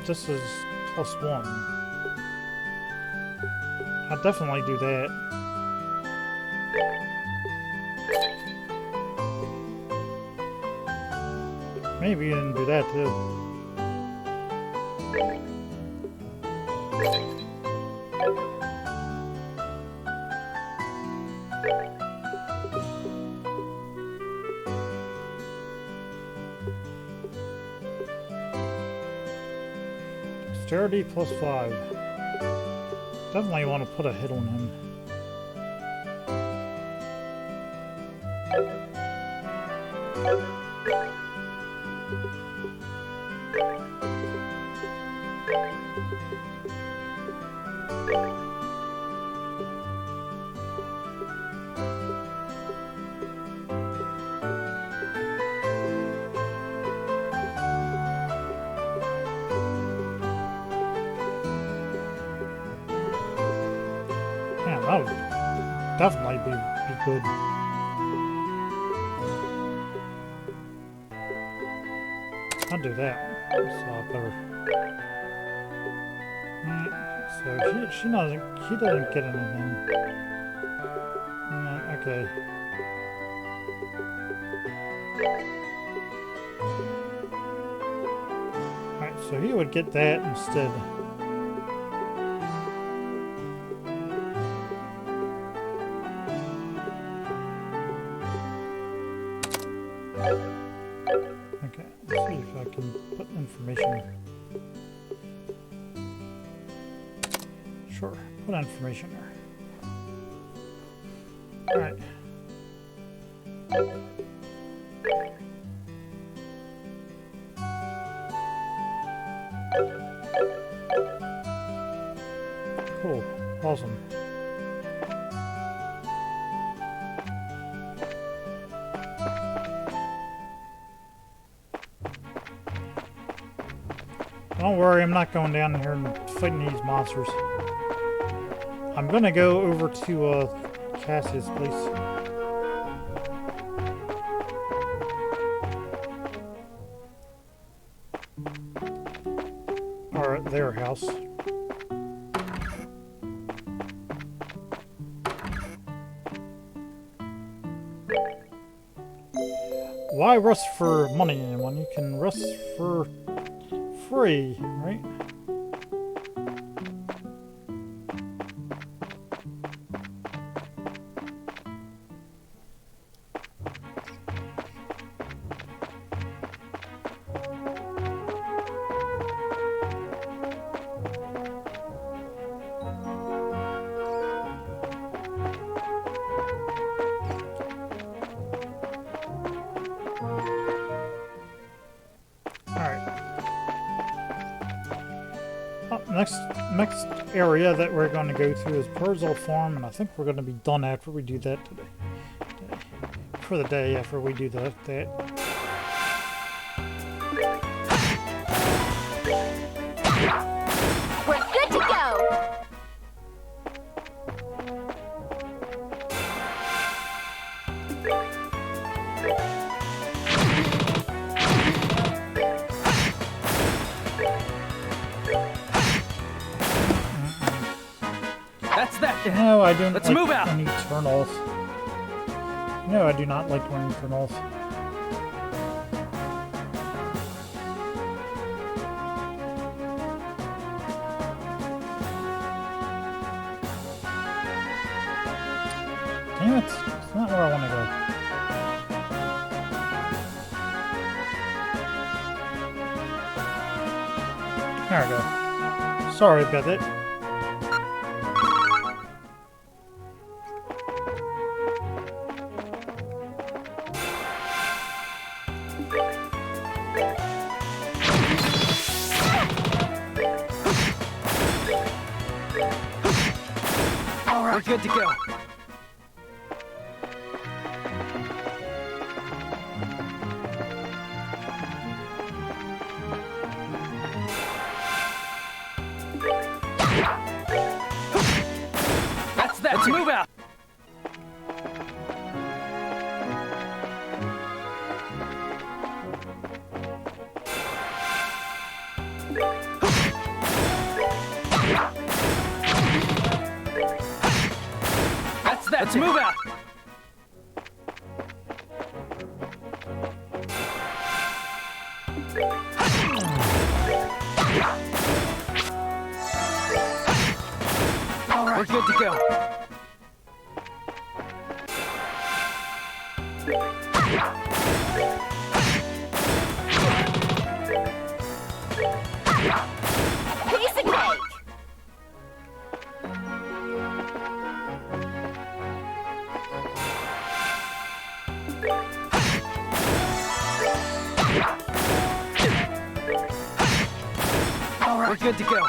S1: This is +1. I'd definitely do that. Maybe even do that too. Dexterity +5. Definitely want to put a hit on him. Man, that was definitely be good. I'll do that. It's a lot better. So he doesn't get anything. Okay. Alright, so he would get that instead. Okay, let's see if I can put information. Sure, put information there. Alright. Cool, awesome. Don't worry, I'm not going down here and fighting these monsters. I'm gonna go over to Cassie's place. Or at their house. Why rust for money when you can rust for free, right? Next area that we're going to go to is Perzel Farm, and I think we're going to be done after we do that today. For the day after we do that.
S3: We're good to go.
S2: That's that then.
S1: No, I don't
S2: Let's
S1: like
S2: move out.
S1: any turn-off. No, I do not like doing turn-off. Damn it, it's not where I want to go. There we go. Sorry about it.
S2: We're good to go. That's that. Let's move out. That's that. Let's move out. We're good to go.
S3: Piece of cake.
S2: We're good to go.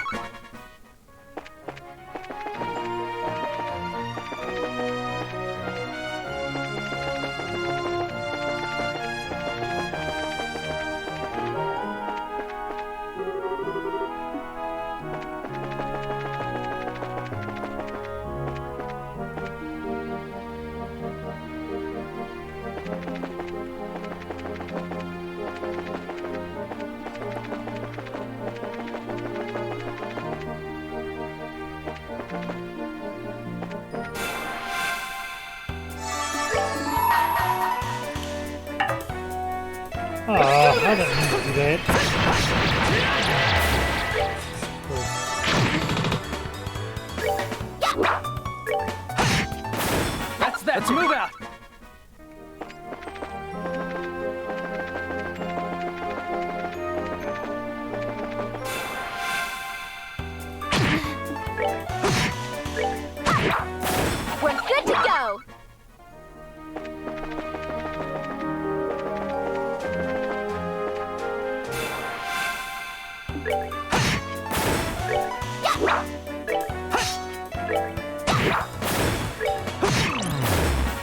S1: I didn't mean to do that.
S2: That's that. Let's move out.
S3: We're good to go.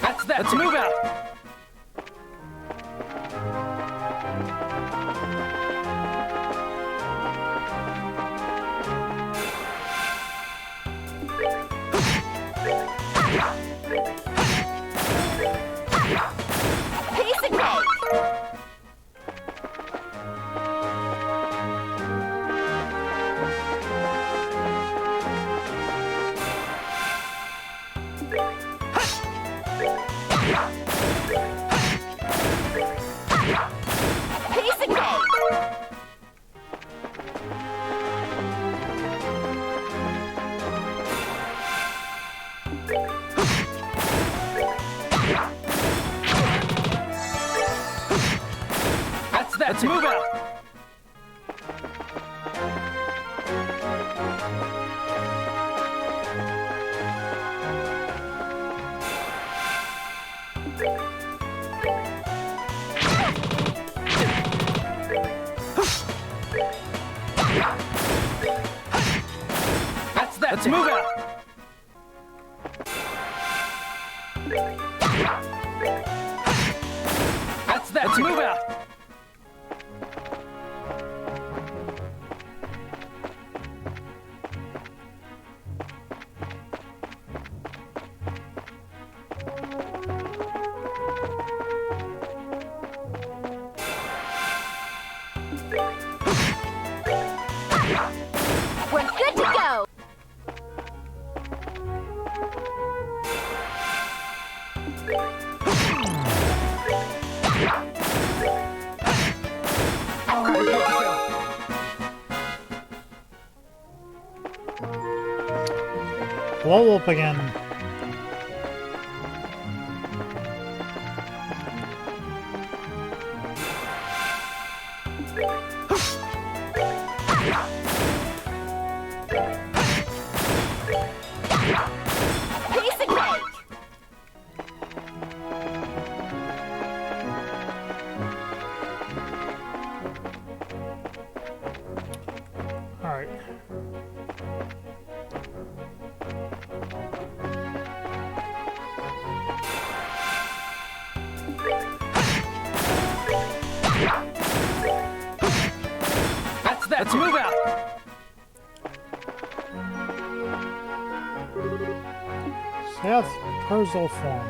S2: That's that. Let's move out.
S3: Piece of cake. Piece of cake.
S2: That's that. Let's move out. That's that. Let's move out. That's that. Let's move out.
S3: We're good to go.
S2: All right, good to go.
S1: Blow up again.
S3: Piece of cake.
S1: Alright.
S2: That's that. Let's move out.
S1: South Perzel Farm.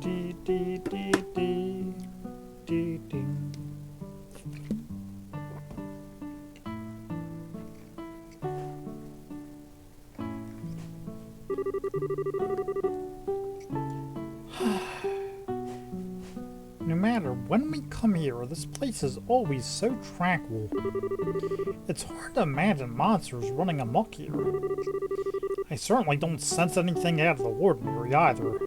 S1: Dee dee dee dee dee dee. No matter when we come here, this place is always so tranquil. It's hard to imagine monsters running amok here. I certainly don't sense anything out of the ordinary either.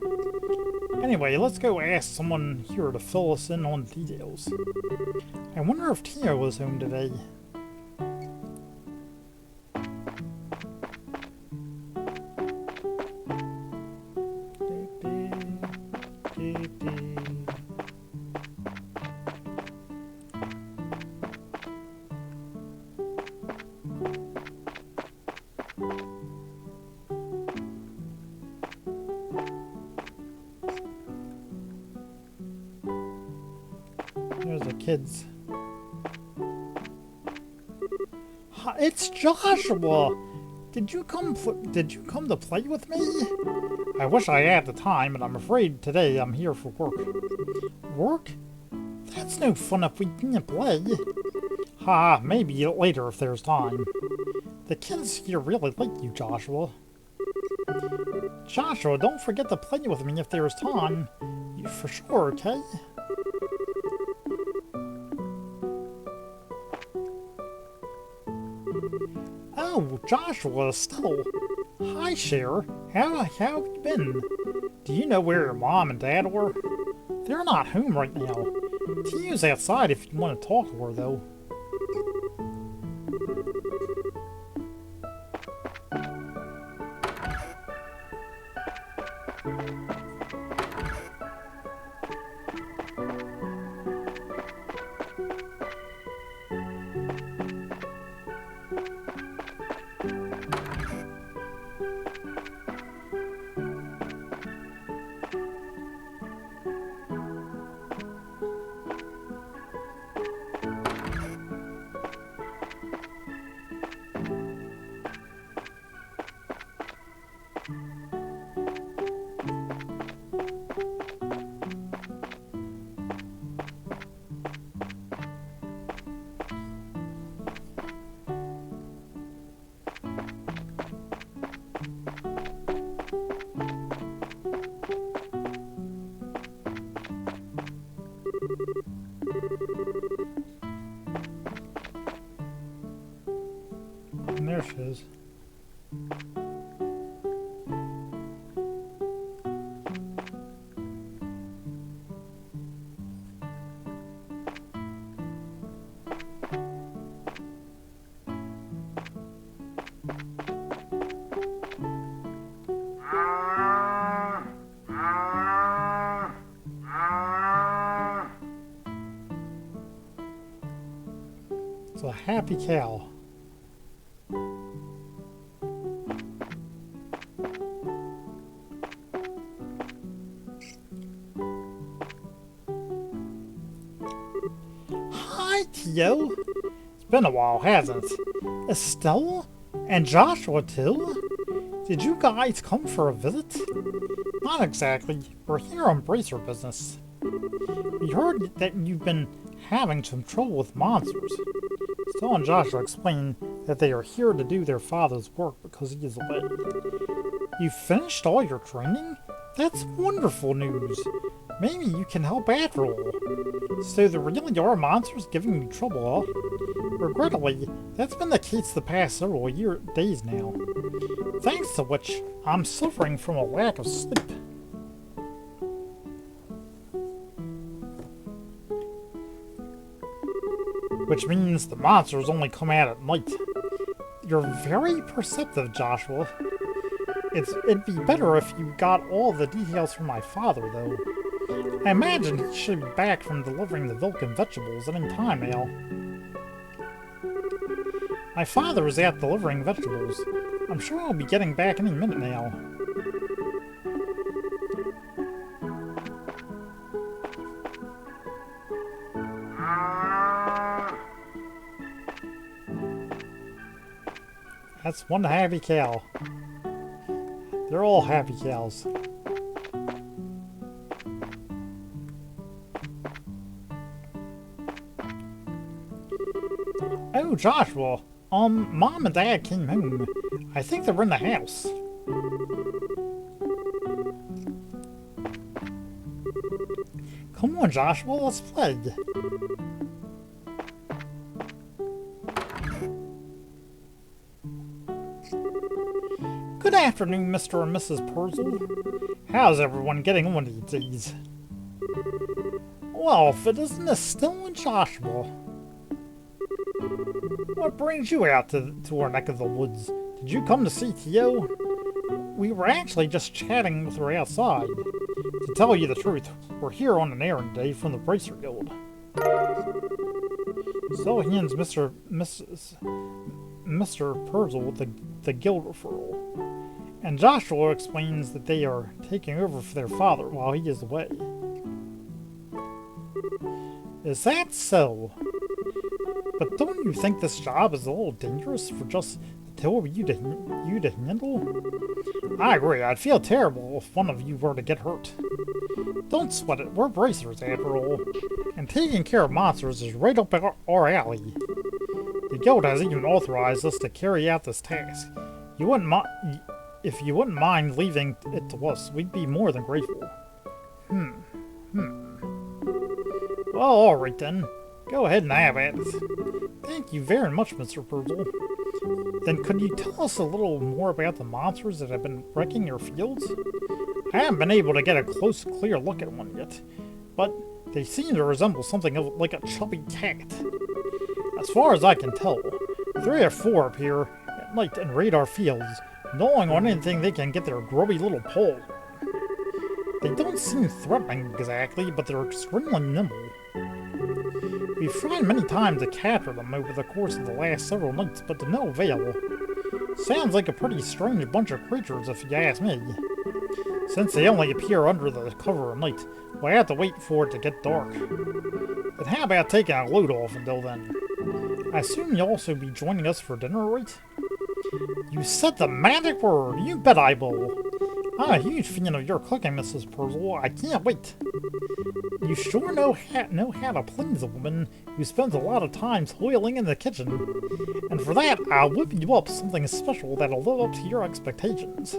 S1: Anyway, let's go ask someone here to fill us in on details. I wonder if Tio was home today. Dee, dee, dee, dee. There's the kids. Hi, it's Joshua! Did you come to play with me? I wish I had the time, but I'm afraid today I'm here for work. Work? That's no fun if we can't play. Ha, maybe later if there's time. The kids here really like you, Joshua. Joshua, don't forget to play with me if there's time. You for sure, okay? Oh, Joshua, still. Hi, Cher. How have you been? Do you know where your mom and dad were? They're not home right now. Tia's outside if you want to talk to her, though. And there she is. It's a happy cow. Hi, Tio. It's been a while, hasn't it? Estelle? And Joshua, too? Did you guys come for a visit? Not exactly. We're here on bracer business. We heard that you've been having some trouble with monsters. Estelle and Joshua explain that they are here to do their father's work because he is away. You finished all your training? That's wonderful news. Maybe you can help after all. So there really are monsters giving you trouble, huh? Regrettably, that's been the case the past several days now. Thanks to which, I'm suffering from a lack of sleep. Which means the monsters only come out at night. You're very perceptive, Joshua. It'd be better if you got all the details from my father, though. I imagine he should be back from delivering the milk and vegetables any time now. My father is out delivering vegetables. I'm sure he'll be getting back any minute now. That's one happy cow. They're all happy cows. Oh, Joshua. Mom and Dad came home. I think they're in the house. Come on, Joshua, let's play. Good afternoon, Mr. and Mrs. Perzel. How's everyone getting on these days? Well, if it isn't Estelle and Joshua. What brings you out to our neck of the woods? Did you come to see Tio? We were actually just chatting with her outside. To tell you the truth, we're here on an errand day from the Bracer Guild. So hands Mr. Perzel the guild referral. And Joshua explains that they are taking over for their father while he is away. Is that so? But don't you think this job is a little dangerous for just the two of you to handle? I agree, I'd feel terrible if one of you were to get hurt. Don't sweat it, we're bracers after all. And taking care of monsters is right up our alley. The guild has even authorized us to carry out this task. If you wouldn't mind leaving it to us, we'd be more than grateful. Well, alright then. Go ahead and have at it. Thank you very much, Mr. Perzel. Then could you tell us a little more about the monsters that have been wrecking your fields? I haven't been able to get a close, clear look at one yet, but they seem to resemble something like a chubby cat. As far as I can tell, 3 or 4 appear at night and raid our fields, gnawing on anything they can get their grubby little paw. They don't seem threatening exactly, but they're extremely nimble. We've tried many times to capture them over the course of the last several nights, but to no avail. Sounds like a pretty strange bunch of creatures if you ask me. Since they only appear under the cover of night, we'll have to wait for it to get dark. But how about taking a load off until then? I assume you'll also be joining us for dinner, right? You said the magic word! You bet I will! I'm a huge fan of your cooking, Mrs. Perzel. I can't wait! You sure know how to please a woman who spends a lot of time toiling in the kitchen. And for that, I'll whip you up something special that'll live up to your expectations.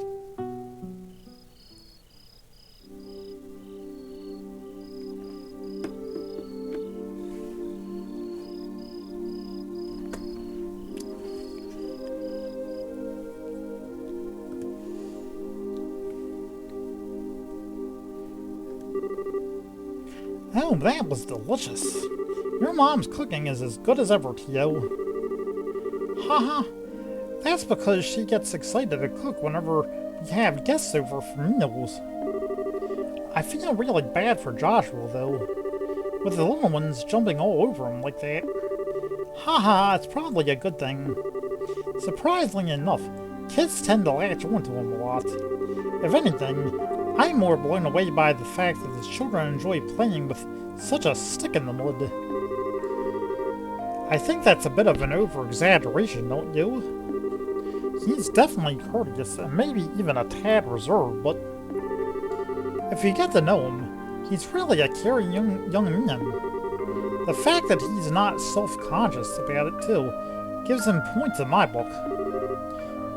S1: Oh, that was delicious. Your mom's cooking is as good as ever, Tio. Haha. That's because she gets excited to cook whenever we have guests over for meals. I feel really bad for Joshua, though, with the little ones jumping all over him like that. Haha, it's probably a good thing. Surprisingly enough, kids tend to latch onto him a lot. If anything, I'm more blown away by the fact that his children enjoy playing with such a stick in the mud. I think that's a bit of an over-exaggeration, don't you? He's definitely courteous and maybe even a tad reserved, but if you get to know him, he's really a caring young man. The fact that he's not self-conscious about it, too, gives him points in my book.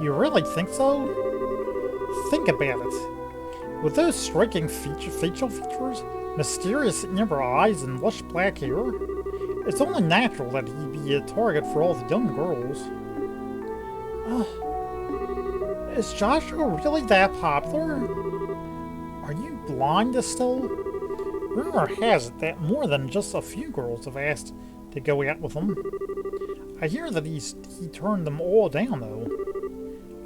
S1: You really think so? Think about it. With those striking facial features, mysterious amber eyes, and lush black hair, it's only natural that he'd be a target for all the young girls. Is Joshua really that popular? Are you blind still? Rumor has it that more than just a few girls have asked to go out with him. I hear that he turned them all down, though.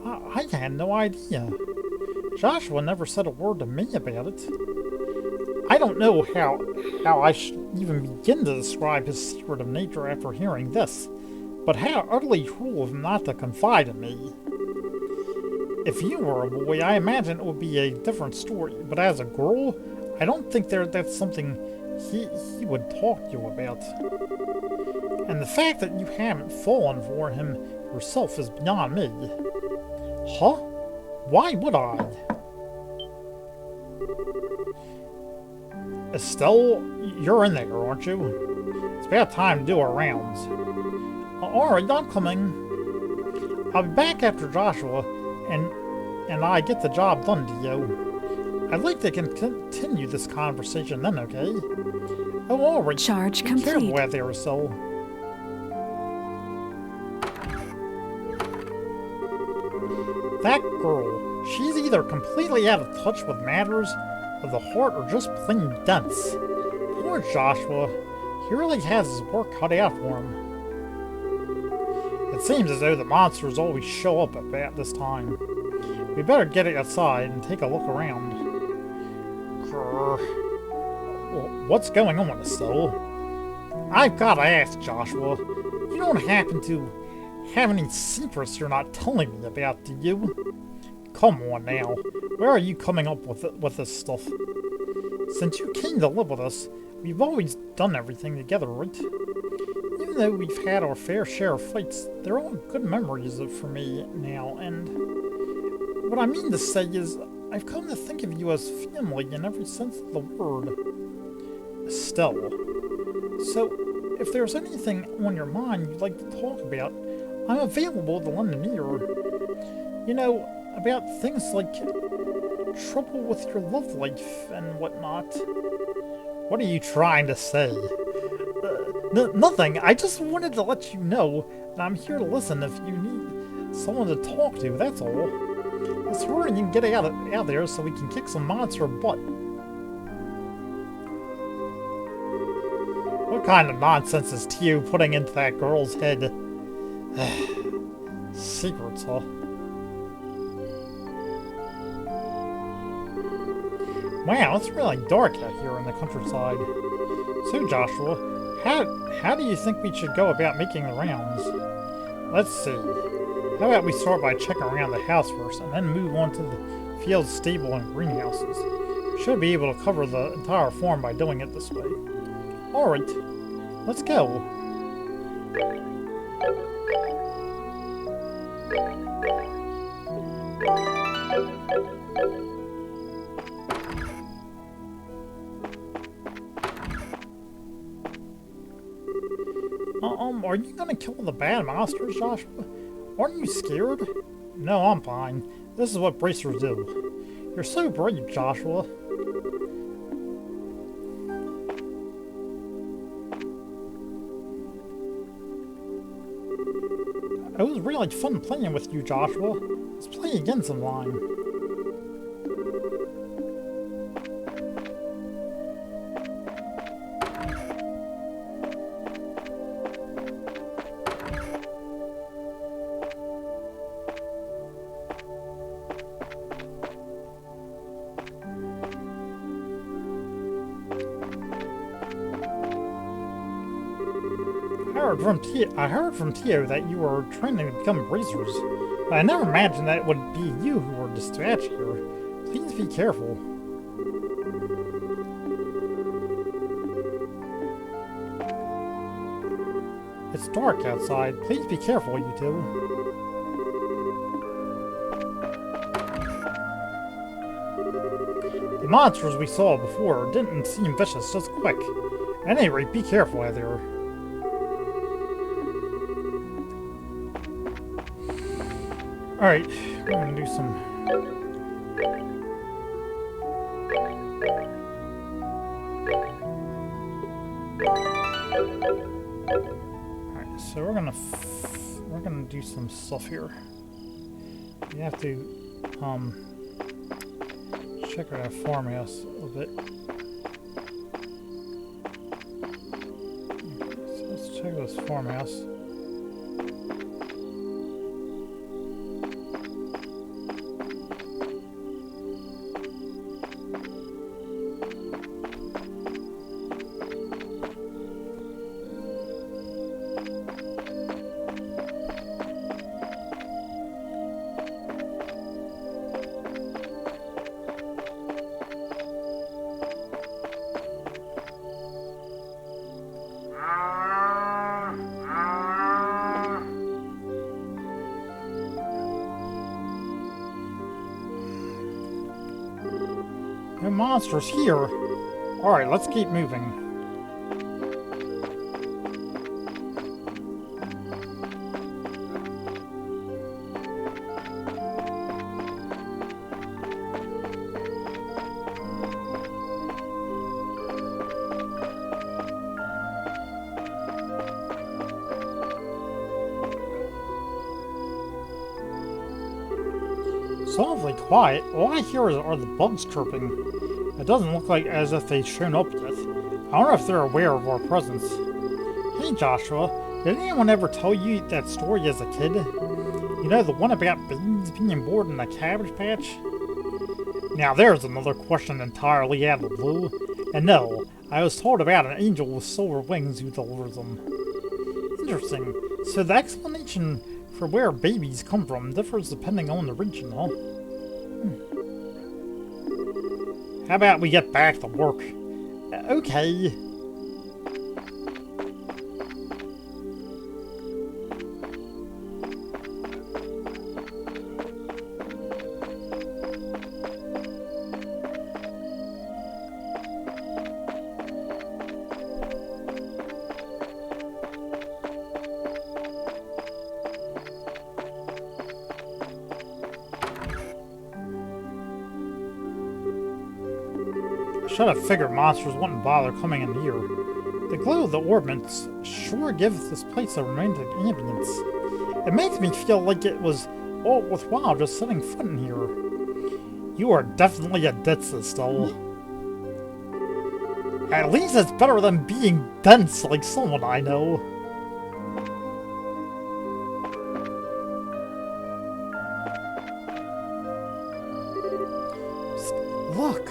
S1: I had no idea. Joshua never said a word to me about it. I don't know how I should even begin to describe his secretive nature after hearing this, but how utterly cruel of him not to confide in me. If you were a boy, I imagine it would be a different story, but as a girl, I don't think that's something he would talk to you about. And the fact that you haven't fallen for him yourself is beyond me. Huh? Why would I? Estelle, you're in there, aren't you? It's about time to do our rounds. Alright, I'm coming. I'll be back after Joshua and I get the job done, Dio. I'd like to continue this conversation then, okay? Oh, alright.
S4: Charge
S1: Be
S4: complete.
S1: careful out there, Estelle. That girl, she's either completely out of touch with matters of the heart or just plain dense. Poor Joshua. He really has his work cut out for him. It seems as though the monsters always show up at about this time. We better get outside and take a look around. Grr. Well, what's going on, Estelle? I've gotta ask, Joshua. You don't happen to have any secrets you're not telling me about, do you? Come on now. Where are you coming up with this stuff? Since you came to live with us, We've always done everything together, right? Even though we've had our fair share of fights, they're all good memories for me now, and what I mean to say is, I've come to think of you as family in every sense of the word. Estelle. So, if there's anything on your mind you'd like to talk about, I'm available to lend an ear. You know, about things like trouble with your love life and whatnot. What are you trying to say? Nothing. I just wanted to let you know that I'm here to listen if you need someone to talk to, that's all. Let's hurry and get out there so we can kick some monster butt. What kind of nonsense is Tio putting into that girl's head? Secrets, huh? Wow, it's really dark out here in the countryside. So, Joshua, how do you think we should go about making the rounds? Let's see. How about we start by checking around the house first, and then move on to the field, stable, and greenhouses. We should be able to cover the entire farm by doing it this way. Alright, let's go. Are you gonna kill the bad monsters, Joshua? Aren't you scared? No, I'm fine. This is what bracers do. You're so brave, Joshua. It was really fun playing with you, Joshua. Let's play again sometime. I heard from Tio that you were training to become bracers, but I never imagined that it would be you who were dispatched here. Please be careful. It's dark outside. Please be careful, you two. The monsters we saw before didn't seem vicious, just quick. At any rate, be careful out there. Alright, we're gonna do some... Alright, so we're gonna do some stuff here. We have to, check out our farmhouse a little bit. So let's check this farmhouse. No monsters here! Alright, let's keep moving. It's awfully quiet. All I hear are the bugs chirping. It doesn't look like as if they've shown up yet. I wonder if they're aware of our presence. Hey Joshua, did anyone ever tell you that story as a kid? You know, the one about bees being bored in a cabbage patch? Now there's another question entirely out of the blue. And no, I was told about an angel with silver wings who delivers them. Interesting. So the explanation for where babies come from differs depending on the region, huh? How about we get back to work? Okay. Should have figured monsters wouldn't bother coming in here. The glow of the orbits sure gives this place a romantic ambience. It makes me feel like it was all worthwhile just setting foot in here. You are definitely a ditzy, though. At least it's better than being dense like someone I know. Psst, look!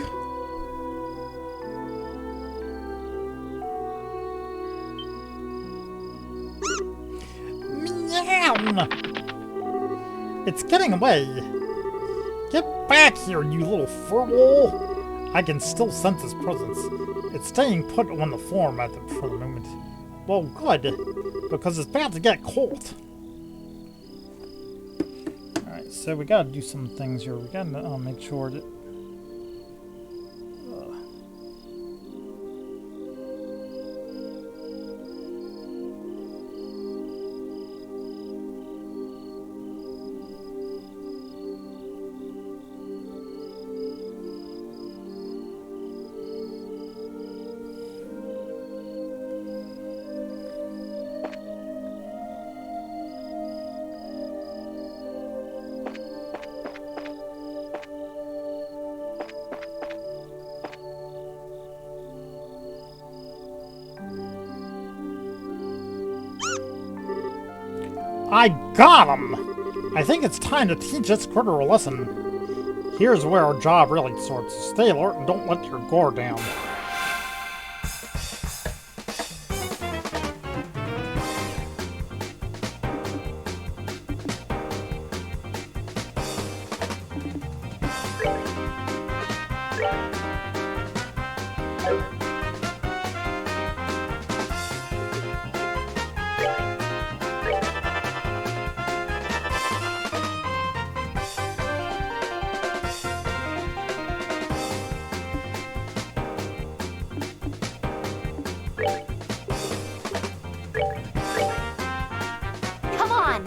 S1: Meow! It's getting away! Get back here, you little furball! I can still sense its presence. It's staying put on the floor for the moment. Well, good, because it's about to get cold. Alright, so we gotta do some things here. We gotta make sure that... I got him! I think it's time to teach this critter a lesson. Here's where our job really sorts. Stay alert and don't let your guard down.
S3: Come on!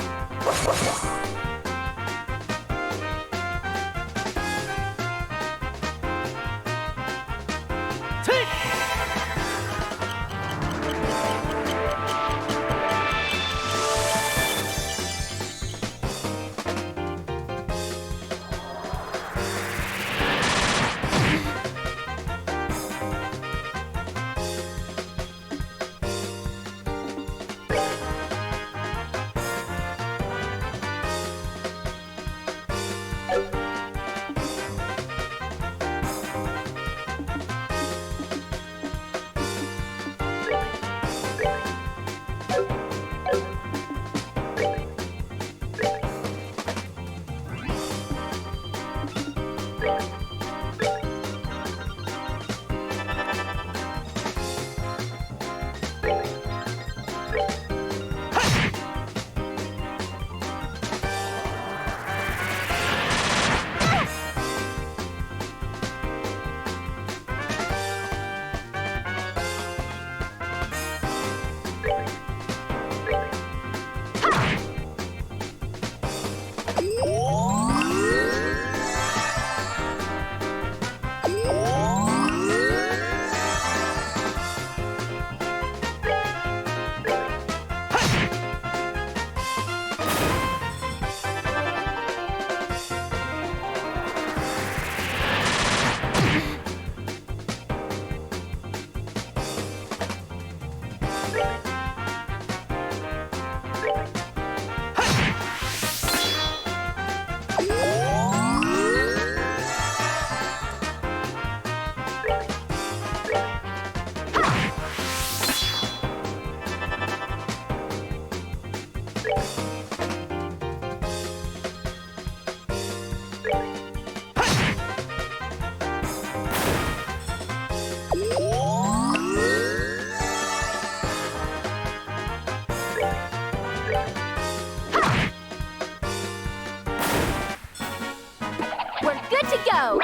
S3: go!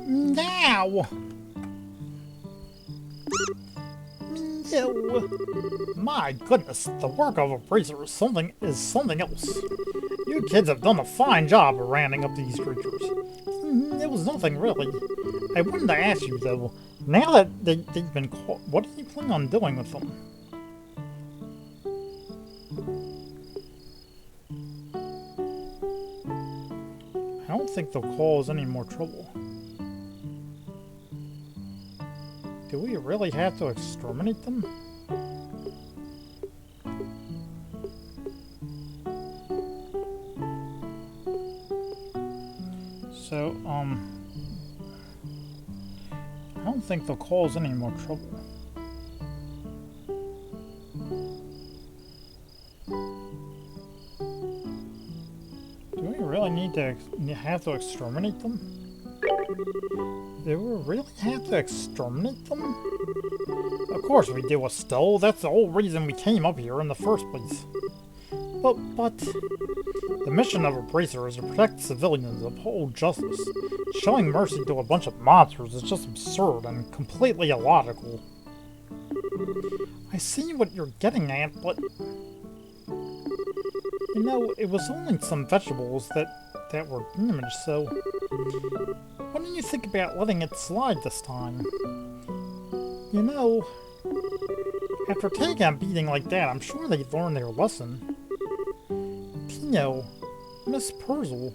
S1: Now! know, my goodness, the work of a bracer is something else. You kids have done a fine job of rounding up these creatures. It was nothing really. I wanted to ask you though, now that they've been caught, what do you plan on doing with them? I don't think they'll cause any more trouble. Do we really have to exterminate them? So, I don't think they'll cause any more trouble. Do we really need to have to exterminate them? Do we really have to exterminate them? Of course we do, Estelle. That's the whole reason we came up here in the first place. But the mission of a bracer is to protect civilians, uphold justice. Showing mercy to a bunch of monsters is just absurd and completely illogical. I see what you're getting at, but... You know, it was only some vegetables that were damaged, so... What do you think about letting it slide this time? You know... After taking a beating like that, I'm sure they learned their lesson. Tino, Miss Perzel.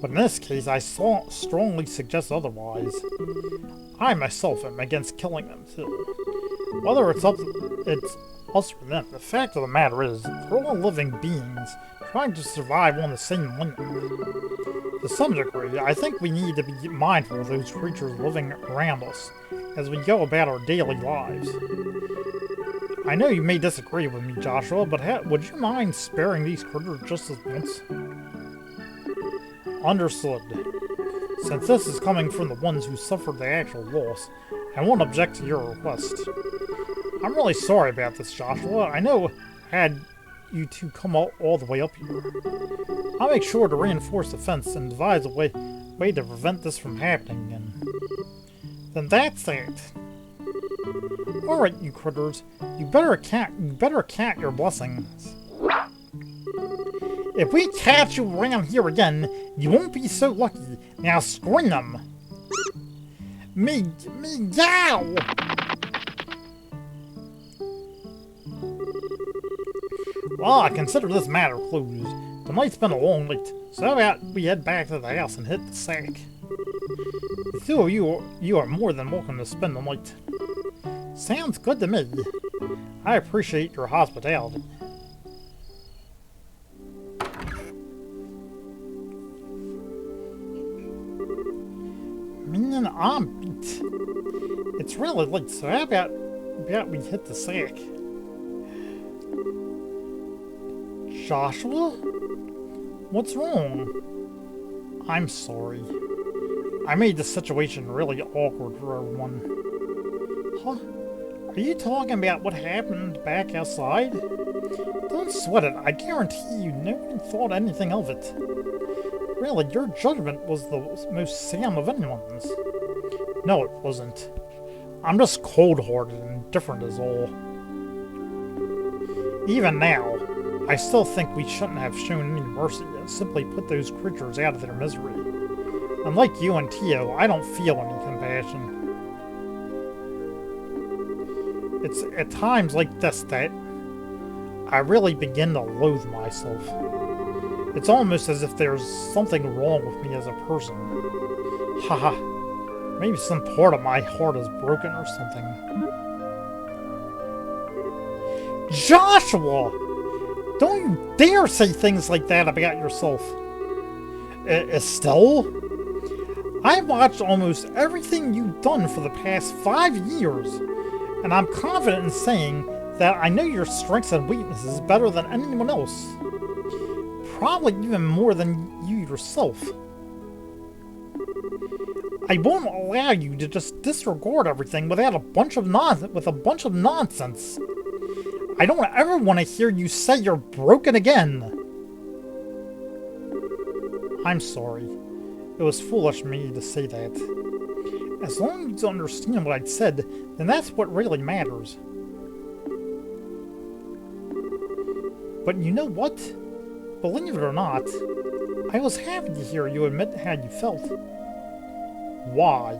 S1: But in this case, I strongly suggest otherwise. I myself am against killing them too. Whether it's us or them, the fact of the matter is, they're all living beings, trying to survive on the same land. To some degree, I think we need to be mindful of those creatures living around us, as we go about our daily lives. I know you may disagree with me, Joshua, but would you mind sparing these critters just this once? Understood. Since this is coming from the ones who suffered the actual loss, I won't object to your request. I'm really sorry about this, Joshua. I know I had you two come all the way up here. I'll make sure to reinforce the fence and devise a way to prevent this from happening again. Then that's that. Alright, you critters. You better count your blessings. If we catch you around here again, you won't be so lucky. Now scream them! Meow! Well, I consider this matter closed. The night's been a long night, so how about we head back to the house and hit the sack? The two of you are more than welcome to spend the night. Sounds good to me. I appreciate your hospitality. Man, I'm beat. It's really late, so how about we hit the sack? Joshua? What's wrong? I'm sorry. I made the situation really awkward for everyone. Huh? Are you talking about what happened back outside? Don't sweat it. I guarantee you nobody thought anything of it. Really, your judgment was the most sound of anyone's. No, it wasn't. I'm just cold-hearted and different is all. Even now, I still think we shouldn't have shown any mercy and simply put those creatures out of their misery. Unlike you and Tio, I don't feel any compassion. It's at times like this that I really begin to loathe myself. It's almost as if there's something wrong with me as a person. Haha. Maybe some part of my heart is broken or something. Joshua! Don't you dare say things like that about yourself. Estelle? I've watched almost everything you've done for the past 5 years, and I'm confident in saying that I know your strengths and weaknesses better than anyone else. Probably even more than you yourself. I won't allow you to just disregard everything without a bunch of nonsense. I don't ever want to hear you say you're broken again. I'm sorry. It was foolish of me to say that. As long as you understand what I said, then that's what really matters. But you know what? Believe it or not, I was happy to hear you admit how you felt. Why?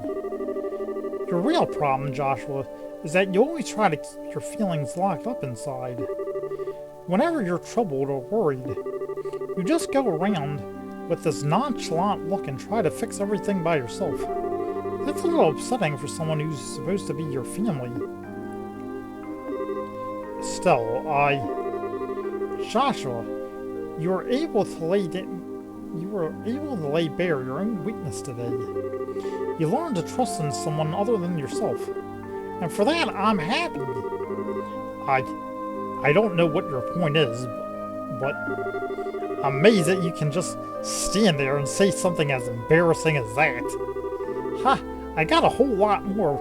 S1: Your real problem, Joshua, is that you always try to keep your feelings locked up inside. Whenever you're troubled or worried, you just go around with this nonchalant look and try to fix everything by yourself. That's a little upsetting for someone who's supposed to be your family. Still, Joshua, you were able to lay bare your own weakness today. You learned to trust in someone other than yourself. And for that, I'm happy. I don't know what your point is, but I'm amazed that you can just stand there and say something as embarrassing as that. Ha! I got a whole lot more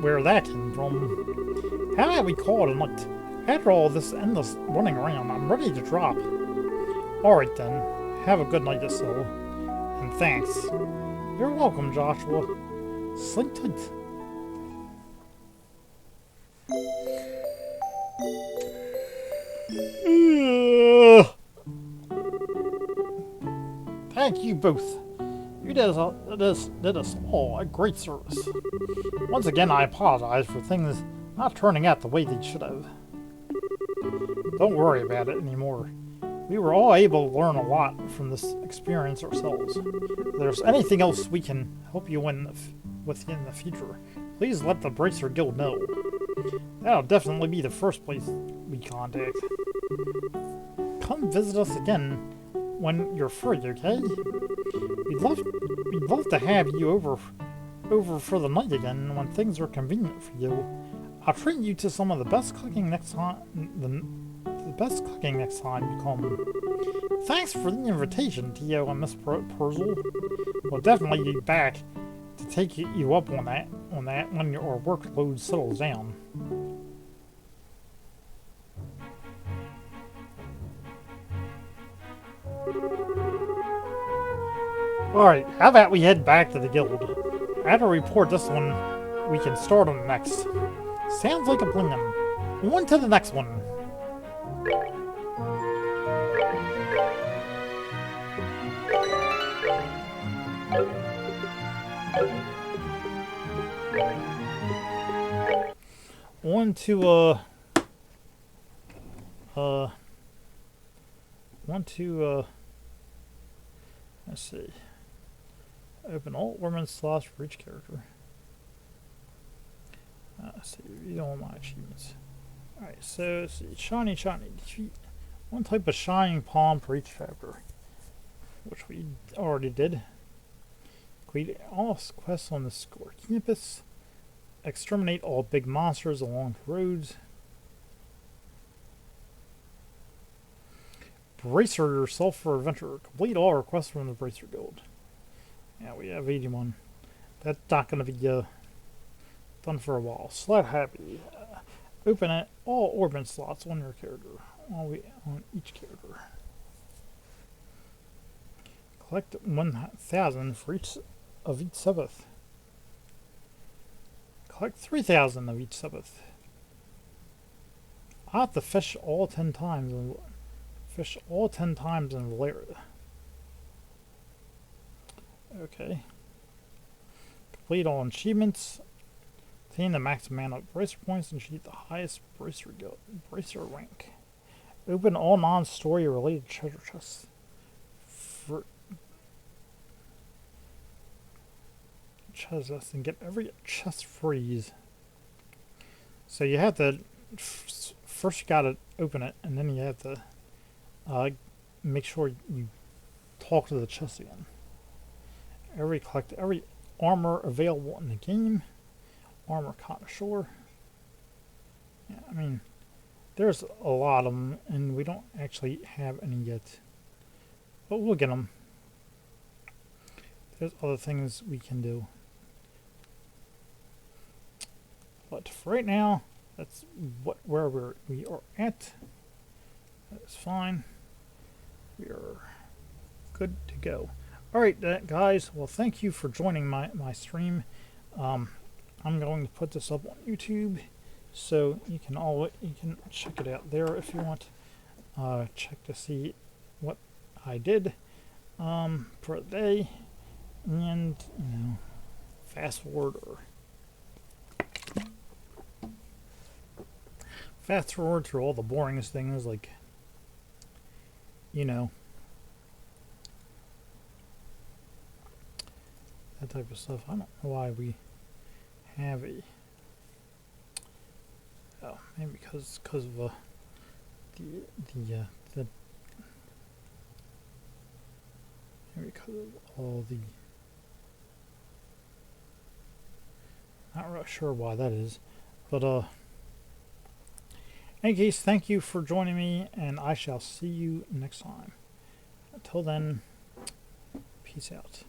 S1: where that came from. How about we call it a night? After all this endless running around, I'm ready to drop. Alright then, have a good night, Estelle. And thanks. You're welcome, Joshua. Sleep tight. Thank you both. You did us all a great service. Once again, I apologize for things not turning out the way they should have. Don't worry about it anymore. We were all able to learn a lot from this experience ourselves. If there's anything else we can help you with in the future, please let the Bracer Guild know. That'll definitely be the first place we contact. Come visit us again when you're free, okay? We'd love to have you over for the night again when things are convenient for you. I'll treat you to some of the best cooking next time. The best cooking next time you come. Thanks for the invitation, Tio and Miss Perzel. We'll definitely be back to take you up on that when your workload settles down. Alright, how about we head back to the guild? After we report this one, we can start on the next. Sounds like a plan. On to the next one. Let's see. Open all ornament slots for each character. Let's see, read all my achievements. Alright, so let's see. Shiny. Defeat one type of shining palm for each chapter, which we already did. Complete all quests on the Score campus. Exterminate all big monsters along the roads. Bracer yourself for adventure. Complete all requests from the Bracer Guild. Yeah, we have 81. That's not going to be done for a while. Slot happy. Open it all ornament slots on your character. On each character. Collect 1,000 for each of each Sabbath. Collect 3,000 of each Sabbath. I have to fish all 10 times in Valeria. Okay. Complete all achievements. Obtain the max amount of bracer points and achieve the highest bracer rank. Open all non-story related treasure chests. And get every chest freeze. So you have to first you gotta open it, and then you have to make sure you talk to the chest again. Collect every armor available in the game. Armor connoisseur. Yeah, I mean, there's a lot of them, and we don't actually have any yet, but we'll get them. There's other things we can do. But for right now, that's where we are at. That's fine. We are good to go. Alright, guys. Well, thank you for joining my stream. I'm going to put this up on YouTube, so you can check it out there if you want. check to see what I did for the day, and fast forward through all the boringest things, like that type of stuff. I don't know why we have a maybe because of the maybe because of all the, not really sure why that is, but in any case, thank you for joining me, and I shall see you next time. Until then, peace out.